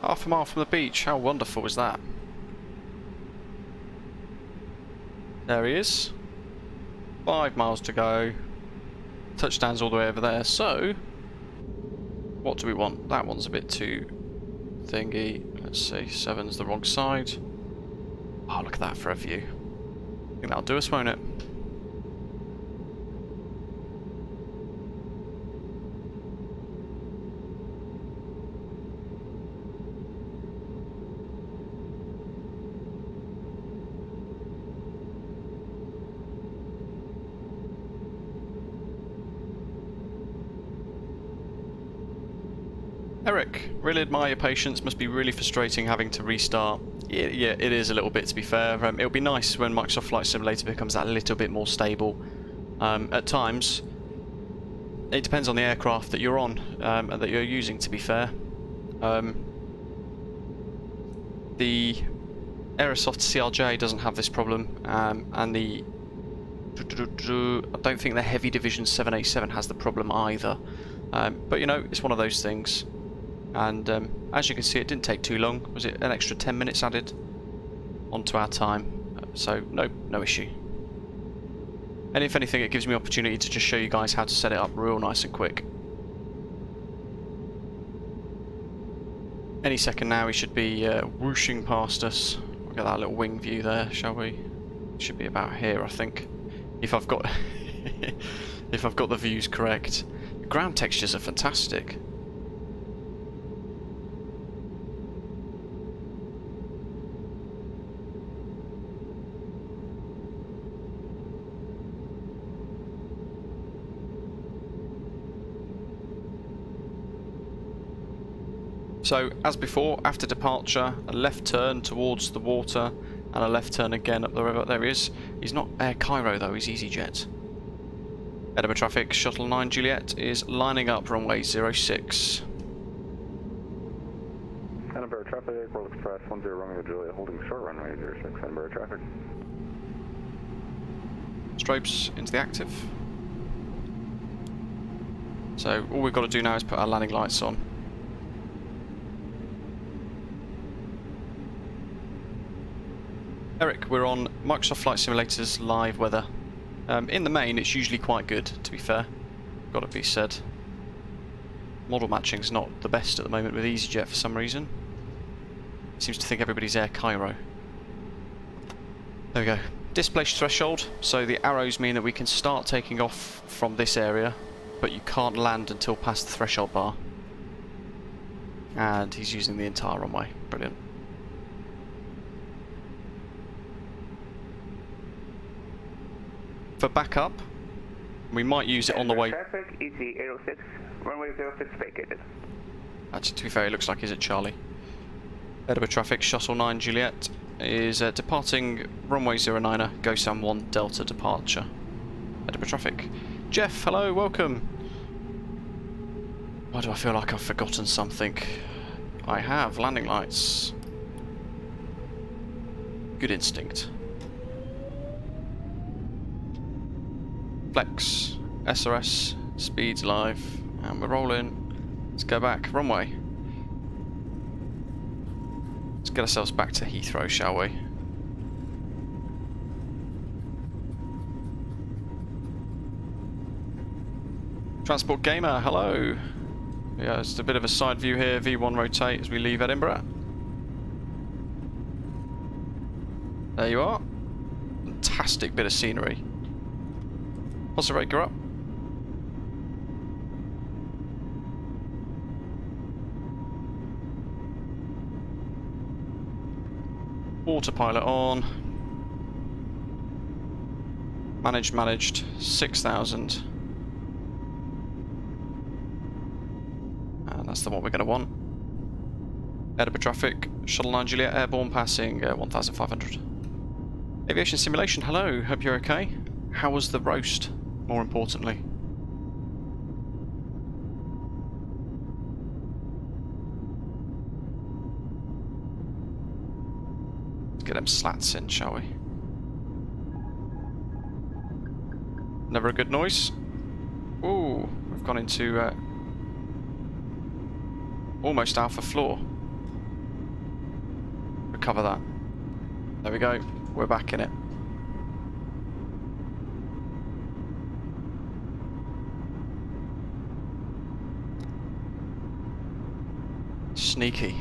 Half a mile from the beach, how wonderful is that? There he is. 5 miles to go. Touchdown's all the way over there, so what do we want? That one's a bit too thingy. Let's see, 7's the wrong side. Oh, look at that for a view. I think that'll do us, won't it? Eric, really admire your patience. Must be really frustrating having to restart. Yeah, it is a little bit, to be fair. It'll be nice when Microsoft Flight Simulator becomes that little bit more stable. At times, it depends on the aircraft that you're on and that you're using, to be fair. The Aerosoft CRJ doesn't have this problem, and the I don't think the Heavy Division 787 has the problem either. But you know, it's one of those things. And as you can see, it didn't take too long. Was it an extra 10 minutes added onto our time? So no issue. And if anything, it gives me opportunity to just show you guys how to set it up real nice and quick. Any second now, we should be whooshing past us. Look at that little wing view there, shall we? Should be about here, I think. If I've got if I've got the views correct. The ground textures are fantastic. So, as before, after departure, a left turn towards the water, And a left turn again up the river. There he is. He's not Air Cairo though, he's EasyJet. Edinburgh traffic, Shuttle 9 Juliet is lining up runway 06. Edinburgh traffic, World Express 10 Romeo Juliet holding short runway 06, Edinburgh traffic. Strobes into the active. So all we've got to do now is put our landing lights on. Eric, we're on Microsoft Flight Simulator's live weather. In the main, it's usually quite good, to be fair. Got to be said. Model matching's not the best at the moment with EasyJet for some reason. Seems to think everybody's Air Cairo. There we go. Displaced threshold, so the arrows mean that we can start taking off from this area, but you can't land until past the threshold bar. And he's using the entire runway. Brilliant. For backup, we might use it on the way. Traffic, ET806, runway 06 vacated. Actually, to be fair, it looks like he's at Charlie. Edinburgh traffic, Shuttle 9 Juliet is departing runway 09er, GoSam 1 Delta departure. Edinburgh traffic. Jeff, hello, welcome. Why do I feel like I've forgotten something? I have, landing lights. Good instinct. Flex, SRS, speeds live, and we're rolling. Let's go back, runway. Let's get ourselves back to Heathrow, shall we? Transport Gamer, hello. Yeah, just a bit of a side view here, V1 rotate as we leave Edinburgh. There you are. Fantastic bit of scenery. What's the rate go up? Autopilot on. Managed, 6,000. And that's the one we're going to want. Edinburgh traffic, Shuttle 9 Juliet, airborne passing 1,500. Aviation simulation, hello, hope you're okay. How was the roast, more importantly? Let's get them slats in, shall we? Never a good noise. Ooh, we've gone into almost alpha floor. Recover that. There we go, we're back in it. Sneaky.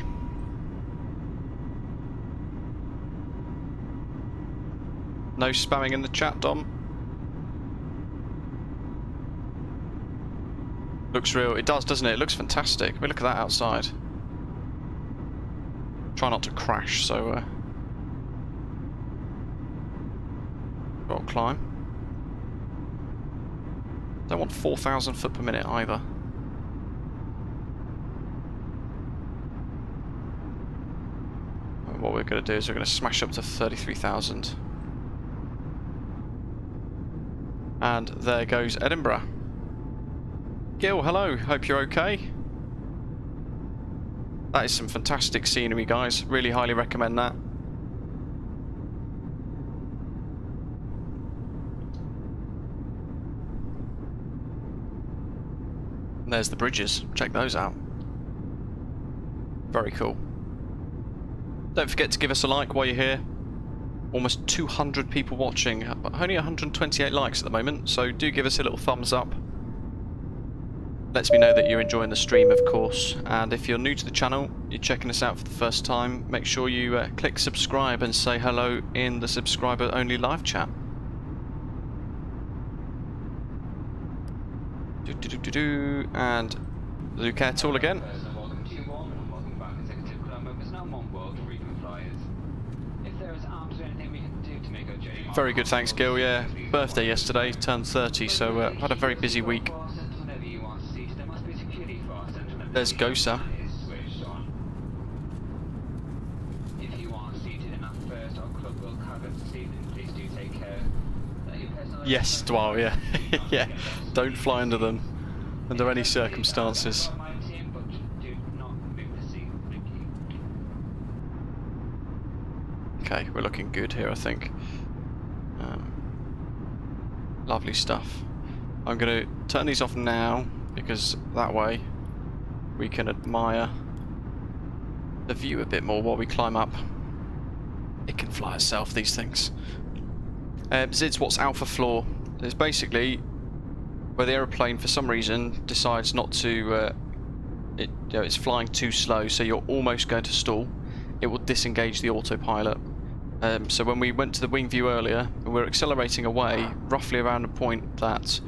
No spamming in the chat, Dom. Looks real. It does, doesn't it? It looks fantastic. I mean, look at that outside. Try not to crash, so got to climb. Don't want 4,000 foot per minute either. And what we're going to do is we're going to smash up to 33,000. And there goes Edinburgh. Gil, hello, hope you're okay. That is some fantastic scenery, guys. Really highly recommend that. And there's the bridges. Check those out. Very cool. Don't forget to give us a like while you're here. Almost 200 people watching. Only 128 likes at the moment, so do give us a little thumbs up. Lets me know that you're enjoying the stream, of course, and if you're new to the channel, you're checking us out for the first time, make sure you click subscribe and say hello in the subscriber only live chat. And Luke Air Tool again. Very good, thanks Gil, yeah. Birthday yesterday, turned 30, so had a very busy week. There's Gosa. first, our club will have it this evening. Please do take care. Yes, Dwell, yeah. Yeah, don't fly under them under any circumstances. Okay, we're looking good here, I think. Lovely stuff. I'm going to turn these off now, because that way we can admire the view a bit more while we climb up. It can fly itself, these things. Zids, what's alpha floor? It's basically where the aeroplane, for some reason, decides not to... it's flying too slow, so you're almost going to stall. It will disengage the autopilot. So when we went to the wing view earlier, we were accelerating away roughly around the point that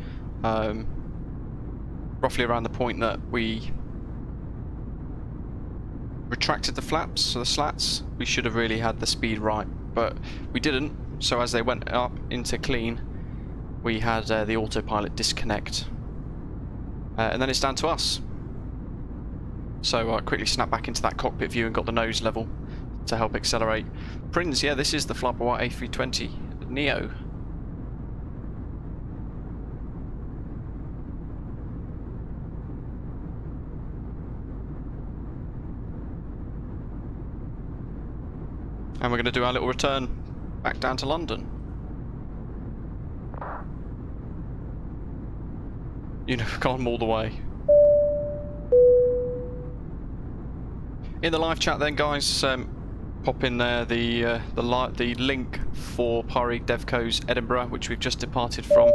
we retracted the flaps, so the slats. We should have really had the speed right, but we didn't. So as they went up into clean, we had the autopilot disconnect, and then it's down to us. So I quickly snapped back into that cockpit view and got the nose level to help accelerate. Prince, yeah, this is the Flybywire A320 Neo. And we're going to do our little return back down to London. You know, we've gone all the way. In the live chat then, guys, pop in there the link for Pyreegue Devco's Edinburgh, which we've just departed from.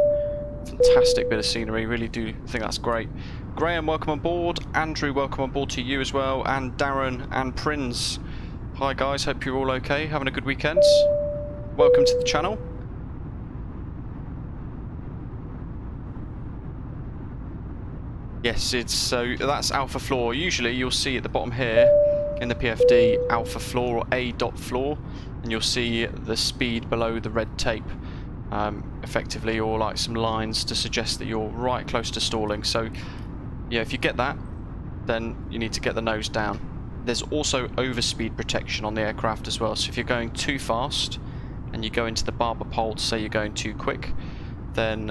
Fantastic bit of scenery, really do think that's great. Graham, welcome on board. Andrew, welcome on board to you as well. And Darren and Prince. Hi guys, hope you're all okay, having a good weekend. Welcome to the channel. Yes, that's alpha floor. Usually you'll see at the bottom here in the PFD alpha floor or A dot floor, and you'll see the speed below the red tape, effectively, or like some lines to suggest that you're right close to stalling. So yeah, if you get that, then you need to get the nose down. There's also overspeed protection on the aircraft as well, so if you're going too fast and you go into the barber pole to say you're going too quick, then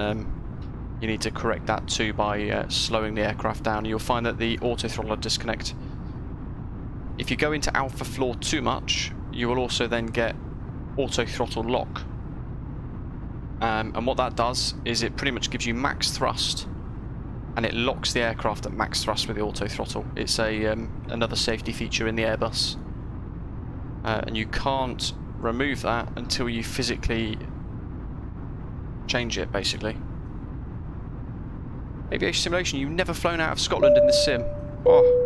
you need to correct that too by slowing the aircraft down. You'll find that the auto throttle will disconnect. If you go into alpha floor too much, you will also then get auto throttle lock. And what that does is it pretty much gives you max thrust, and it locks the aircraft at max thrust with the auto throttle. It's another safety feature in the Airbus, and you can't remove that until you physically change it, basically. Aviation simulation, you've never flown out of Scotland in this sim. Oh.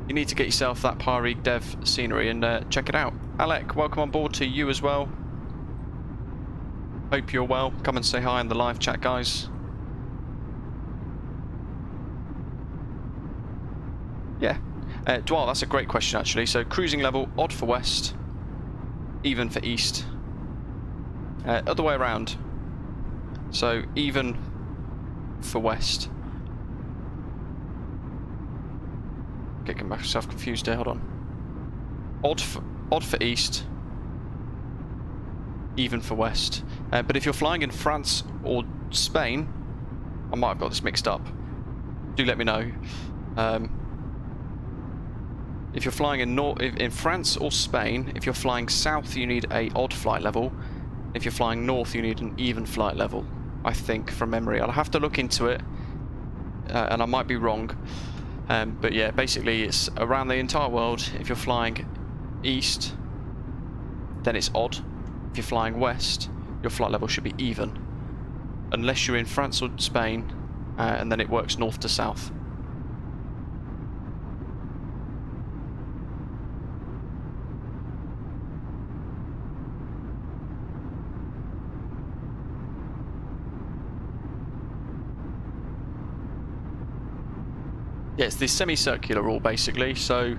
You need to get yourself that Pyreegue Dev scenery and check it out. Alec, welcome on board to you as well. Hope you're well. Come and say hi in the live chat, guys. Yeah. Dwal, that's a great question actually. So cruising level, odd for west, even for east. Other way around. So even for west. Getting myself confused there, hold on. Odd for east, even for west. But if you're flying in France or Spain, I might have got this mixed up. Do let me know. If you're flying in France or Spain, if you're flying south, you need a odd flight level. If you're flying north, you need an even flight level. I think, from memory. I'll have to look into it, and I might be wrong. But yeah, basically it's around the entire world. If you're flying east, then it's odd. If you're flying west, your flight level should be even. Unless you're in France or Spain, and then it works north to south. Yeah, it's the semicircular rule basically, so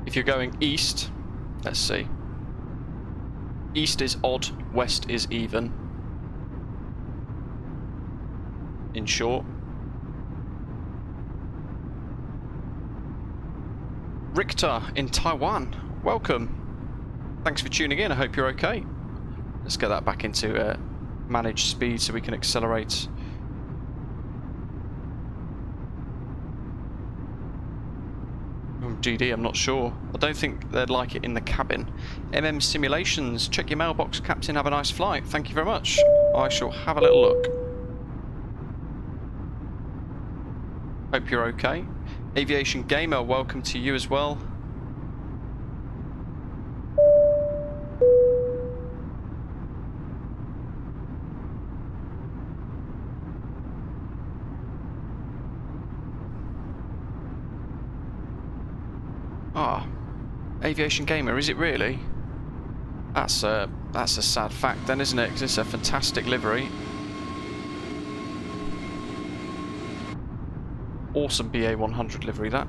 if you're going east, let's see, east is odd, west is even, in short. Richter in Taiwan, welcome. Thanks for tuning in, I hope you're okay. Let's get that back into managed speed so we can accelerate. GD, I'm not sure. I don't think they'd like it in the cabin. MM Simulations, check your mailbox, Captain, have a nice flight. Thank you very much. I shall have a little look. Hope you're okay. Aviation Gamer, welcome to you as well. Ah, Aviation Gamer, is it really? That's a sad fact then, isn't it? Because it's a fantastic livery. Awesome BA 100 livery, that.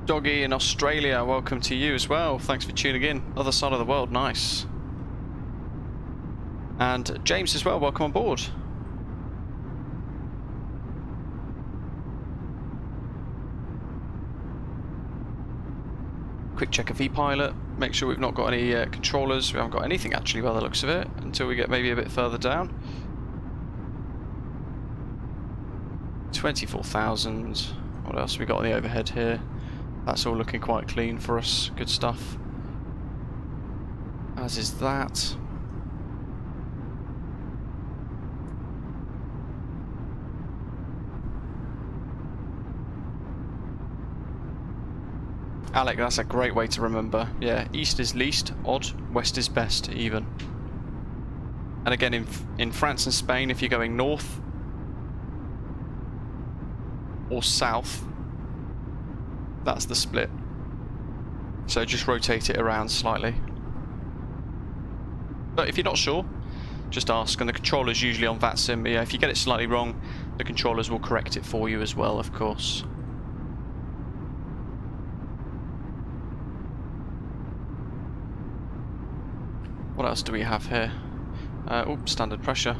Doggy in Australia, welcome to you as well. Thanks for tuning in. Other side of the world, nice. And James as well, welcome on board. Quick check of V-Pilot, make sure we've not got any controllers. We haven't got anything actually by the looks of it, until we get maybe a bit further down. 24,000. What else have we got on the overhead here? That's all looking quite clean for us, good stuff. As is that. Alec, that's a great way to remember. Yeah, east is least, odd, west is best, even. And again, in France and Spain, if you're going north or south, that's the split. So just rotate it around slightly. But if you're not sure, just ask, and the controller's usually on VATSIM. Yeah, if you get it slightly wrong, the controllers will correct it for you as well, of course. What else do we have here? Standard pressure.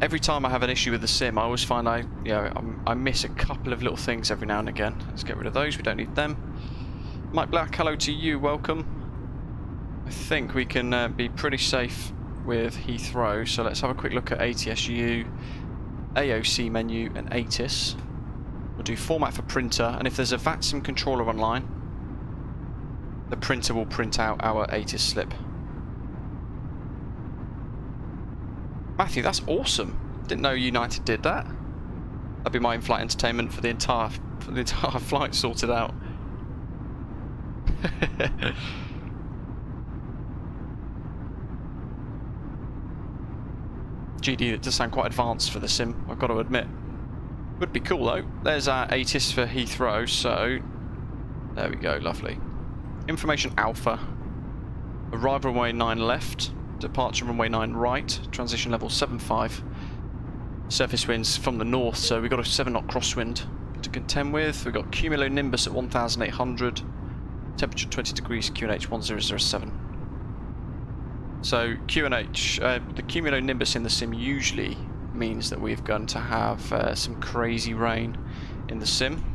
Every time I have an issue with the sim, I always find I miss a couple of little things every now and again. Let's get rid of those, we don't need them. Mike Black, hello to you, welcome. I think we can be pretty safe with Heathrow, so let's have a quick look at ATSU, AOC menu and ATIS. We'll do format for printer, and if there's a VATSIM controller online, the printer will print out our ATIS slip. Matthew, that's awesome. Didn't know United did that. That'd be my in-flight entertainment for the entire flight sorted out. GD, it does sound quite advanced for the sim, I've got to admit. Would be cool though. There's our ATIS for Heathrow, so there we go, lovely. Information Alpha. Arrival runway 9 left, departure runway 9 right, transition level 75. Surface winds from the north, so we've got a 7-knot crosswind to contend with. We've got cumulonimbus at 1,800, temperature 20 degrees, QNH 1007. So QNH, the cumulonimbus in the sim usually means that we're going to have some crazy rain in the sim.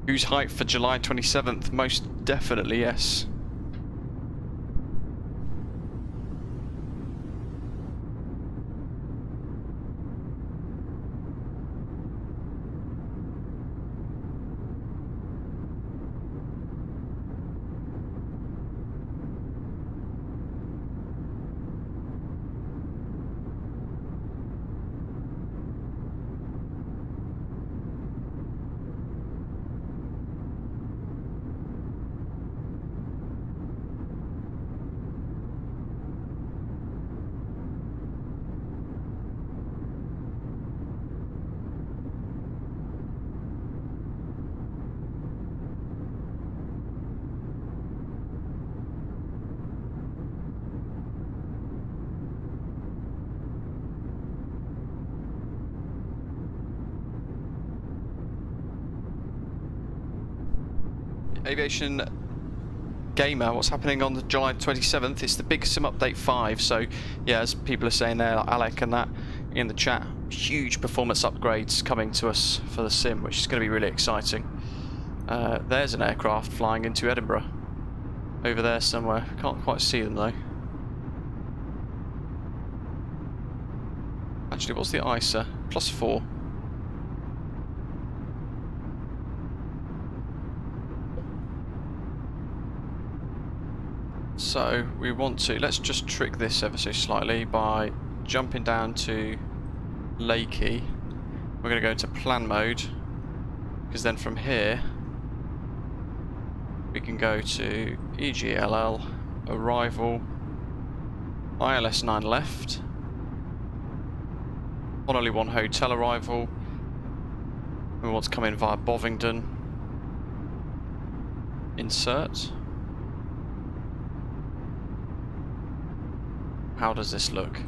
Who's hyped for July 27th? Most definitely, yes. Aviation Gamer, what's happening on the July 27th? It's the big sim update 5. So yeah, as people are saying there, like Alec and that in the chat, huge performance upgrades coming to us for the sim, which is going to be really exciting. There's an aircraft flying into Edinburgh over there somewhere. Can't quite see them though. Actually, what's the ISA? +4. So we want to, let's just trick this ever so slightly by jumping down to Lakey. We're going to go into plan mode, because then from here we can go to EGLL, arrival, ILS 9 left, Honolulu 1 hotel arrival. We want to come in via Bovingdon, insert. How does this look?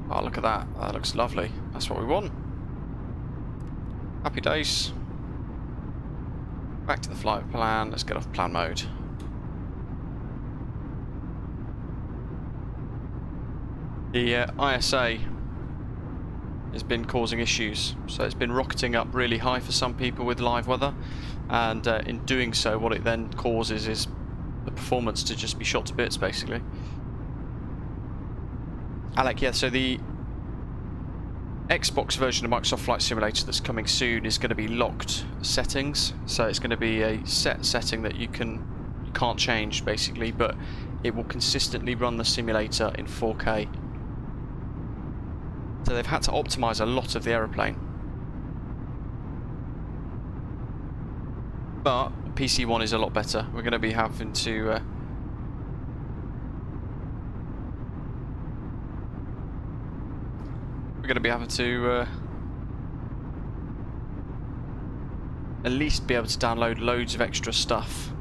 Oh, look at that. That looks lovely. That's what we want. Happy days. Back to the flight plan. Let's get off plan mode. The ISA has been causing issues. So it's been rocketing up really high for some people with live weather. And in doing so, what it then causes is the performance to just be shot to bits, basically. Alec, yeah, so the Xbox version of Microsoft Flight Simulator that's coming soon is going to be locked settings. So it's going to be a set setting that you can't change, basically, but it will consistently run the simulator in 4K. So they've had to optimize a lot of the aeroplane. But PC1 is a lot better. We're going to be having to at least be able to download loads of extra stuff.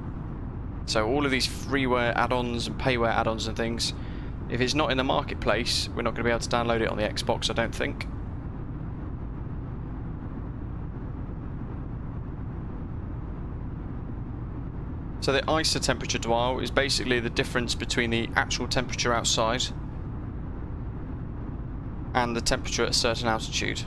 So all of these freeware add-ons and payware add-ons and things, if it's not in the marketplace, we're not going to be able to download it on the Xbox, I don't think. So the ISA temperature dial is basically the difference between the actual temperature outside and the temperature at a certain altitude.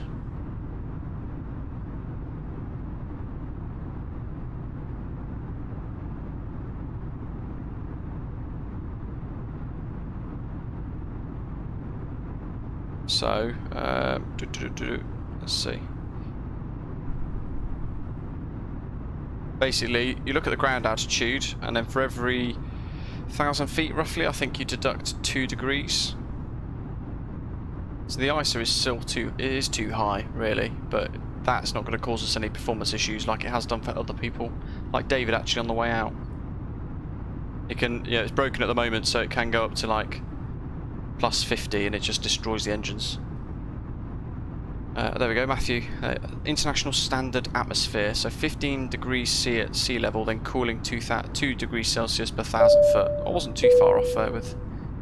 So, let's see. Basically, you look at the ground altitude, and then for every 1,000 feet, roughly, I think you deduct 2 degrees. So the ISA is still too high, really, but that's not going to cause us any performance issues like it has done for other people, like David actually on the way out. It can, yeah, it's broken at the moment, so it can go up to like +50, and it just destroys the engines. There we go, Matthew. International standard atmosphere, so 15 degrees C at sea level, then cooling 2 degrees Celsius per 1,000 foot. I wasn't too far off there with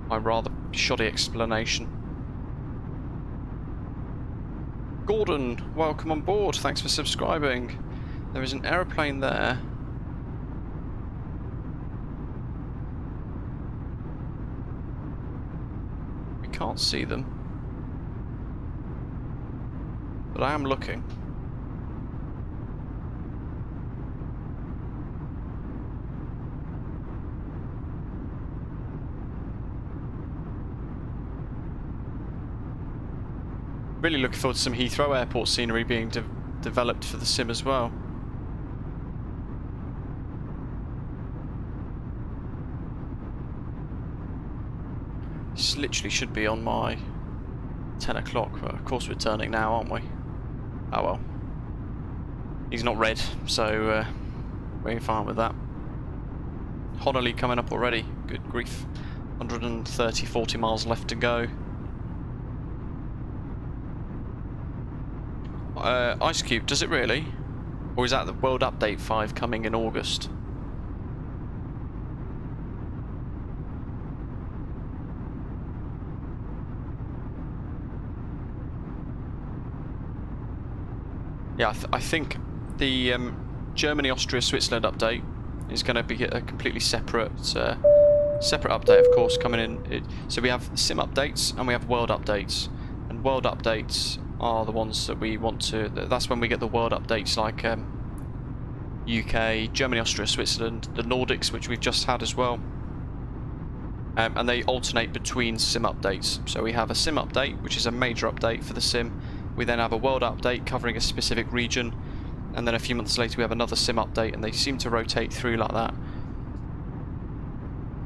my rather shoddy explanation. Gordon, welcome on board. Thanks for subscribing. There is an aeroplane there. We can't see them, but I am looking. Really looking forward to some Heathrow Airport scenery being developed for the sim as well. This literally should be on my 10 o'clock, but of course we're turning now, aren't we? Oh well. He's not red, so we're fine with that. Honolulu coming up already. Good grief. 130, 40 miles left to go. Ice Cube, does it really? Or is that the World Update 5 coming in August? Yeah, I think the Germany, Austria, Switzerland update is going to be a completely separate update, of course, coming in. So we have sim updates and we have world updates, and world updates are the ones that we want to. That's when we get the world updates, like UK, Germany, Austria, Switzerland, the Nordics, which we've just had as well. And they alternate between sim updates. So we have a sim update, which is a major update for the sim. We then have a world update covering a specific region, and then a few months later we have another sim update, and they seem to rotate through like that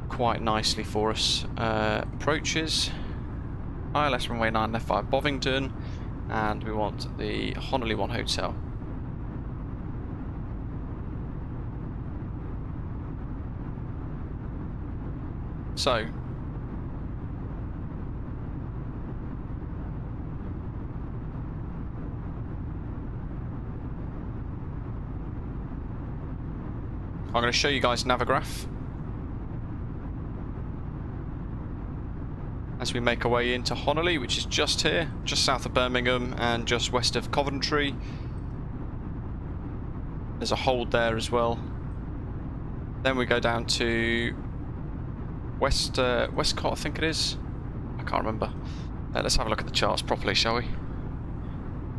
quite nicely for us. Approaches, ILS runway 9 left 5 Bovingdon, and we want the Honolulu 1 hotel. So, I'm going to show you guys Navigraph as we make our way into Honolulu, which is just here, just south of Birmingham and just west of Coventry. There's a hold there as well. Then we go down to Westcott, I think it is. I can't remember. Let's have a look at the charts properly, shall we?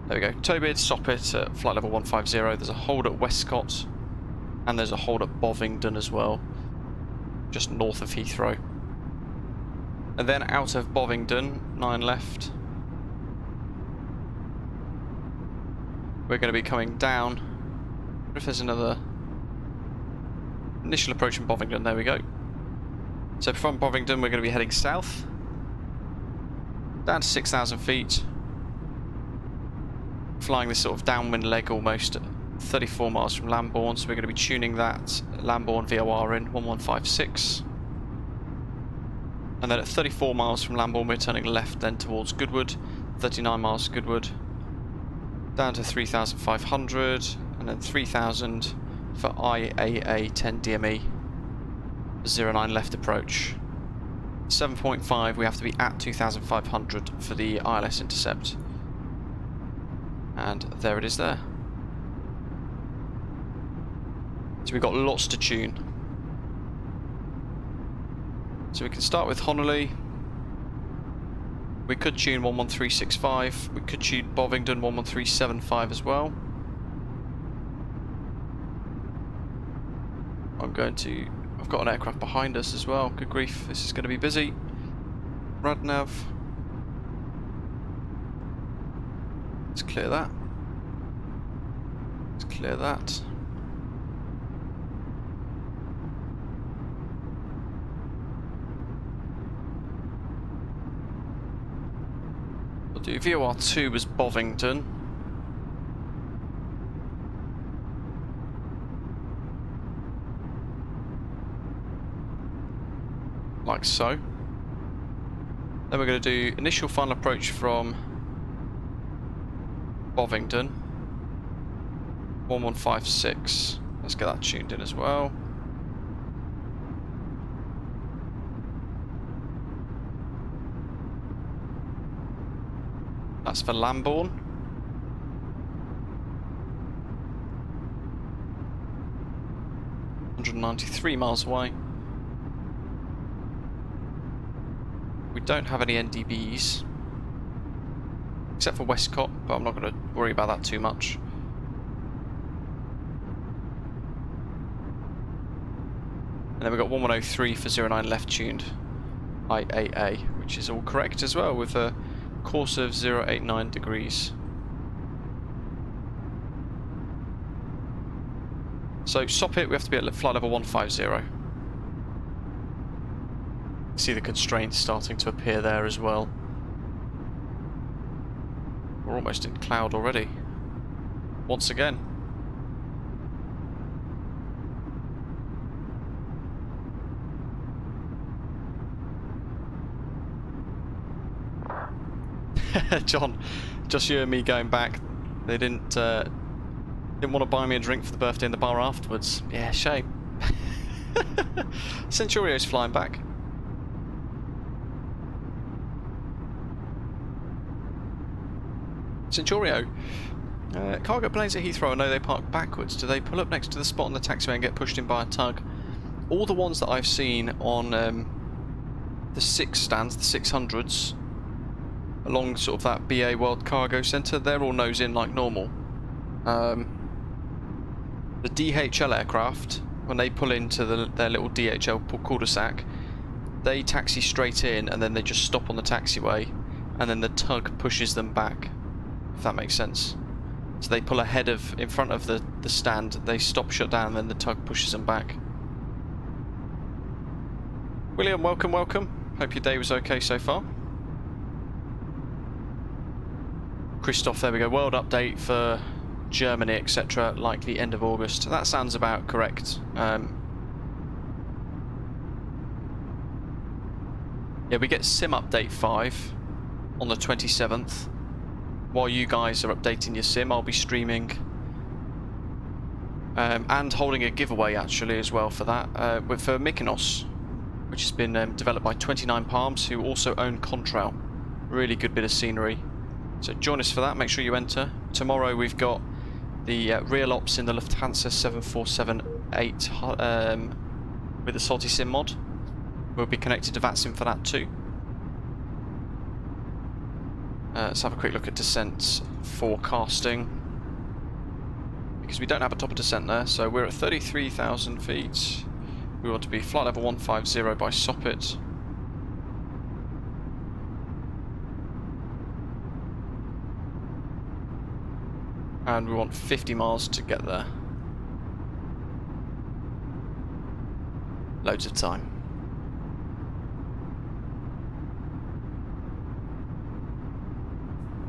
There we go. Tobid, Soppit at flight level 150. There's a hold at Westcott, and there's a hold at Bovingdon as well, just north of Heathrow. And then out of Bovingdon, 9 left, we're going to be coming down. I wonder if there's another initial approach from Bovingdon. There we go. So from Bovingdon we're going to be heading south, down to 6,000 feet, flying this sort of downwind leg almost at 34 miles from Lambourne, so we're going to be tuning that Lambourne VOR in 1156. And then at 34 miles from Lambourne we're turning left then towards Goodwood, 39 miles to Goodwood, down to 3,500, and then 3,000 for IAA 10 DME. 09 left approach. 7.5 we have to be at 2,500 for the ILS intercept. And there it is there. So we've got lots to tune. So we can start with Honolulu. We could tune 11365. We could tune Bovingdon 11375 as well. I've got an aircraft behind us as well. Good grief, this is going to be busy. Radnav. Let's clear that. Let's clear that. We'll do VOR2 as Bovingdon. Like so. Then we're going to do initial final approach from Bovingdon 1156. Let's get that tuned in as well. That's for Lambourne. $193 miles away. We don't have any NDBs, except for Westcott, but I'm not going to worry about that too much. And then we've got 1103 for 09 left tuned IAA, which is all correct as well, with a course of 089 degrees. So Soppit, we have to be at flight level 150. See the constraints starting to appear there as well. We're almost in cloud already. Once again. John, just you and me going back. They didn't want to buy me a drink for the birthday in the bar afterwards. Yeah, shame. Centurio's flying back. Centurio, Cargo planes at Heathrow, I know they park backwards. Do they pull up next to the spot on the taxiway and get pushed in by a tug? All the ones that I've seen on the 6 stands, the 600s, along sort of that BA World Cargo Centre, they're all nose in like normal. The DHL aircraft, when they pull into their little DHL cul-de-sac, they taxi straight in and then they just stop on the taxiway, and then the tug pushes them back, if that makes sense. So they pull ahead in front of the stand, they stop, shut down, and then the tug pushes them back. William, welcome, welcome. Hope your day was okay so far. Christoph, there we go. World update for Germany, etc. Likely end of August. That sounds about correct. Yeah, we get Sim Update 5 on the 27th. While you guys are updating your sim, I'll be streaming and holding a giveaway actually as well for that, for Mykonos, which has been developed by 29 Palms, who also own Contrail. Really good bit of scenery. So join us for that, make sure you enter. Tomorrow we've got the real ops in the Lufthansa 747-8 with the Salty Sim mod. We'll be connected to VATSIM for that too. Let's have a quick look at descent forecasting, because we don't have a top of descent there. So we're at 33,000 feet. We want to be flight level 150 by Soppit. And we want 50 miles to get there. Loads of time.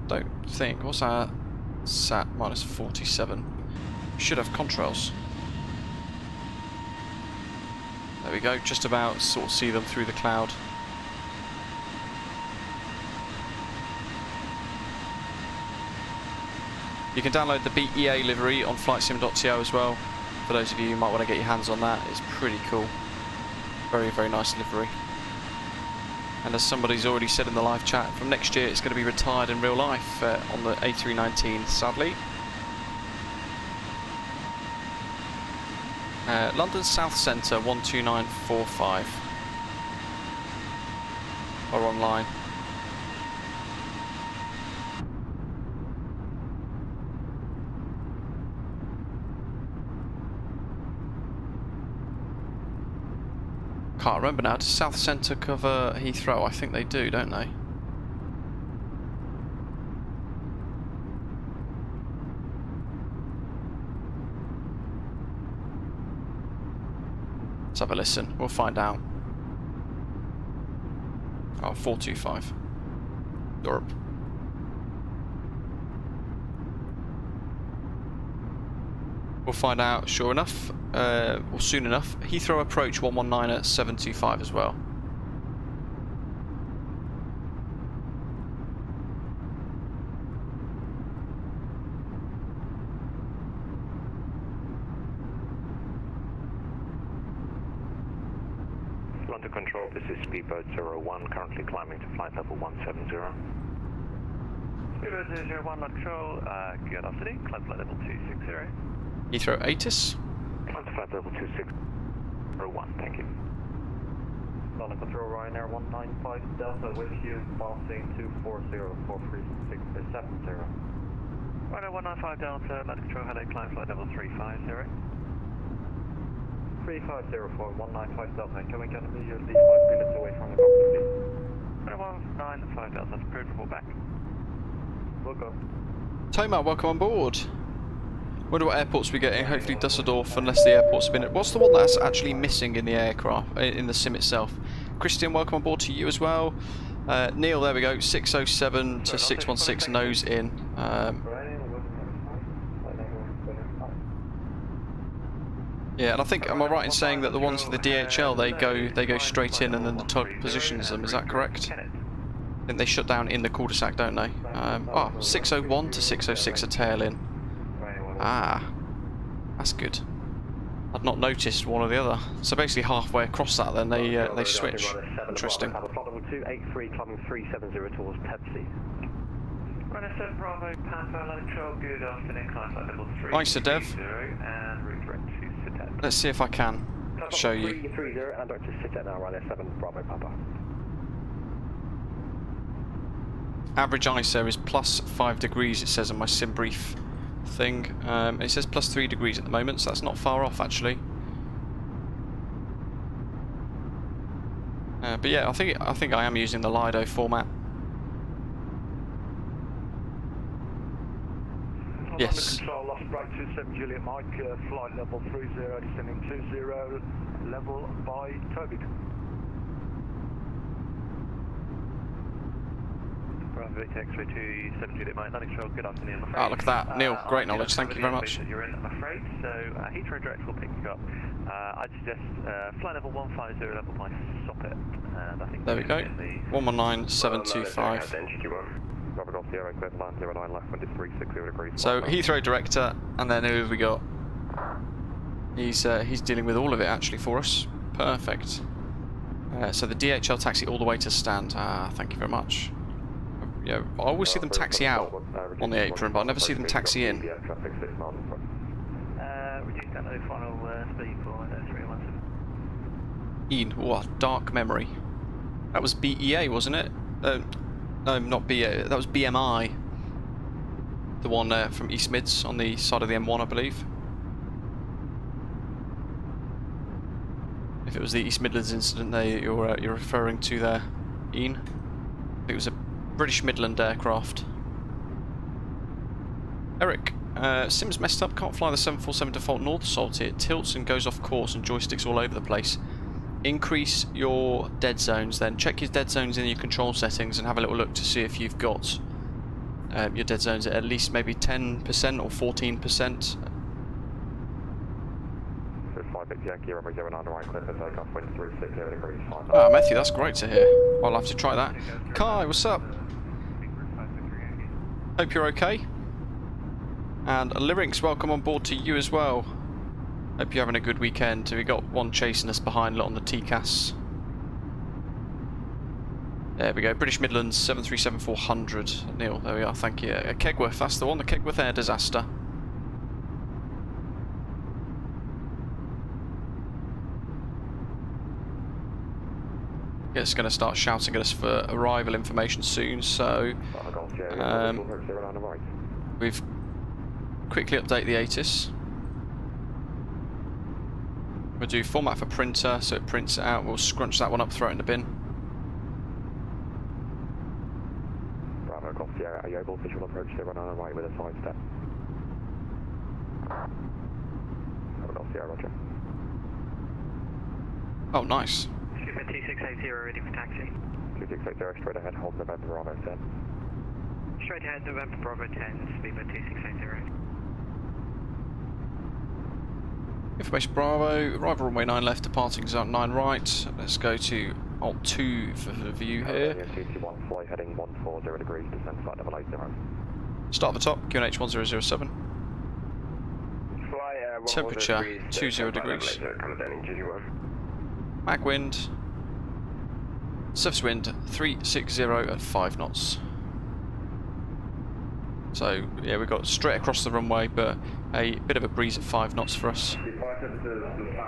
Don't think. What's our sat? Minus 47. Should have contrails. There we go. Just about sort of see them through the cloud. You can download the BEA livery on flightsim.to as well. For those of you who might want to get your hands on that, it's pretty cool. Very, very nice livery. And as somebody's already said in the live chat, from next year it's going to be retired in real life on the A319, sadly. London South Centre 12945 are online. Can't remember now. Does South Centre cover Heathrow? I think they do, don't they? Let's have a listen. We'll find out. Oh, 425. Europe. We'll find out sure enough, or soon enough. Heathrow approach 119 at 725 as well. London Control, this is Speedboat 01, currently climbing to flight level 170. Speedboat 001, London Control, good afternoon, climb flight level 260. Heathrow ATIS. Climb to flight level 2601, thank you. London Control, Ryanair 195 Delta with you, passing 240-436-70. Ryanair 195 Delta, London Control, hello, climb flight level 350. 3504, 195 Delta, can we get immediately 5 minutes away from the cockpit, please? Ryanair 195 Delta, that's approved, we'll back. We'll go. Toma, welcome on board. Wonder what airports we're getting. Hopefully Dusseldorf, unless the airport's been... What's the one that's actually missing in the aircraft, in the sim itself? Christian, welcome on board to you as well. Neil, there we go. 607 to 616 nose in. Yeah, and I think, am I right in saying that the ones for the DHL, they go straight in and then the tug positions them, is that correct? I think they shut down in the cul-de-sac, don't they? 601 to 606 a tail in. Ah, that's good. I'd not noticed one or the other. So basically halfway across that then they switch. Interesting. Level 283, climbing 370 towards Pepsi. Runner 7 Bravo, Papa, Landing Control, good afternoon, climb flight level 3. Nice to Dev. And route direct to Citet. Let's see if I can show you. 330 and direct to Citet now, runner 7 Bravo, Papa. Average ISO is plus 5 degrees, it says on my sim brief thing. It says plus 3 degrees at the moment, so that's not far off actually. But yeah, I think I am using the Lido format. Yes. Control, lost right 27 Juliet Mike, flight level 30, descending 20, level by Toby. Bravo Victor X-ray 27 Juliet Mike, Landing Control, good afternoon. Ah, look at that. Neil, great knowledge, thank you very much. You're in, I'm afraid, so Heathrow Direct will pick you up. I'd suggest flight level 150, level by Soppet. And I think there we go, 119725. So Heathrow Director, and then who have we got? He's dealing with all of it actually for us. Perfect. So the DHL taxi all the way to stand. Thank you very much. Yeah, I always see them taxi out on the apron, but I never see them taxi in. Reduce down to final speed for 317. Ian, what dark memory. That was BEA, wasn't it? No, not BEA. That was BMI. The one from East Mids on the side of the M1, I believe. If it was the East Midlands incident there you're referring to there, Ian. I think it was a British Midland aircraft. Eric, Sim's messed up, can't fly the 747 default north salty. It tilts and goes off course and joysticks all over the place. Increase your dead zones then. Check your dead zones in your control settings and have a little look to see if you've got your dead zones at least maybe 10% or 14%. Ah, Matthew, that's great to hear. I'll have to try that. Kai, what's up? Hope you're okay. And Lyrics, welcome on board to you as well. Hope you're having a good weekend. We got one chasing us behind on the TCAS. There we go, British Midlands 737-400. Neil, there we are, thank you. Kegworth, that's the one, the Kegworth air disaster. It's going to start shouting at us for arrival information soon, so we've quickly update the ATIS. We'll do format for printer, so it prints it out. We'll scrunch that one up, throw it in the bin. Bravo, Golf Sierra, are you able visual approach to run on the right with a side step? Bravo, Golf Sierra, roger. Oh, nice. Super 2680 ready for taxi. 2680 straight ahead, hold November Bravo 10. Straight ahead, November Bravo 10, Speedbird 2680. Information Bravo, arrival runway 9 left, departing zone 9 right. Let's go to Alt 2 for the view here. CT1 fly heading 140 degrees, descent flight level 80. Start at the top, QNH 1007. Temperature 20 degrees. Mag wind. Surface wind 360 at 5 knots. So yeah, we've got straight across the runway, but a bit of a breeze at 5 knots for us.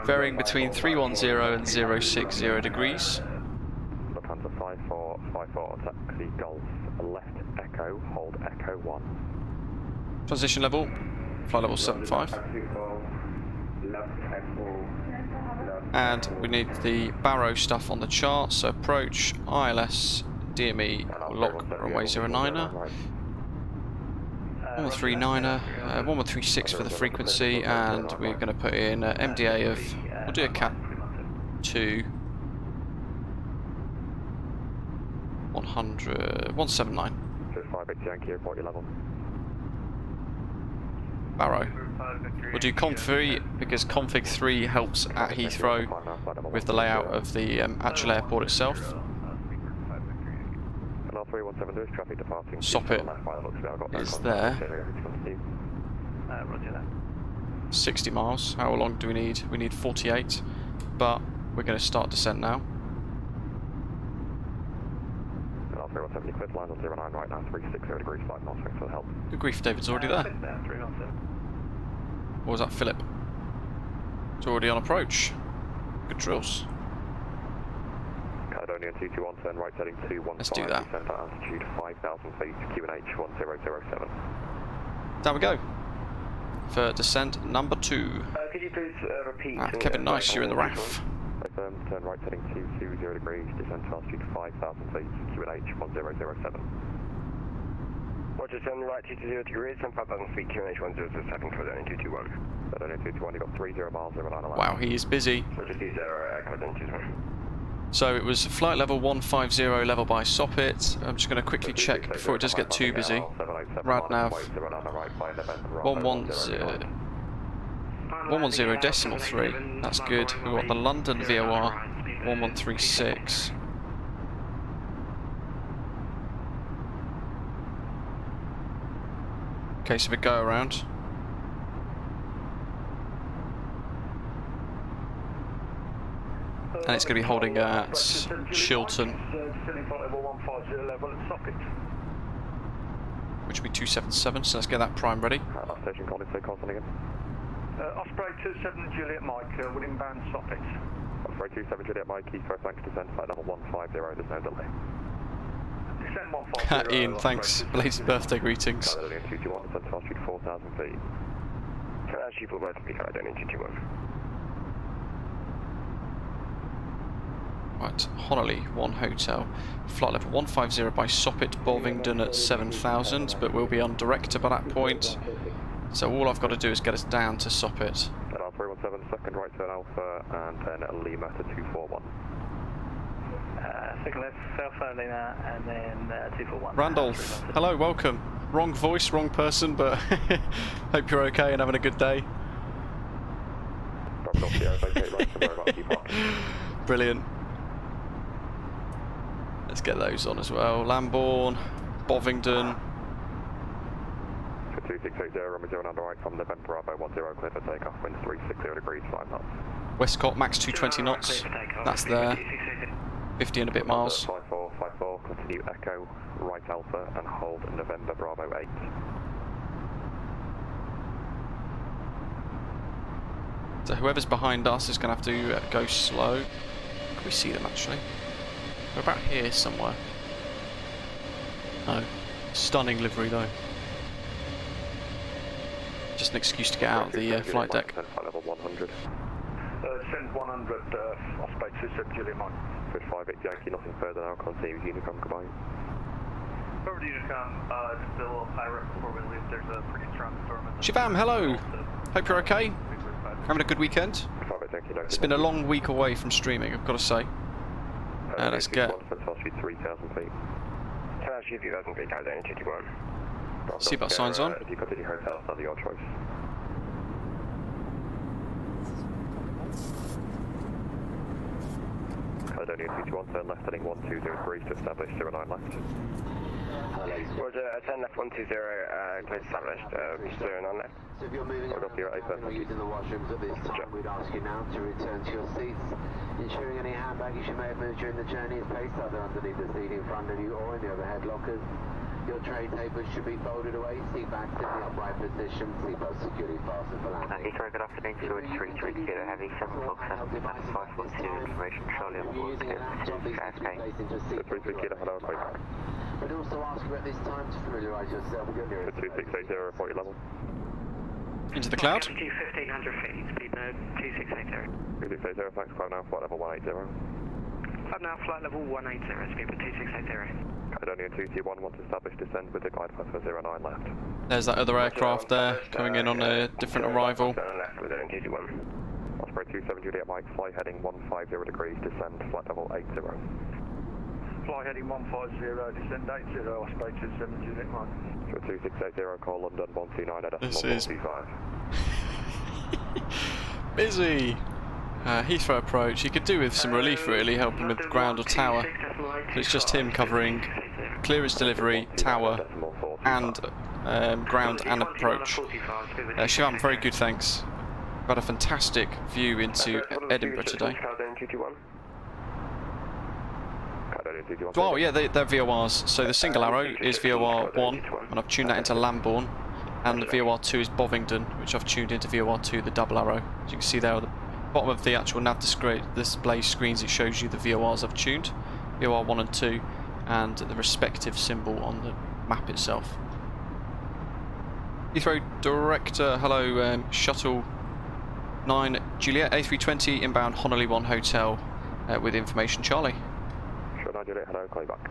Varying between 310 and 060 degrees. Lufthansa 5454, taxi Golf, left Echo, hold Echo 1. Transition level, flight level 75. And we need the Barrow stuff on the chart, so approach, ILS, DME, lock, runway 09er. 139er, 1136 for the frequency, and we're going to put in MDA of, we'll do a cap 2, 100, 179. Barrow. We'll do config 3 because config 3 helps at Heathrow with the layout of the actual airport itself. Soppet is there. 60 miles. How long do we need? We need 48, but we're going to start descent now. 317, clear line on 09 right now, 360 degrees, 5 knots, thanks for the help. Good grief, David's already there. 317. Or was that Philip? It's already on approach. Good drills. Caledonian 221, turn right heading 215. Let's do that. Descent at altitude 5,000 feet, QNH 1007. Down we go. For descent number 2. Could you please repeat? Kevin Nice, you're in the RAF. Turn right heading 220 degrees, descent to altitude 5,000 feet, QNH 1007. Roger, turn right 220 degrees, and 5,000 feet, QNH 1007, Caledonian 221. Caledonian 221, you've got 30 miles, 09 allowed. Wow, he is busy. Roger, 20, Caledonian 221. So it was flight level 150, level by Soppit. I'm just going to quickly check before it does get too busy. Radnav 110 decimal 3. That's good. We've got the London VOR 1136. Case of a go around. And it's going to be holding at Chilton, which will be 277, so let's get that prime ready. Station calling, say constant again. Osprey 27 Juliet Mike, will inbound Soppit. Osprey 27 Juliet Mike, Heathrow, thanks, descent flight level 150, there's no delay. Descent 150. Ian, thanks. Belated birthday greetings. Caledonian 221, descent to altitude 4,000 feet. Actually, for both of you, Caledonian 221. Right, Honolulu, 1 hotel. Flight level 150 by Soppit, Bovingdon at 7,000, but we'll be on director by that point. So all I've got to do is get us down to Soppit. NL 317, second right turn Alpha, and then Lima to 241. Second left, Alpha, Lima, and then 241. Randolph, hello, welcome. Wrong voice, wrong person, but hope you're okay and having a good day. Brilliant. Let's get those on as well. Lambourne, Bovingdon. 2680, runway 09 right from November Bravo 10, clear for takeoff, winds 360 degrees, 5 knots. Westcott, max 220 knots. That's there. 50 and a bit miles. 5454, continue Echo, right Alpha, and hold November Bravo 8. So whoever's behind us is going to have to go slow. Can we see them actually? We're about here somewhere. No. Stunning livery though. Just an excuse to get out of the flight deck. Flight level 100. Send 100, Osprey 27 Juliet Mike. 58 Yankee, nothing further now, continue Unicom, goodbye. Over to Unicom, just a little pirate before we leave, there's a pretty strong storm. Shivam, hello! Hope you're okay. Having a good weekend? It's been a long week away from streaming, I've got to say. Let's get... Seatbelt signs on. If you continue hotel, under your choice. Caledonian 221, turn left heading 1203 to establish 09 left. Roger, turn left 120, clear established, 09 left. So if you're moving around or using the washrooms at this time, we'd ask you now to return to your seats, ensuring any hand baggage you may have moved during the journey is placed either underneath the seat in front of you or in the overhead lockers. Your tray tables should be folded away, seat backs in the upright position, seatbelt securely fastened for landing. Heathrow, good afternoon, Fluid 330 Heavy, 7 Fox 7, 542, information Charlie on board, KFK. 330 hello, quick. We'd also ask you at this time to familiarise yourself with your nearest... 2680, report your level. Into the cloud. 1500 feet, speed mode 2680. 2680, thanks, climb now, flight level 180. Climb now, flight level 180, speed mode 2680. Caledonian 221, want to establish descent with the glide path for 09 left. There's that other aircraft there, coming in on a different arrival. Osprey 27 Juliet Mike, fly heading 150 degrees, descend, flight level 80. Fly heading 150, descend 80, Osprey 27 Juliet Mike. 2680, call London 129 at This decimal is 125. busy. Heathrow approach. He could do with some relief really, helping with ground or tower. So it's just him covering clearance delivery, tower, and ground and approach. Shivam, very good, thanks. We've had a fantastic view into Edinburgh today. Caledonian Oh yeah, they're VORs. So the single arrow is VOR 1, and I've tuned that into Lambourne, and the VOR 2 is Bovingdon, which I've tuned into VOR 2, the double arrow. As you can see there at the bottom of the actual nav display screens, it shows you the VORs I've tuned, VOR 1 and 2, and the respective symbol on the map itself. Heathrow Director, hello, Shuttle 9 Juliet, A320 inbound Honolulu 1 Hotel with information, Charlie. Shuttle 9 Juliet, hello, call you back.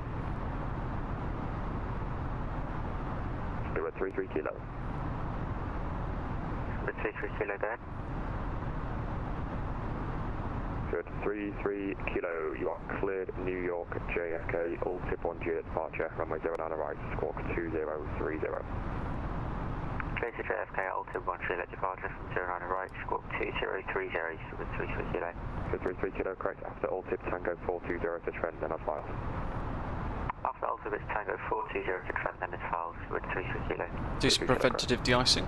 We were 33 kilo. With 33 kilo there. Good, 33 kilo, you are cleared New York, JFK, all tip 1 Juliet departure, runway 09 arrives, squawk 2030. Clear to JFK, all tip 1 Juliet departure from 09 right, squawk 2030 with 33 kilo. Good, 33 kilo, correct, after all tip Tango 420 to trend, then as filed. After all tip Tango 420 to trend, then as filed with 33 kilo. Do some preventative de-icing.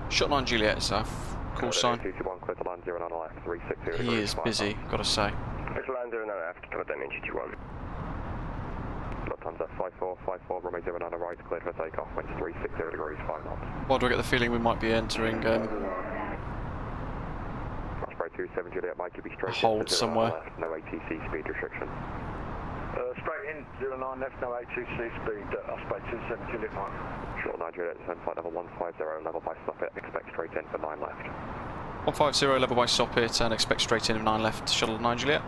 Shot 9 Juliet is our call sign. He is busy, gotta say. It's line 09 left, to then into 21. Lufthansa 5454, runway 09 right, cleared for takeoff, winds 360 degrees, 5 knots. Why do I get the feeling we might be entering Osprey 27 Juliet, Mike, you be straight hold somewhere. Left, no ATC speed restriction. Straight in, 09 left, no ATC speed, Osprey 27 Juliet, Mike. Short 9 Juliet, descend flight level 150, level by stop it, expect straight in for 9 left. 150, level by stop it, and expect straight in of 9 left, Shuttle 9 Juliet.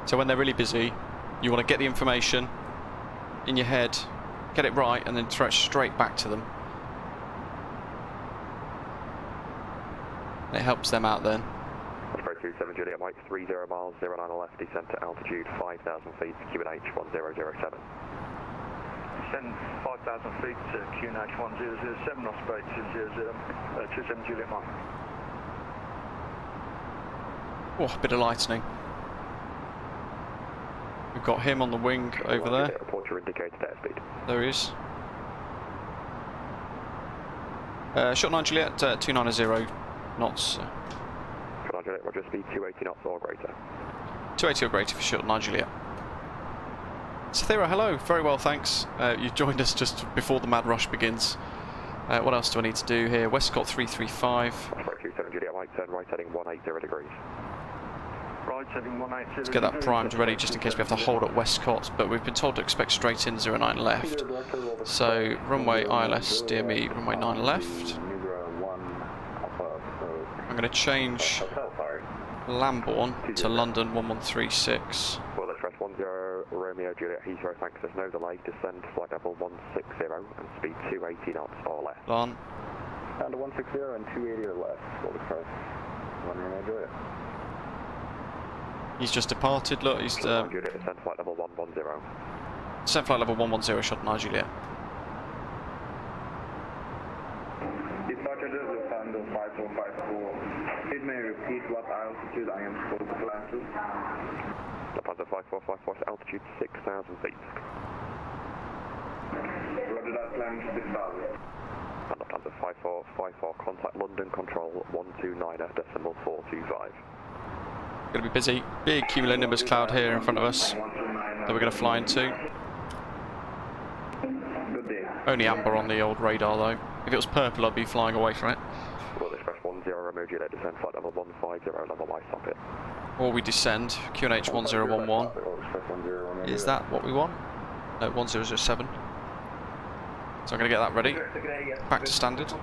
So when they're really busy, you want to get the information in your head, get it right, and then throw it straight back to them. And it helps them out then. Osprey 27 Juliet, Mike, 30 miles, 09 left, descend to altitude 5,000 feet, QNH 1007. Descend 5,000 feet to QNH 1007, Osprey 27 Juliet, Mike. Oh, a bit of lightning. We've got him on the wing over there. Report your indicated airspeed. There he is. Shot 9 Juliet, 290 knots. Shot 9 Juliet, roger, speed 280 knots or greater. 280 or greater for Shot 9 Juliet. Sathira, hello. Very well, thanks. You joined us just before the mad rush begins. What else do I need to do here? Westcott 335. Osprey 27 Juliet, Mike, turn right heading 180 degrees. Right heading 180. Let's get that primed ready just in case we have to hold at Westcott, but we've been told to expect straight in 09 left. So runway ILS, DME, runway 9 left. I'm going to change Lambourne to London 1136. Well, let's press 10 Romeo Juliet Heathrow, thanks, there's no delay, descend flight level 160 and speed 280 knots or less. On. Down to 160 and 280 or less, well, let's press 1 Romeo Juliet. He's just departed, look, he's... Juliet, descend flight level 110. Descend flight level 110, shot 9 Juliet. Departure Lufthansa 5454. It may repeat what altitude I am supposed to climb to. Lufthansa 5454 to altitude 6,000 feet. Roger that, climb to 6,000. And Lufthansa 5454, contact London Control 129.425. Going to be busy. Big cumulonimbus cloud here in front of us that we're going to fly into. Only amber on the old radar though. If it was purple, I'd be flying away from it. Well, express 10 Romeo Juliet, descend flight level 150, level by stop it. Or we descend, QNH 1011. Is that what we want? No, 1007. So I'm going to get that ready. Back to standard.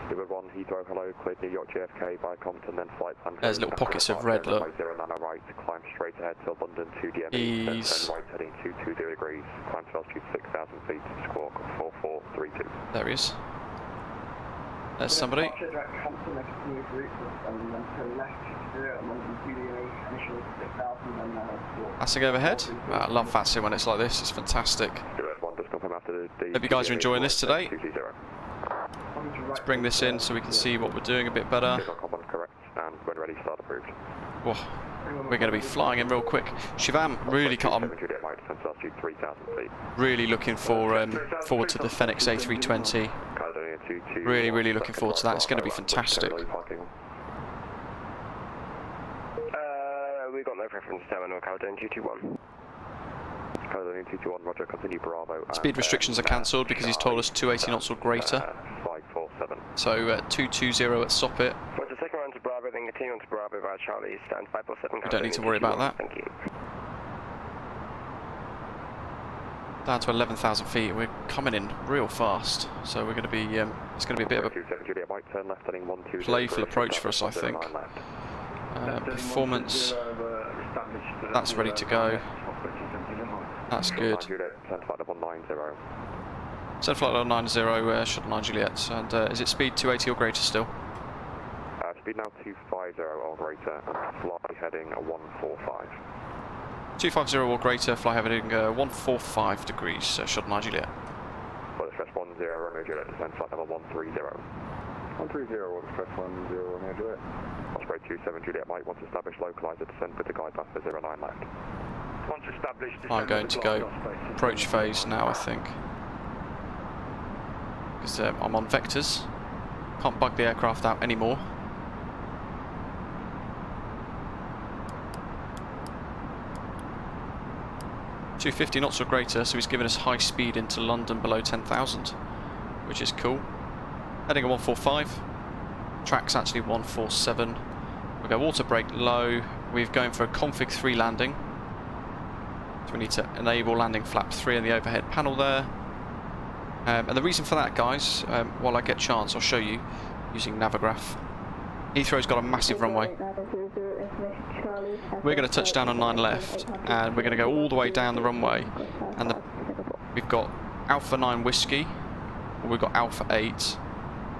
Number 1, Heathrow, hello, cleared New York JFK by Compton, then flight plan. There's little pockets of red, look. 09 right, climb straight ahead to London 2 DME, then turn right heading 220 degrees, climb to altitude 6,000 feet, squawk 4432. There he is. There's somebody. Passing overhead. I love VATSIM when it's like this, it's fantastic. Hope you guys are enjoying this today. Let's bring this in so we can see what we're doing a bit better. Correct, and when ready, start approved. Whoa, We're going to be flying in real quick. Shivam, really really looking forward to the Fenix A320. Really looking forward to that. It's going to be fantastic. We've got no preference terminal, Caledonia 221. Caledonia 221, roger, continue Bravo. Speed restrictions are cancelled because he's told us 280 knots or greater. 547. So 220 at Soppit. Roger, second round to Bravo, then continue on to Bravo via Charlie, stand 547. We don't need to worry about that. Thank you. Down to 11,000 feet. We're coming in real fast, so we're going to be. It's going to be a bit of a playful approach for us, I think. Performance. That's ready to go. That's good. Send flight level 90, Shuttle 9 Juliet. And is it speed 280 or greater still? Speed now 250 or greater, and fly heading 145. 250 or greater, fly heading 145 degrees, Shuttle 9 Juliet. Well, express 10, Romeo Juliet, descend flight level 130. 130, express 10, Romeo Juliet. Osprey 27 Juliet, Mike, once established, localizer, descend with the guide path for 09 left. Once established, I'm going to go approach phase now, I think. Because I'm on vectors. Can't bug the aircraft out anymore. .250 knots or greater, so he's given us high speed into London below 10,000, which is cool. Heading at 145. Track's actually 147. We'll go water brake low. We're going for a config 3 landing. So we need to enable landing flap 3 in the overhead panel there. And the reason for that, guys, while I get a chance, I'll show you using Navigraph. Heathrow's got a massive runway. We're going to touch down on 9 left, and we're going to go all the way down the runway. And we've got Alpha 9 Whiskey, or we've got Alpha 8,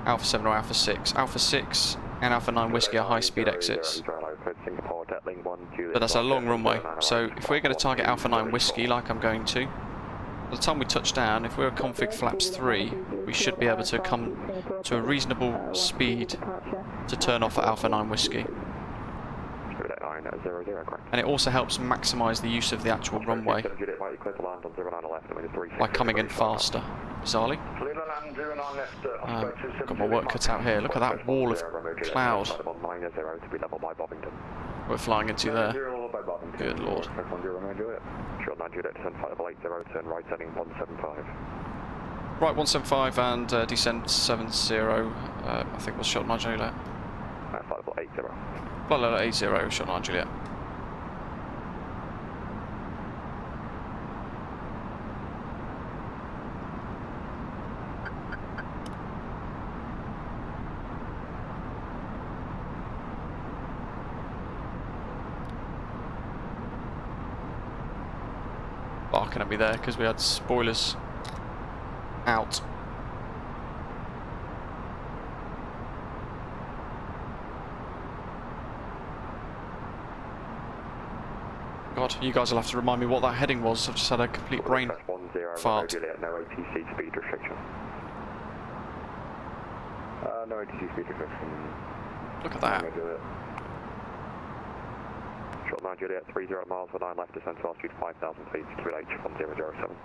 Alpha 7 or Alpha 6. Alpha 6 and Alpha 9 Whiskey are high speed exits. But that's a long runway, so if we're going to target Alpha 9 Whiskey, like I'm going to, by the time we touch down, if we're at config flaps 3, we should be able to come to a reasonable speed to turn off at Alpha 9 Whiskey. And it also helps maximise the use of the actual runway by coming in faster. Bizarrely. Got my work cut out here. Look at that wall of cloud we're flying into there. Good lord. Right, 175 and descend 70. I think was Shuttle 9 Juliet. Flight level 80, Shuttle 9 Juliet. Barking at me there because we had spoilers out. God, you guys will have to remind me what that heading was. I've just had a complete brain fart. Juliet, no ATC speed restriction. No ATC speed restriction. Look at that. Shuttle 9 Juliet, 30 miles for 9 left, descent to altitude 5,000 feet, QNH 1007.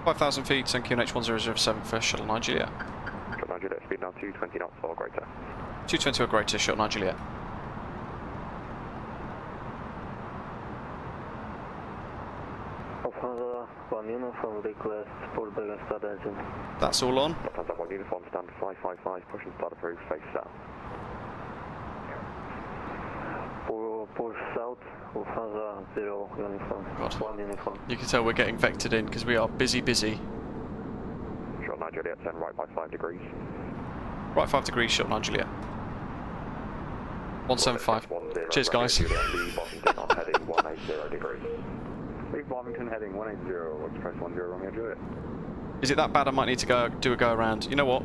5,000 feet, and QNH 1007 for Shuttle 9 Juliet. Shuttle 9 Juliet, speed now 220 knots or greater. 220 or greater, Shuttle 9 Juliet. One uniform request, pullback and start engine. That's all on. Lufthansa 1 uniform, stand 555, push and start approved, face south. Push south, Lufthansa 0 uniform. God. 1 uniform. You can tell we're getting vectored in because we are busy. Shuttle 9 Juliet, turn right by 5 degrees. Right 5 degrees, Shuttle 9 Juliet. 175. Cheers, guys. Leave Bovington on heading 180 degrees. Leave Bovington heading 180, express 10 Romeo Juliet. Is it that bad I might need to go do a go around? You know what?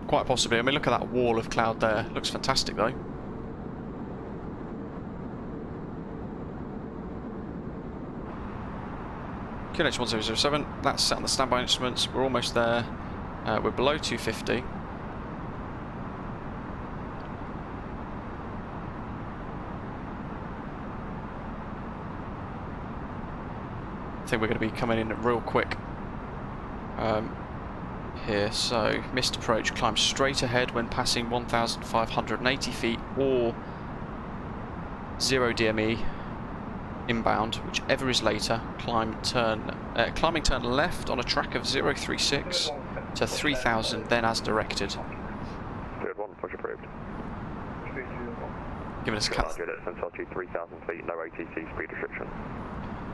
Quite possibly. I mean, look at that wall of cloud there. Looks fantastic though. QNH 1007, that's set on the standby instruments. We're almost there. We're below 250. think we're going to be coming in real quick here. So missed approach, climb straight ahead when passing 1,580 feet or 0 DME inbound, whichever is later. Climbing turn left on a track of 036 to 3,000, then as directed. Good one, push approved. Giving us a cut. 3,000 feet, no ATC speed restriction.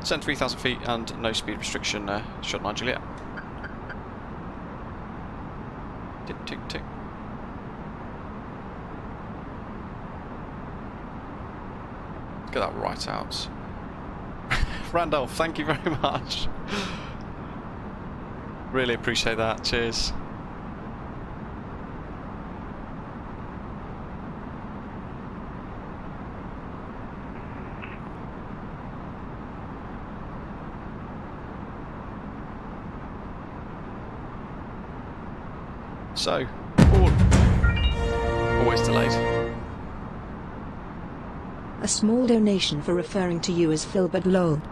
Send 3,000 feet and no speed restriction, Shuttle 9 Juliet. Tick, tick, tick. Get that right out. Randolph, thank you very much. Really appreciate that. Cheers. So, always delayed. A small donation for referring to you as Phil, but lol.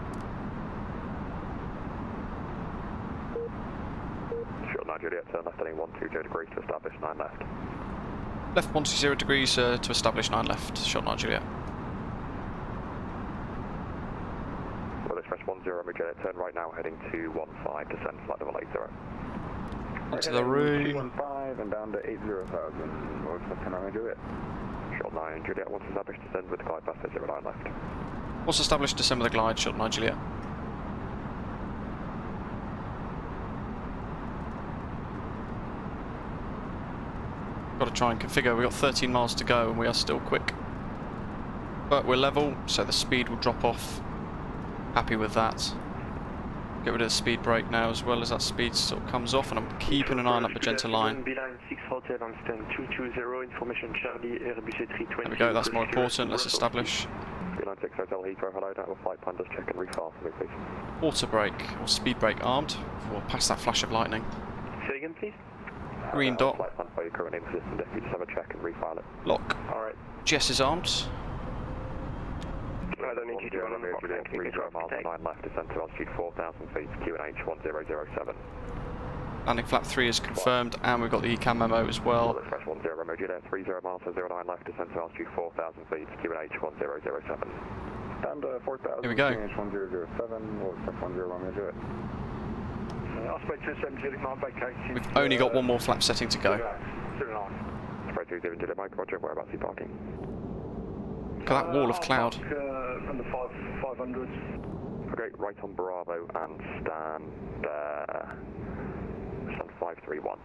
Shuttle 9 Juliet, turn left heading 120 degrees to establish 9 left. Left 120 degrees to establish 9 left, Shuttle 9 Juliet. Well, express 10 Juliet, turn right now heading 215, descend flight level 80. Into the room. 215 and down to 80,000. Or expect 10 Juliet. Shuttle 9 Juliet, once established, descend with the glide path to 09 left. Once established, descend with the glide, Shuttle 9 Juliet. Got to try and configure. We've got 13 miles to go and we are still quick. But we're level, so the speed will drop off. Happy with that. Get rid of the speed brake now as well as that speed sort of comes off, and I'm keeping an eye on that magenta line. Beeline 6 Hotel and stand 220, information Charlie, Airbus A320. There we go, that's more important. Let's establish. Beeline 6 Hotel Heathrow, hello, that will flight plan, just check and refile for me, please. Auto brake or speed brake armed. We'll pass that flash of lightning. Say again, please. Green dot. Flight plan for your current name system, if you just have a check and refile it. Lock. Alright. GS is armed. I don't need you to run on the box, thank you. 30 miles and 9 left, descend to altitude 4,000 feet, QNH 1007. Landing flap 3 is confirmed, and we've got the ECAM memo as well. Express 10 Romeo Juliet, 30 miles to 09 left, descend to altitude 4,000 feet, QNH 1007. Down to 4,000. Here we go. QNH 1007, we'll expect 10 Romeo Juliet. Aspect 27 Juliet, Mike vacating. We've only got one more flap setting to go. 09. Spread 20 Juliet, Mike, roger, whereabouts are you parking? Look at that wall of cloud. Under 500s. Okay, right on Bravo and stand 531.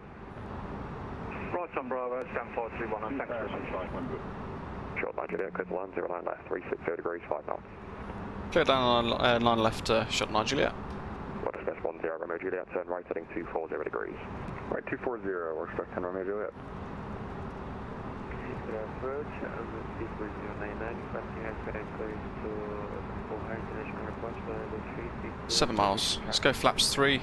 Right on Bravo, stand 531 and thanks for 500. Short 9 Juliet, clear the line, 09 left, 360 degrees, 5 knots. Clear down 9 left, Shuttle 9 Juliet. What express 10 Romeo Juliet, turn right heading 240 degrees. Right, 240, we'll expect 10 Romeo Juliet. Approach, speed 099, passing aspect going to O'Hare International Airport, 7 miles. Let's go flaps 3.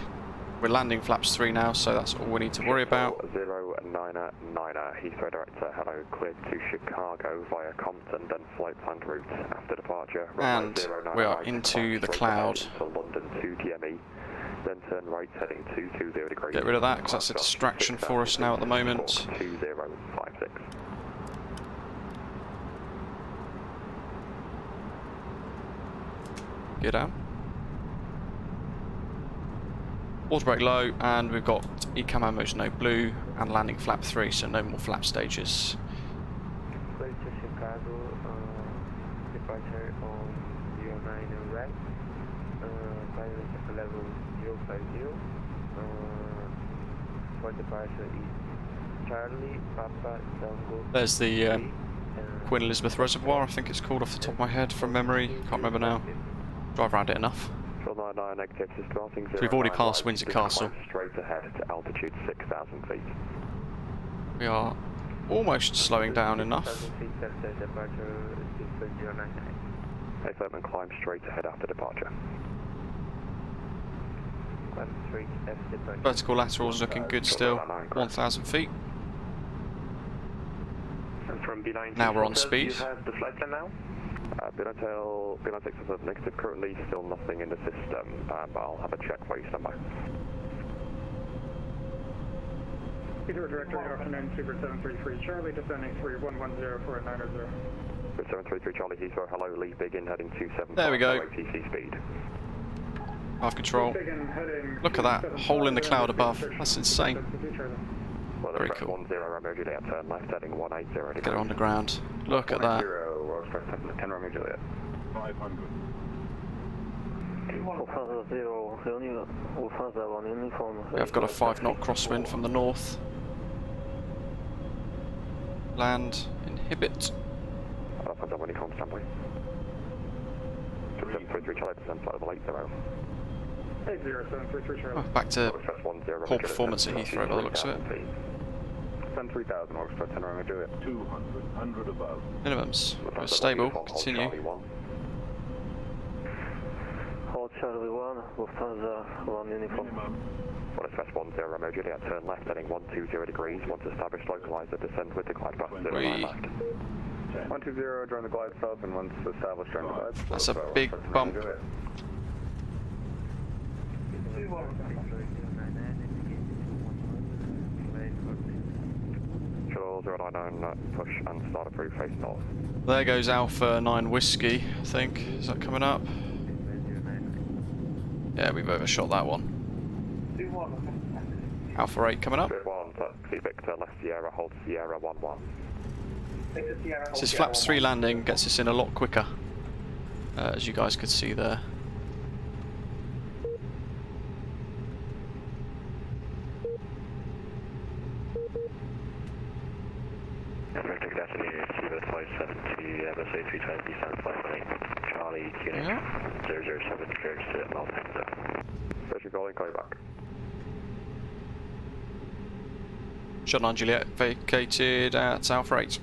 We're landing flaps 3 now, so that's all we need to worry about. 099, Heathrow director, hello, cleared to Chicago via Compton, then flight planned route after departure. And we are into the cloud. To London 2 DME, then turn right heading 220 degrees. Get rid of that, because that's a distraction for us now at the moment. 2056. Get down. Auto brake low, and we've got ECAM ammos no blue, and landing flap 3, so no more flap stages. Flight to Chicago, departure on 09 right, pilot level 050, for departure is Charlie, Papa, Tango. There's the Queen Elizabeth Reservoir, I think it's called off the top of my head from memory, can't remember now. Drive around it enough. So we've already passed Windsor Castle. Straight ahead to altitude 6,000 feet. We are almost slowing down enough. Affirm and climb straight ahead after departure. Vertical laterals looking good still, 1,000 feet. And from Beeline Now we're on speed. You have the flight plan now? Beeline 6 is negative, currently still nothing in the system, but I'll have a check while you stand by. Heathrow Director, good afternoon, Super 733 Charlie, descending 3110 for a 900. 733 Charlie Heathrow, hello, leave big in, heading 275. There we go. ATC speed. Half control. Look at that hole in the cloud above. That's insane. Very cool. 10 Romeo Juliet, turn left, heading 180. Get her on the ground. Look at that. 10 Romeo Juliet. 500. Yeah, I've got a 5-knot crosswind from the north. Land, inhibit. Alpha when you come standby. 733 Charlie, descend flight level 80. 733 Charlie. Oh, back to poor performance at Heathrow by the looks of it. 3000, Oxford 10 Romeo Juliet. 200, 100 above. Minimums. We're stable. Continue. Hold Charlie 1, Lufthansa 1 uniform. Well, it's 10 Romeo Juliet, turn left, heading 120 degrees. Once established, localizer, descend with the glide path. 120, join the glide sub, and once established, join the glide. That's a big bump. Shuttle 099, push and start approved, face north. There goes Alpha 9 Whiskey, I think. Is that coming up? Yeah, we've overshot that one. Alpha 8 coming up. Victor, left Sierra, hold Sierra 11. This is flaps 3 landing, gets us in a lot quicker, as you guys could see there. Charlie, Unit 007, clearance to Malta. Special calling, call you back. Shuttle 9 Juliet vacated at Alpha 8.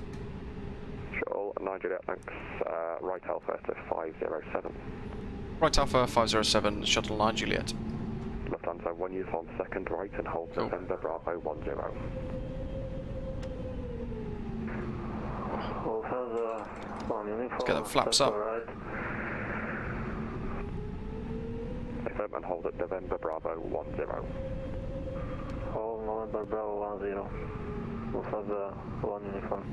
Shuttle 9 Juliet, thanks. Right Alpha to 507. Right Alpha 507, Shuttle 9 Juliet. Lufthansa 1 uniform, second right and hold November Bravo 10. Let's get them flaps up. Affirm and hold at November Bravo 10. Hold November Bravo 10. Lufthansa 1 uniform.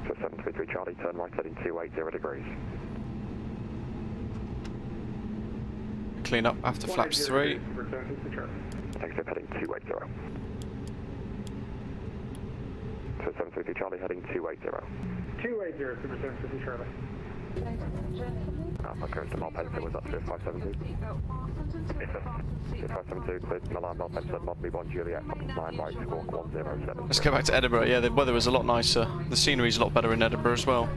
So 733 Charlie, turn right heading 280 degrees. Clean up after flaps 3. Next up heading 280. So 733 Charlie heading 280. 280, Super 750 Charlie. Alpha current to Malpensa was up to 572. 572, cleared Milan Malpensa, Modley 1 Juliet, 9 right, squawk 107. Let's go back to Edinburgh. Yeah, the weather was a lot nicer. The scenery's a lot better in Edinburgh as well.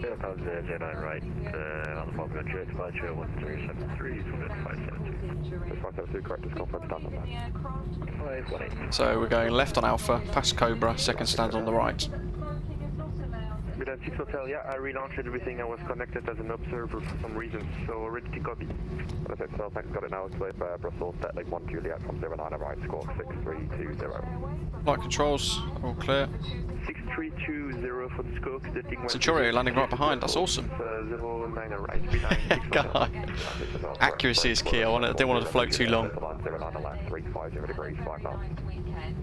09 right, on the Falcon Juliet, departure 1373, 572, correct, just confirm stand on that. 518. So we're going left on Alpha, past Cobra, second stand on the right. Milan 6 Hotel, yeah, I relaunched everything. I was connected as an observer for some reason, so ready to copy. That's it, so thanks, got it now. Clear for Brussels, settling 1 Juliet from 09 right, score 6320. Light controls, all clear. 6320 for the scope, setting 1 Centurio landing right behind, that's awesome. 09 right, God. Accuracy is key, I didn't want it to float too long. 09 left, 350 degrees, 5 knots.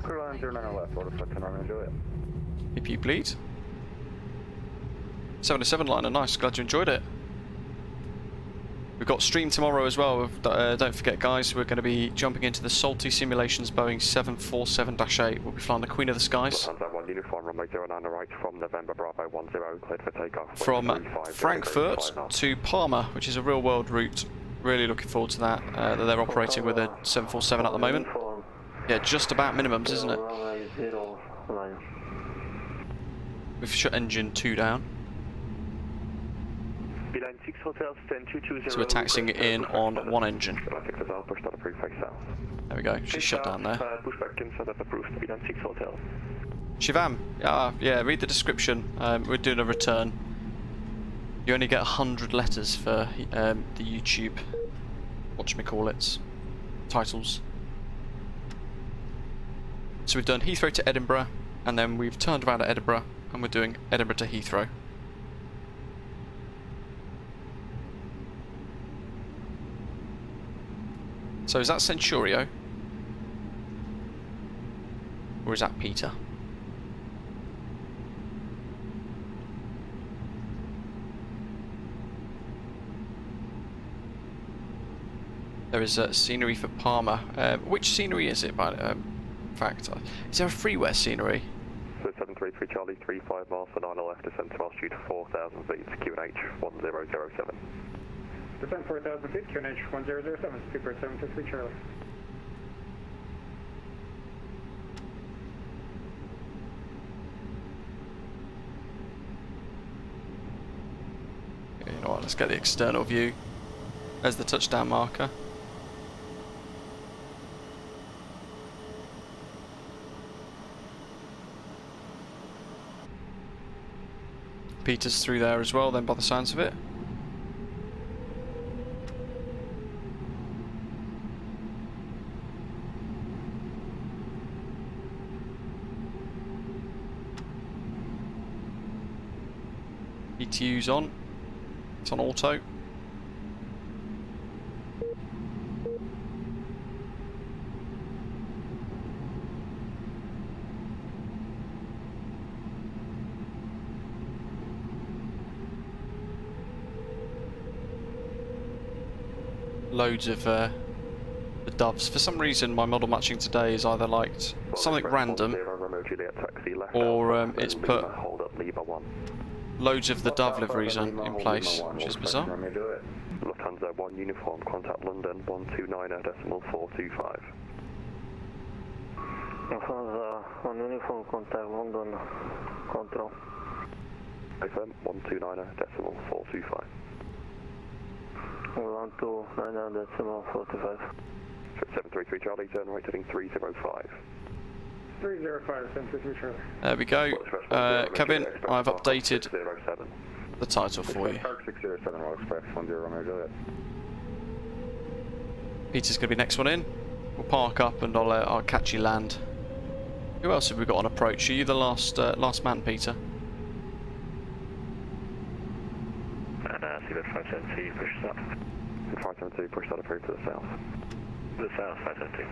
Crew line 09 left, order for 10 Romeo Juliet. If you bleed. 707 liner, nice, glad you enjoyed it. We've got stream tomorrow as well. Don't forget guys, we're going to be jumping into the Salty Simulations Boeing 747-8. We'll be flying the Queen of the Skies. Uniform runway 09 right from November Bravo 10, cleared for takeoff. From Frankfurt to Parma, which is a real world route. Really looking forward to that. They're operating with a 747 at the moment. Yeah, just about minimums, isn't it? We've shut engine 2 down. So we're taxiing in on 1 engine. There we go, she's shut down there. Shivam, yeah, read the description. We're doing a return. You only get 100 letters for the YouTube, whatchamacallits, titles. So we've done Heathrow to Edinburgh, and then we've turned around at Edinburgh, and we're doing Edinburgh to Heathrow. So is that Centurio? Or is that Peter? There is scenery for Palmer. Which scenery is it, by fact? Is there a freeware scenery? So 733 Charlie, 35 miles for 9 left, descent to altitude 4,000 feet, QNH 1007. Descent 4,000 feet, QNH 1007, Super 733 Charlie. Okay, you know what, let's get the external view. There's the touchdown marker. Peter's through there as well then by the sounds of it. ETU's on. It's on auto. Loads of the doves. For some reason my model matching today is either liked something random or it's put loads of the dove liveries in place, which is bizarre. Lufthansa 1 uniform, contact London 129.425. Lufthansa 1 uniform, contact London, control. Confirm 129.425. 129.425. 733 Charlie, turn right heading 305. 305, 733 Charlie. There we go. Kevin, I've updated the title for you. Peter's going to be next one in. We'll park up and I'll catch you land. Who else have we got on approach? Are you the last man, Peter? And Seabird 572, push that. 572, push that approved to the south. To the south, 572.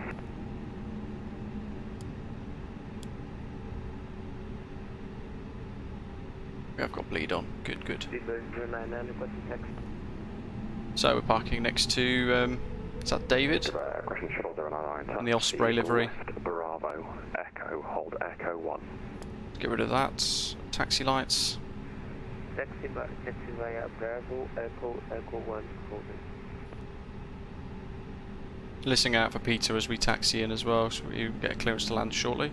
We have got bleed on. Good, good. So we're parking next to, is that David? In the Osprey livery. Bravo, Echo, hold Echo 1. Get rid of that. Taxi lights. Taxi via Bravo, Echo 1, holding. Listening out for Peter as we taxi in as well, so you get a clearance to land shortly.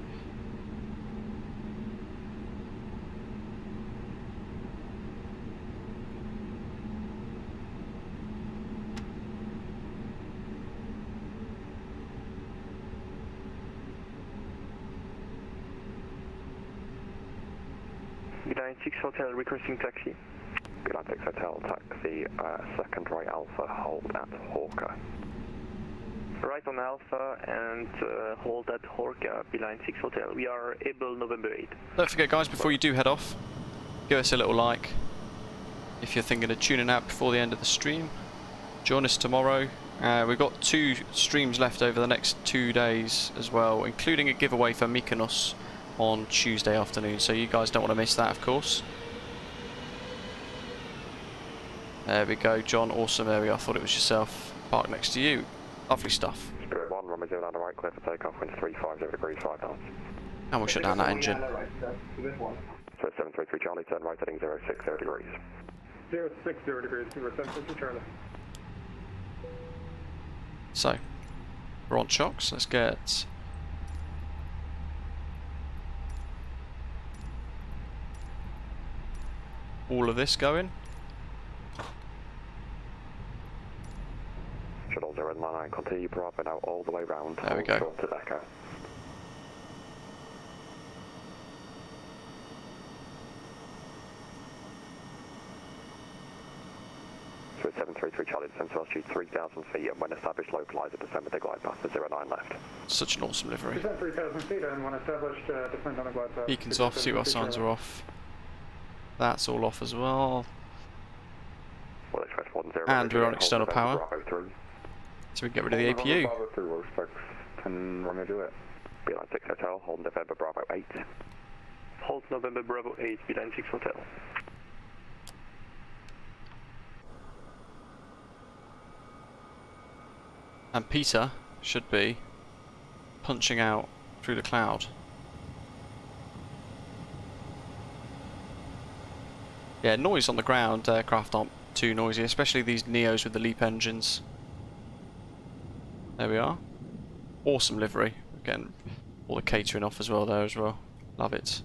Good 6 Hotel, requesting taxi. Good 6 Hotel, taxi, second right Alpha, hold at Hawker. Right on Alpha and hold at Horka, Beeline 6 Hotel. We are able November 8. Don't forget guys, before you do head off, give us a little like. If you're thinking of tuning out before the end of the stream, join us tomorrow. We've got 2 streams left over the next 2 days as well, including a giveaway for Mykonos on Tuesday afternoon, so you guys don't want to miss that, of course. There we go, John, awesome area. I thought it was yourself, parked next to you. Lovely stuff. Spirit 1, runway 0 down the right, clear for takeoff, wind 350 degrees, 5 knots. And we'll shut down that engine. So 733 Charlie, turn right heading 060 degrees. 060 degrees, we were 733 Charlie. So, we're on chocks, let's get all of this going. Shuttle 099, continue Bravo now all the way round. There we go. To Echo. So 733 Charlie, descend to altitude 3,000 feet, and when established localizer, descend with the glide path to 09 left. Such an awesome livery. Descend 3,000 feet and when established, descend on the glide path. Beacons off, see what signs are off. That's all off as well. Well, express 10, and we're on external power. so we can get rid of the APU. Can Romeo do it? Beeline 6 Hotel, hold November Bravo 8. Hold November Bravo 8, Beeline 6 Hotel. And Peter should be punching out through the cloud. Yeah, noise on the ground, aircraft aren't too noisy, especially these Neos with the LEAP engines. There we are. Awesome livery. Again, all the catering off as well there as well. Love it.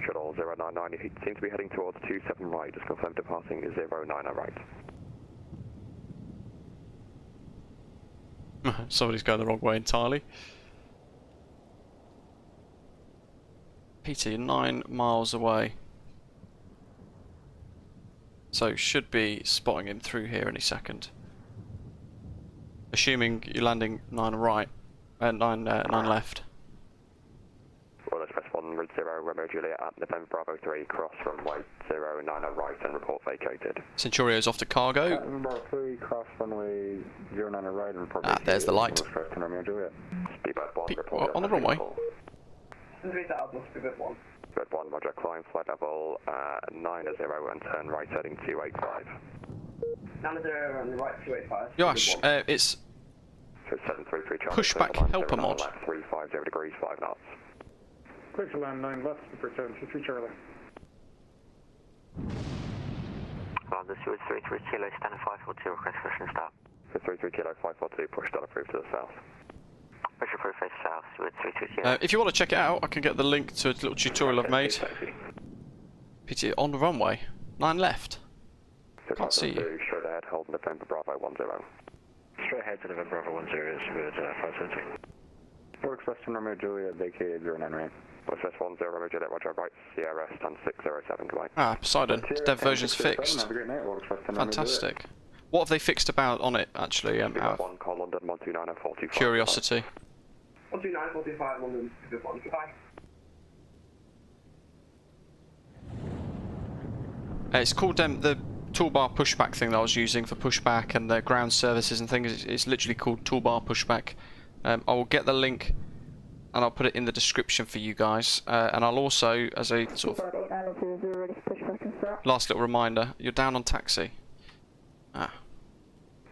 Shuttle 099, if you seem to be heading towards 27 right, just confirm departing 090 right. Somebody's going the wrong way entirely. Peter, you're 9 miles away. So should be spotting him through here any second. Assuming you're landing 9 right, 9 left. Well, let's press 1 Red 0 Romeo Juliet at November Bravo 3, cross runway 090 right and report vacated. Centurio's off to cargo. Bravo 3, cross runway 090 right and report vacated. There's the light. Romeo Juliet. Speedbird 1, report on the runway. Speedbird 1, roger, climb flight level 90 and turn right heading 285. 90 on the right 285. Josh, it's pushback helper mod. 350 degrees, 5 knots. Clear to land 9 left, return 23 Charlie. This is 33 Kilo, standard 542, request push and start. 33 Kilo, 542, push down approved to the south. Push approved face south, with 33 Kilo. If you want to check it out, I can get the link to a little tutorial I've made. PT on the runway, 9 left. Can't see you. Straight ahead, hold November Bravo 10. Straight ahead to November Bravo 10 is with 570. Works Western Romeo Juliet, vacated 09 right. West 10 Romeo Juliet, roger, right, Sierra, stand 607, goodbye. Ah, Poseidon, dev version's fixed. Fantastic. What have they fixed about on it, actually? Out of 1 call London, 129.45. curiosity. 129.45 London, goodbye. It's called the toolbar pushback thing that I was using for pushback and the ground services and things. It's literally called toolbar pushback. I will get the link and I'll put it in the description for you guys. And I'll also, as a sort of last little reminder, you're down on taxi. Ah.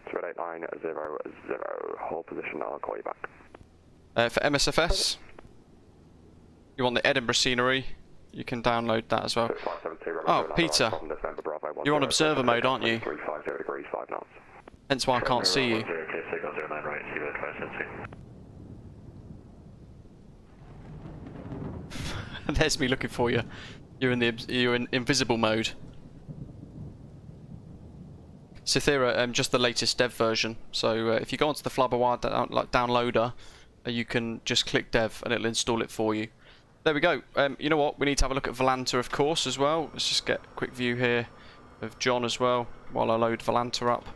38900, hold position, I'll call you back. For MSFS, you want the Edinburgh scenery, you can download that as well. Oh, Peter, you're on observer mode, aren't you? 350 degrees, 5 knots. Hence why I can't see you. There's me looking for you. You're in invisible mode. Cythera, just the latest dev version. So if you go onto the Flybywire downloader, you can just click dev and it'll install it for you. There we go. You know what? We need to have a look at Volanta, of course, as well. Let's just get a quick view here of John as well while I load Volanta up,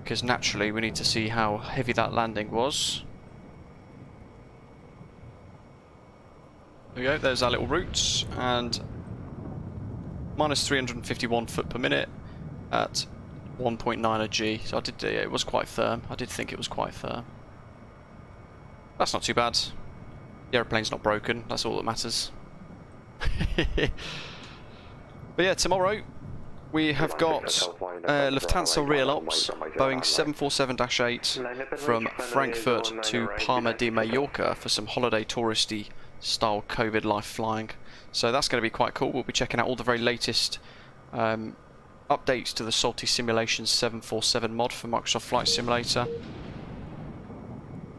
because naturally we need to see how heavy that landing was. There we go. There's our little route, and minus 351 foot per minute at 1.9 G. So I did. It was quite firm. I did think it was quite firm. That's not too bad. The aeroplane's not broken, that's all that matters. But yeah, tomorrow we have got Lufthansa Real Ops, Boeing 747-8 from Frankfurt to Palma de Mallorca for some holiday touristy style COVID life flying. So that's going to be quite cool. We'll be checking out all the very latest updates to the Salty Simulations 747 mod for Microsoft Flight Simulator.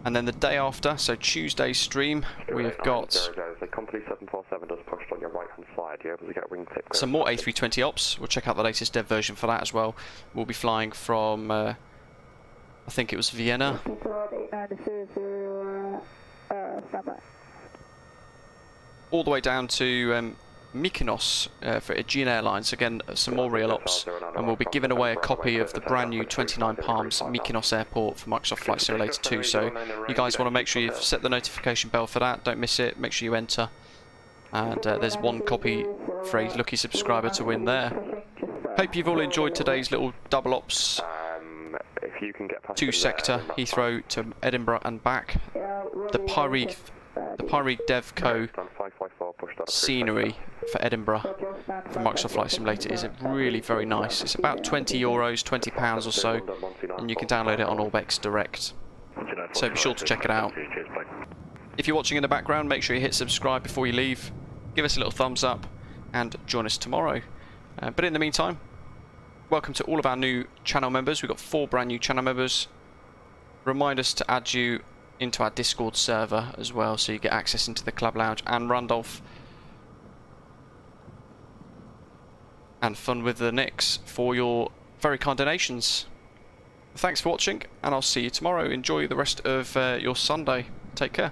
And then the day after, so Tuesday's stream, we've got the company 747 does push on your right hand side. You're able to get a wingtip. Some more A320 ops. We'll check out the latest dev version for that as well. We'll be flying from, I think it was Vienna. All the way down to Mykonos for Aegean Airlines. Again, some more real ops, and we'll be giving away a copy of the brand new 29 Palms Mykonos Airport for Microsoft Flight Simulator 2. So you guys want to make sure you've set the notification bell for that. Don't miss it. Make sure you enter. And there's one copy for a lucky subscriber to win there. Hope you've all enjoyed today's little double ops if you can get past 2 sector Heathrow to Edinburgh and back. The Pyreegue Devco scenery for Edinburgh from Microsoft Flight Simulator is really very nice. It's about €20, £20 or so, and you can download it on Orbex Direct. So be sure to check it out. If you're watching in the background, make sure you hit subscribe before you leave. Give us a little thumbs up and join us tomorrow. But in the meantime, welcome to all of our new channel members. We've got 4 brand new channel members. Remind us to add you into our Discord server as well, so you get access into the Club Lounge and Randolph and Fun with the Nicks for your very kind donations. Thanks for watching, and I'll see you tomorrow. Enjoy the rest of your Sunday. Take care.